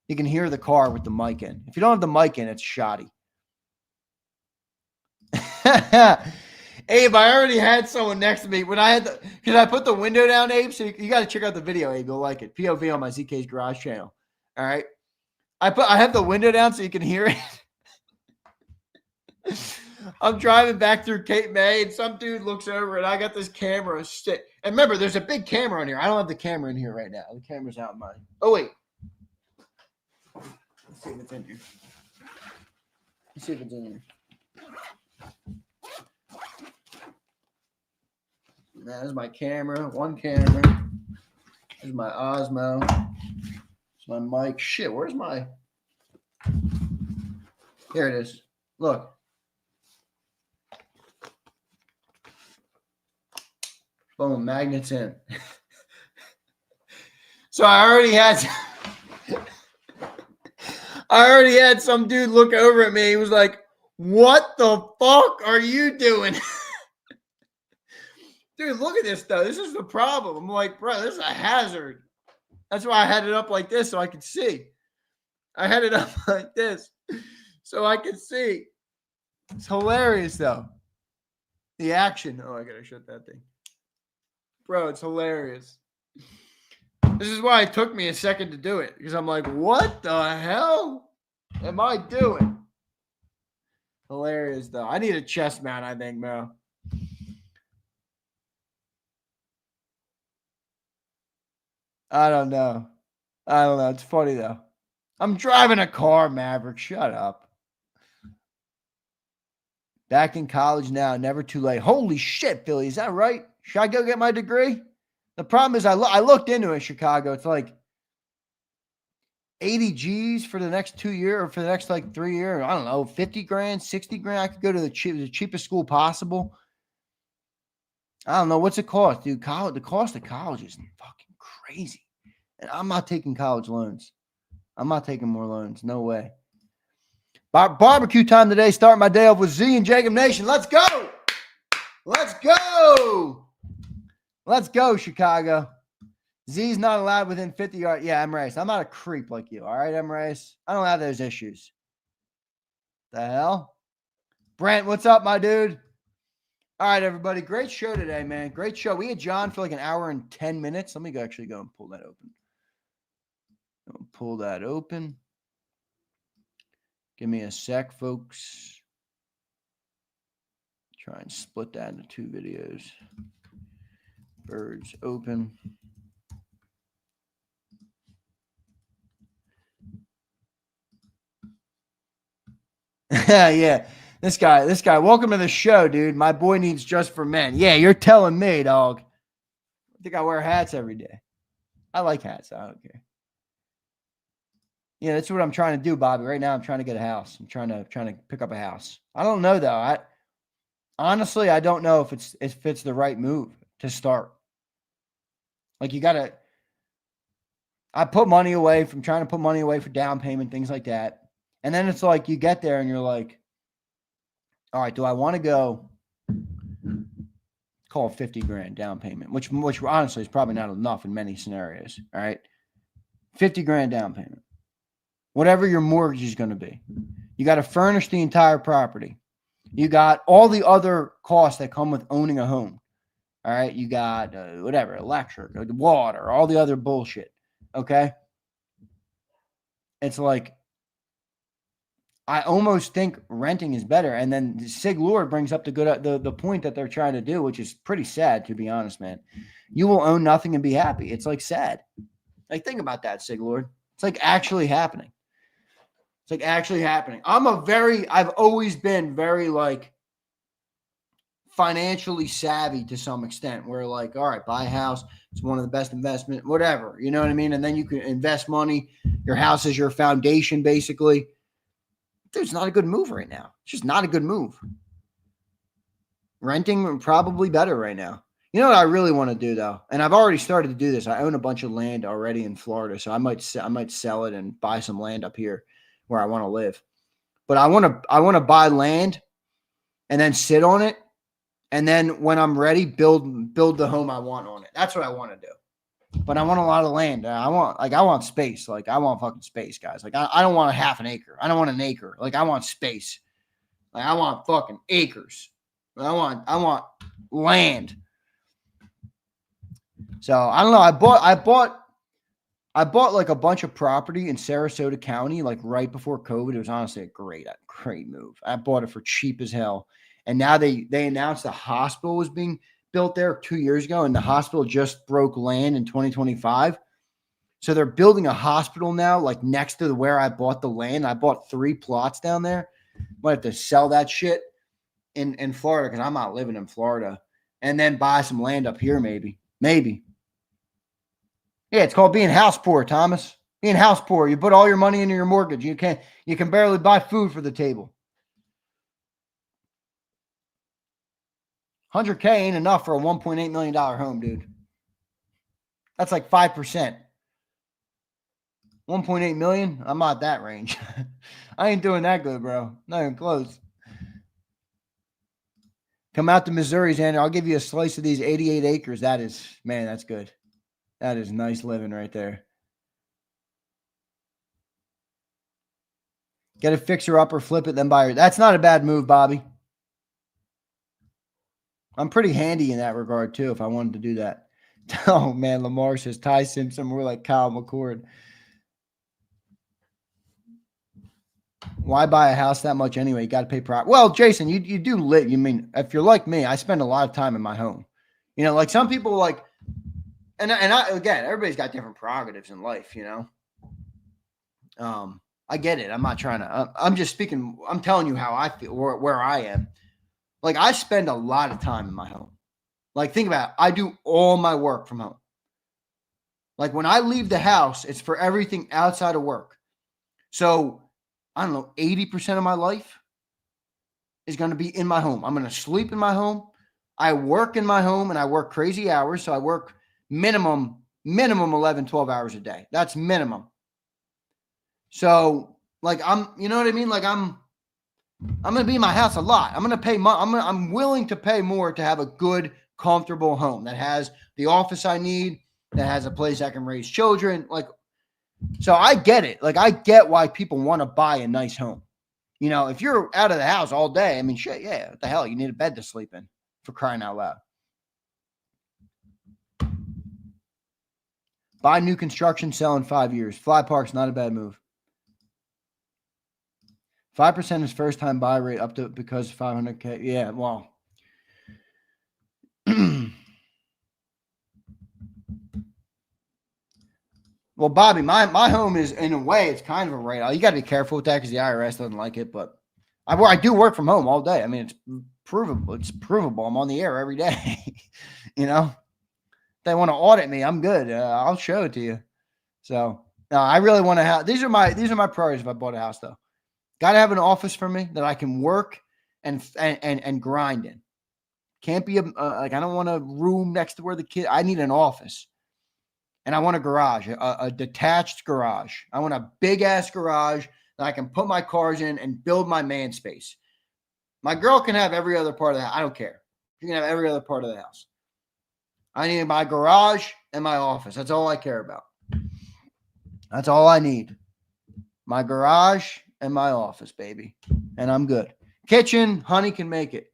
You can hear the car with the mic in. If you don't have the mic in, it's shoddy. Abe, I already had someone next to me when I had because I put the window down, Abe. So you got to check out the video, Abe. You'll like it. POV on my ZK's Garage channel. All right. I have the window down so you can hear it. I'm driving back through Cape May, and some dude looks over, and I got this camera. And remember, there's a big camera on here. I don't have the camera in here right now. The camera's out in mine. Oh, wait. Let's see if it's in here. Let's see if it's in here. There's my camera. One camera. There's my Osmo. There's my mic. Shit, where's my... Here it is. Look. Boom, magnets in. So I already had some dude look over at me. He was like, "What the fuck are you doing?" Dude, look at this though. This is the problem. I'm like, bro, this is a hazard. That's why I had it up like this so I could see. I had it up like this so I could see. It's hilarious though. The action. Oh, I gotta shut that thing. Bro, it's hilarious. This is why it took me a second to do it. Because I'm like, what the hell am I doing? Hilarious, though. I need a chest mount, I think, Mo. I don't know. It's funny, though. I'm driving a car, Maverick. Shut up. Back in college now. Never too late. Holy shit, Philly. Is that right? Should I go get my degree? The problem is I looked into it, Chicago. It's like 80 G's for the next 2 years or for the next like 3 years. I don't know, 50 grand, 60 grand. I could go to the cheapest school possible. I don't know. What's it cost, dude? The cost of college is fucking crazy. And I'm not taking college loans. I'm not taking more loans. No way. Barbecue time today. Start my day off with Z and JAKIB Nation. Let's go. Let's go. Let's go, Chicago. Z's not allowed within 50 yards. Yeah, Emrace. I'm not a creep like you. All right, Emrace? I don't have those issues. The hell? Brent, what's up, my dude? All right, everybody. Great show today, man. Great show. We had John for like an hour and 10 minutes. Let me actually go and pull that open. Pull that open. Give me a sec, folks. Try and split that into 2 videos. Birds open. Yeah. This guy. Welcome to the show, dude. My boy needs just for men. Yeah, you're telling me, dog. I think I wear hats every day. I like hats. I don't care. Yeah, that's what I'm trying to do, Bobby. Right now, I'm trying to get a house. I'm trying to pick up a house. I don't know though. Honestly, I don't know if it's the right move to start. Like I put money away from trying to put money away for down payment, things like that. And then it's like you get there and you're like, all right, do I want to go call 50 grand down payment, which honestly is probably not enough in many scenarios. All right. 50 grand down payment, whatever your mortgage is going to be. You got to furnish the entire property. You got all the other costs that come with owning a home. All right. You got whatever, electric, water, all the other bullshit. Okay. It's like, I almost think renting is better. And then Sig Lord brings up the point that they're trying to do, which is pretty sad, to be honest, man. You will own nothing and be happy. It's like sad. Like, think about that, Sig Lord. It's like actually happening. It's like actually happening. I've always been very like financially savvy to some extent, where like, all right, buy a house. It's one of the best investment, whatever, you know what I mean? And then you can invest money. Your house is your foundation, basically. Dude, it's not a good move right now. It's just not a good move. Renting probably better right now. You know what I really want to do though, and I've already started to do this. I own a bunch of land already in Florida, so I might sell it and buy some land up here where I want to live. But I want to buy land and then sit on it, and then when I'm ready, build the home I want on it. That's what I want to do. But I want a lot of land. I want space. Like, I want fucking space, guys. Like, I don't want a half an acre. I don't want an acre. Like, I want space. Like, I want fucking acres. I want land. So I don't know. I bought like a bunch of property in Sarasota County, like right before COVID. It was honestly a great move. I bought it for cheap as hell. And now they announced the hospital was being built there 2 years ago, and the hospital just broke land in 2025. So they're building a hospital now, like next to where I bought the land. I bought 3 plots down there. Might have to sell that shit in Florida, because I'm not living in Florida, and then buy some land up here, maybe. Yeah, it's called being house poor, Thomas. Being house poor. You put all your money into your mortgage. You can barely buy food for the table. $100K ain't enough for a $1.8 million home, dude. That's like 5%. 1.8 million? I'm not that range. I ain't doing that good, bro. Not even close. Come out to Missouri, Xander. I'll give you a slice of these 88 acres. That is, man, that's good. That is nice living right there. Get a fixer up or flip it, then buy it. That's not a bad move, Bobby. I'm pretty handy in that regard, too, if I wanted to do that. Oh, man, Lamar says Ty Simpson more like Kyle McCord. Why buy a house that much anyway? You got to pay property. Well, Jason, you do live. You mean, if you're like me, I spend a lot of time in my home. You know, like some people like, and I, again, everybody's got different prerogatives in life, you know. I get it. I'm not trying to, I'm just speaking, I'm telling you how I feel, where I am. Like, I spend a lot of time in my home. Like, think about it. I do all my work from home. Like, when I leave the house, it's for everything outside of work. So, I don't know, 80% of my life is going to be in my home. I'm going to sleep in my home. I work in my home, and I work crazy hours. So, I work minimum 11, 12 hours a day. That's minimum. So, like, you know what I mean? Like, I'm going to be in my house a lot. I'm going to pay I'm willing to pay more to have a good, comfortable home that has the office I need, that has a place I can raise children. Like, so I get it. Like, I get why people want to buy a nice home. You know, if you're out of the house all day, I mean, shit, yeah, what the hell? You need a bed to sleep in, for crying out loud. Buy new construction, sell in 5 years. Fly Park's not a bad move. 5% is first time buy rate up to because 500K. Yeah, well. Well, Bobby, my home is, in a way, it's kind of a rate. You got to be careful with that because the IRS doesn't like it. But I do work from home all day. I mean, it's provable. It's provable. I'm on the air every day. You know, if they want to audit me, I'm good. I'll show it to you. So no, I really want to have. These are my priorities. If I bought a house, though, got to have an office for me that I can work and grind in. Can't be like, I don't want a room next to where the kid. I need an office. And I want a garage, a detached garage. I want a big-ass garage that I can put my cars in and build my man space. My girl can have every other part of the house. I don't care. She can have every other part of the house. I need my garage and my office. That's all I care about. That's all I need. My garage and my office, baby. And I'm good. Kitchen, honey can make it.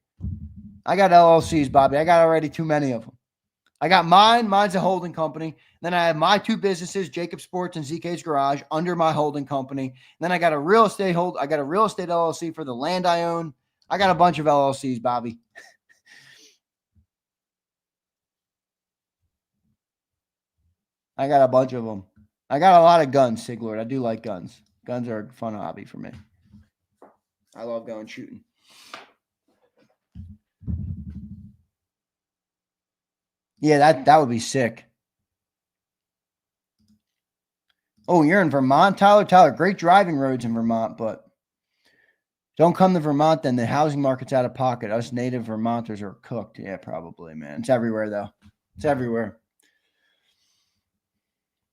I got LLCs, Bobby. I got already too many of them. I got mine. Mine's a holding company. Then I have my 2 businesses, JAKIB Sports and ZK's Garage, under my holding company. And then I got a real estate LLC for the land I own. I got a bunch of LLCs, Bobby. I got a bunch of them. I got a lot of guns, Siglord. I do like guns. Guns are a fun hobby for me. I love going shooting. Yeah, that would be sick. Oh, you're in Vermont, Tyler? Tyler, great driving roads in Vermont, but don't come to Vermont, then the housing market's out of pocket. Us native Vermonters are cooked. Yeah, probably, man. It's everywhere, though. It's everywhere.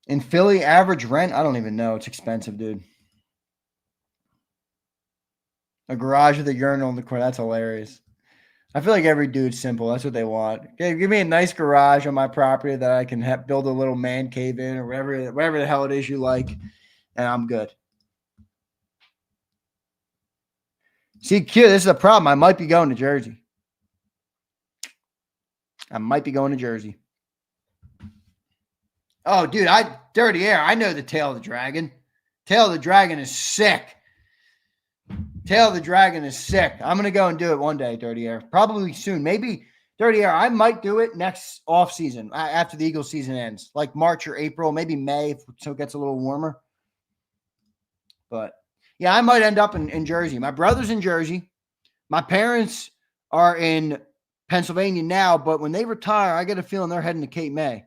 In Philly, average rent, I don't even know. It's expensive, dude. A garage with a urinal in the corner. That's hilarious. I feel like every dude's simple. That's what they want. Okay, give me a nice garage on my property that I can build a little man cave in or whatever the hell it is you like, and I'm good. See, Q, this is a problem. I might be going to Jersey. Oh, dude, Dirty Air. I know the Tail of the Dragon. Tail of the Dragon is sick. I'm going to go and do it one day, Dirty Air. Probably soon. Maybe, Dirty Air, I might do it next off season after the Eagles season ends. Like March or April, maybe May, so it gets a little warmer. But, yeah, I might end up in Jersey. My brother's in Jersey. My parents are in Pennsylvania now, but when they retire, I get a feeling they're heading to Cape May.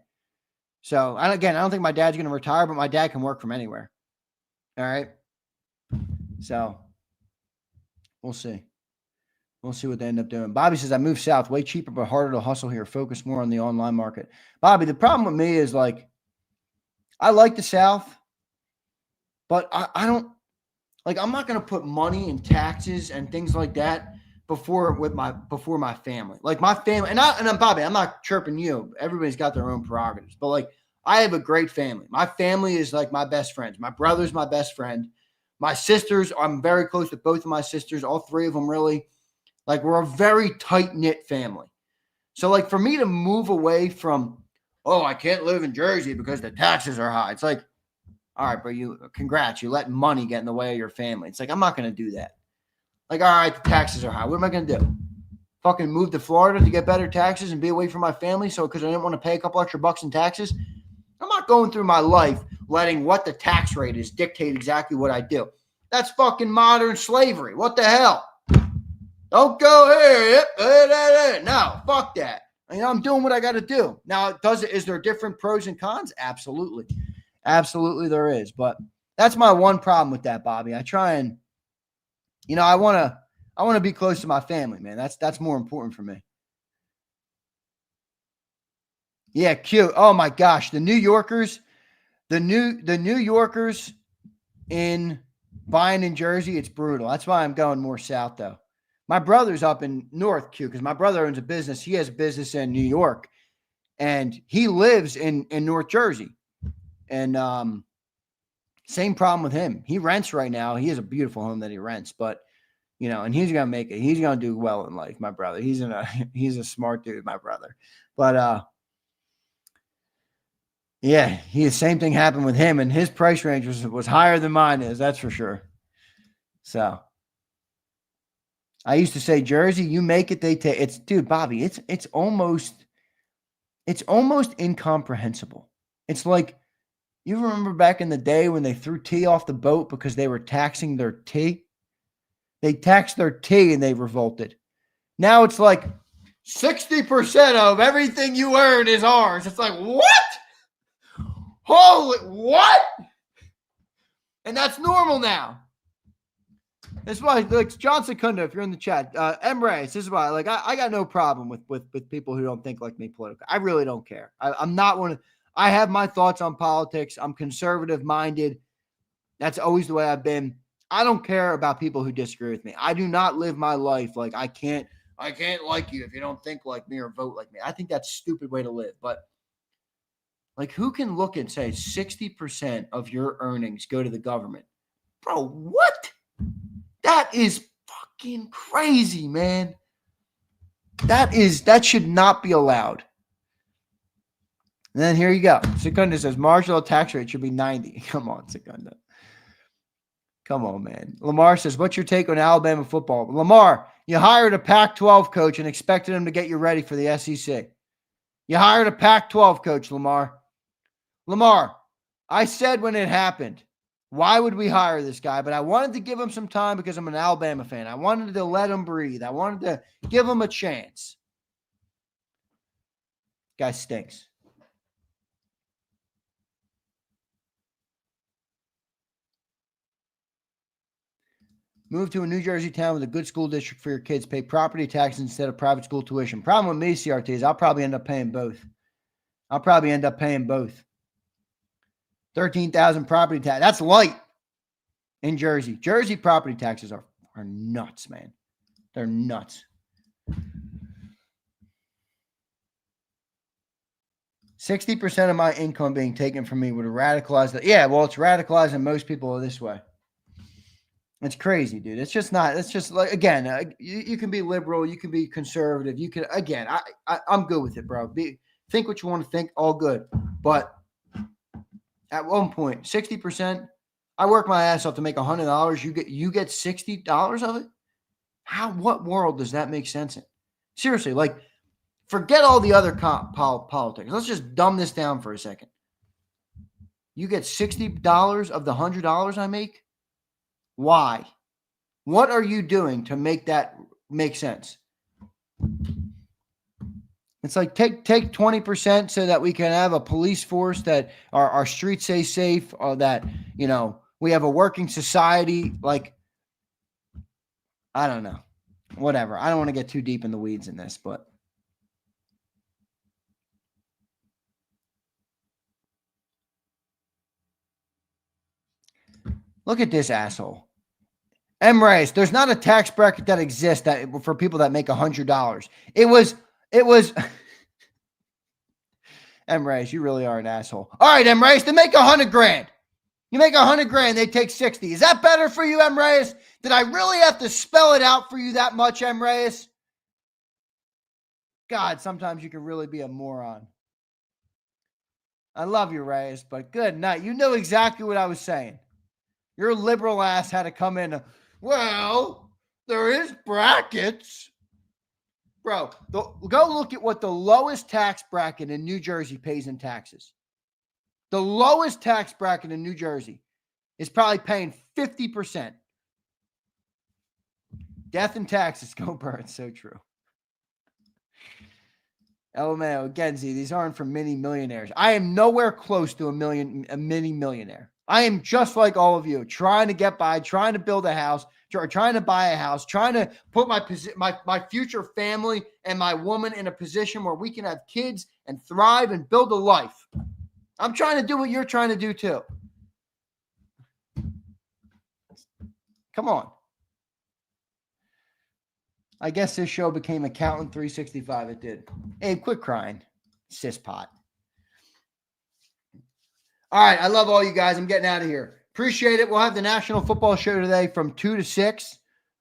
So, I don't think my dad's going to retire, but my dad can work from anywhere. All right? So, we'll see. We'll see what they end up doing. Bobby says, I moved south. Way cheaper, but harder to hustle here. Focus more on the online market. Bobby, the problem with me is, like, I like the South, but I don't, like, I'm not going to put money and taxes and things like that before my family. Like, my family, and I'm Bobby, I'm not chirping you. Everybody's got their own prerogatives. But, like, I have a great family. My family is, like, my best friends. My brother's my best friend. My sisters, I'm very close with both of my sisters, all 3 of them really. Like, we're a very tight-knit family. So, like, for me to move away from, I can't live in Jersey because the taxes are high. It's like, all right, bro, congrats. You let money get in the way of your family. It's like, I'm not going to do that. Like, all right, the taxes are high. What am I going to do? Fucking move to Florida to get better taxes and be away from my family because I didn't want to pay a couple extra bucks in taxes? I'm not going through my life letting what the tax rate is dictate exactly what I do. That's fucking modern slavery. What the hell? Don't go here. No, fuck that. I'm doing what I got to do. Now, is there different pros and cons? Absolutely. Absolutely there is. But that's my one problem with that, Bobby. I try and, I want to be close to my family, man. That's more important for me. Yeah, cute. Oh my gosh, the New Yorkers in buying in Jersey, it's brutal. That's why I'm going more south, though. My brother's up in North Q because my brother owns a business. He has a business in New York, and he lives in North Jersey. And same problem with him. He rents right now. He has a beautiful home that he rents, but and he's gonna make it. He's gonna do well in life. My brother. He's a smart dude. My brother, but yeah, the same thing happened with him, and his price range was higher than mine is. That's for sure. So I used to say, Jersey, you make it, they take. Dude, Bobby, it's almost incomprehensible. It's like, you remember back in the day when they threw tea off the boat because they were taxing their tea? They taxed their tea and they revolted. Now it's like 60% of everything you earn is ours. It's like, what? Holy, what? And that's normal now. That's why, like, John Secunda, if you're in the chat, Embrace, this is why, like, I got no problem with people who don't think like me politically. I really don't care. I'm not one of, I have my thoughts on politics. I'm conservative minded. That's always the way I've been. I don't care about people who disagree with me. I do not live my life like I can't like you if you don't think like me or vote like me. I think that's a stupid way to live. But, like, who can look and say 60% of your earnings go to the government? Bro, what? That is fucking crazy, man. That should not be allowed. And then here you go. Secunda says marginal tax rate should be 90. Come on, Secunda. Come on, man. Lamar says, what's your take on Alabama football? Lamar, you hired a Pac-12 coach and expected him to get you ready for the SEC. You hired a Pac-12 coach, Lamar. Lamar, I said when it happened, why would we hire this guy? But I wanted to give him some time because I'm an Alabama fan. I wanted to let him breathe. I wanted to give him a chance. Guy stinks. Move to a New Jersey town with a good school district for your kids. Pay property taxes instead of private school tuition. Problem with me, CRT, is I'll probably end up paying both. 13,000 property tax. That's light in Jersey. Jersey property taxes are nuts, man. They're nuts. 60% of my income being taken from me would radicalize that. Yeah, well, it's radicalizing most people are this way. It's crazy, dude. It's just like, again, you can be liberal, you can be conservative, you can, again, I'm good with it, bro. Think what you want to think, all good. But at one point, 60%, I work my ass off to make $100. You get $60 of it? What world does that make sense in? Seriously, like, forget all the other politics. Let's just dumb this down for a second. You get $60 of the $100 I make? Why? What are you doing to make that make sense? It's like take 20% so that we can have a police force, that our streets stay safe, or that, we have a working society. Like, I don't know. Whatever. I don't want to get too deep in the weeds in this, but look at this asshole. M-Race, there's not a tax bracket that exists for people that make $100. It was M-Race, you really are an asshole. All right, M-Race, they make $100,000. You make $100,000, they take 60. Is that better for you, M-Race? Did I really have to spell it out for you that much, M-Race? God, sometimes you can really be a moron. I love you, Reyes, but good night. You know exactly what I was saying. Your liberal ass had to come in. Well, there is brackets. Bro, go look at what the lowest tax bracket in New Jersey pays in taxes. The lowest tax bracket in New Jersey is probably paying 50%. Death and taxes. Go Bird. So true. LMAO, Genzi, these aren't for mini millionaires. I am nowhere close to a mini millionaire. I am just like all of you, trying to get by, trying to build a house, trying to buy a house, trying to put my future family and my woman in a position where we can have kids and thrive and build a life. I'm trying to do what you're trying to do too. Come on. I guess this show became Accountant 365. It did. Hey, quit crying, cispot. All right, I love all you guys. I'm getting out of here. Appreciate it. We'll have the National Football Show today from 2 to 6.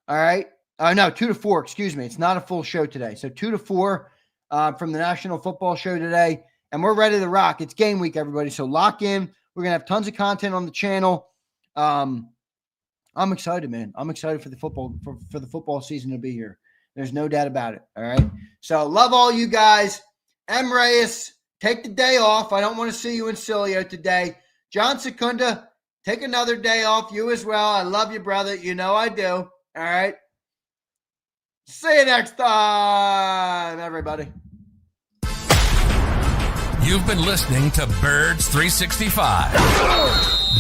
All right. No, 2 to 4. Excuse me. It's not a full show today. So 2 to 4 from the National Football Show today. And we're ready to rock. It's game week, everybody. So lock in. We're going to have tons of content on the channel. I'm excited, man. I'm excited for the football for the football season to be here. There's no doubt about it. All right. So love all you guys. M. Reyes, take the day off. I don't want to see you in Cilio today. John Secunda, take another day off. You as well. I love you, brother. You know I do. All right. See you next time, everybody. You've been listening to Birds 365,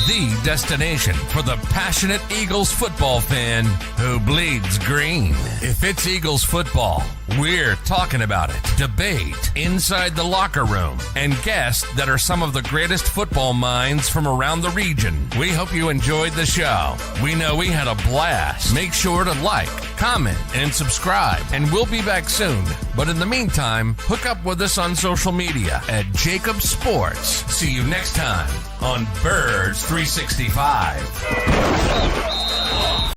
the destination for the passionate Eagles football fan who bleeds green. If it's Eagles football, we're talking about it. Debate inside the locker room and guests that are some of the greatest football minds from around the region. We hope you enjoyed the show. We know we had a blast. Make sure to like, comment, and subscribe, and we'll be back soon. But in the meantime, hook up with us on social media at JAKIB Sports. See you next time on Birds 365.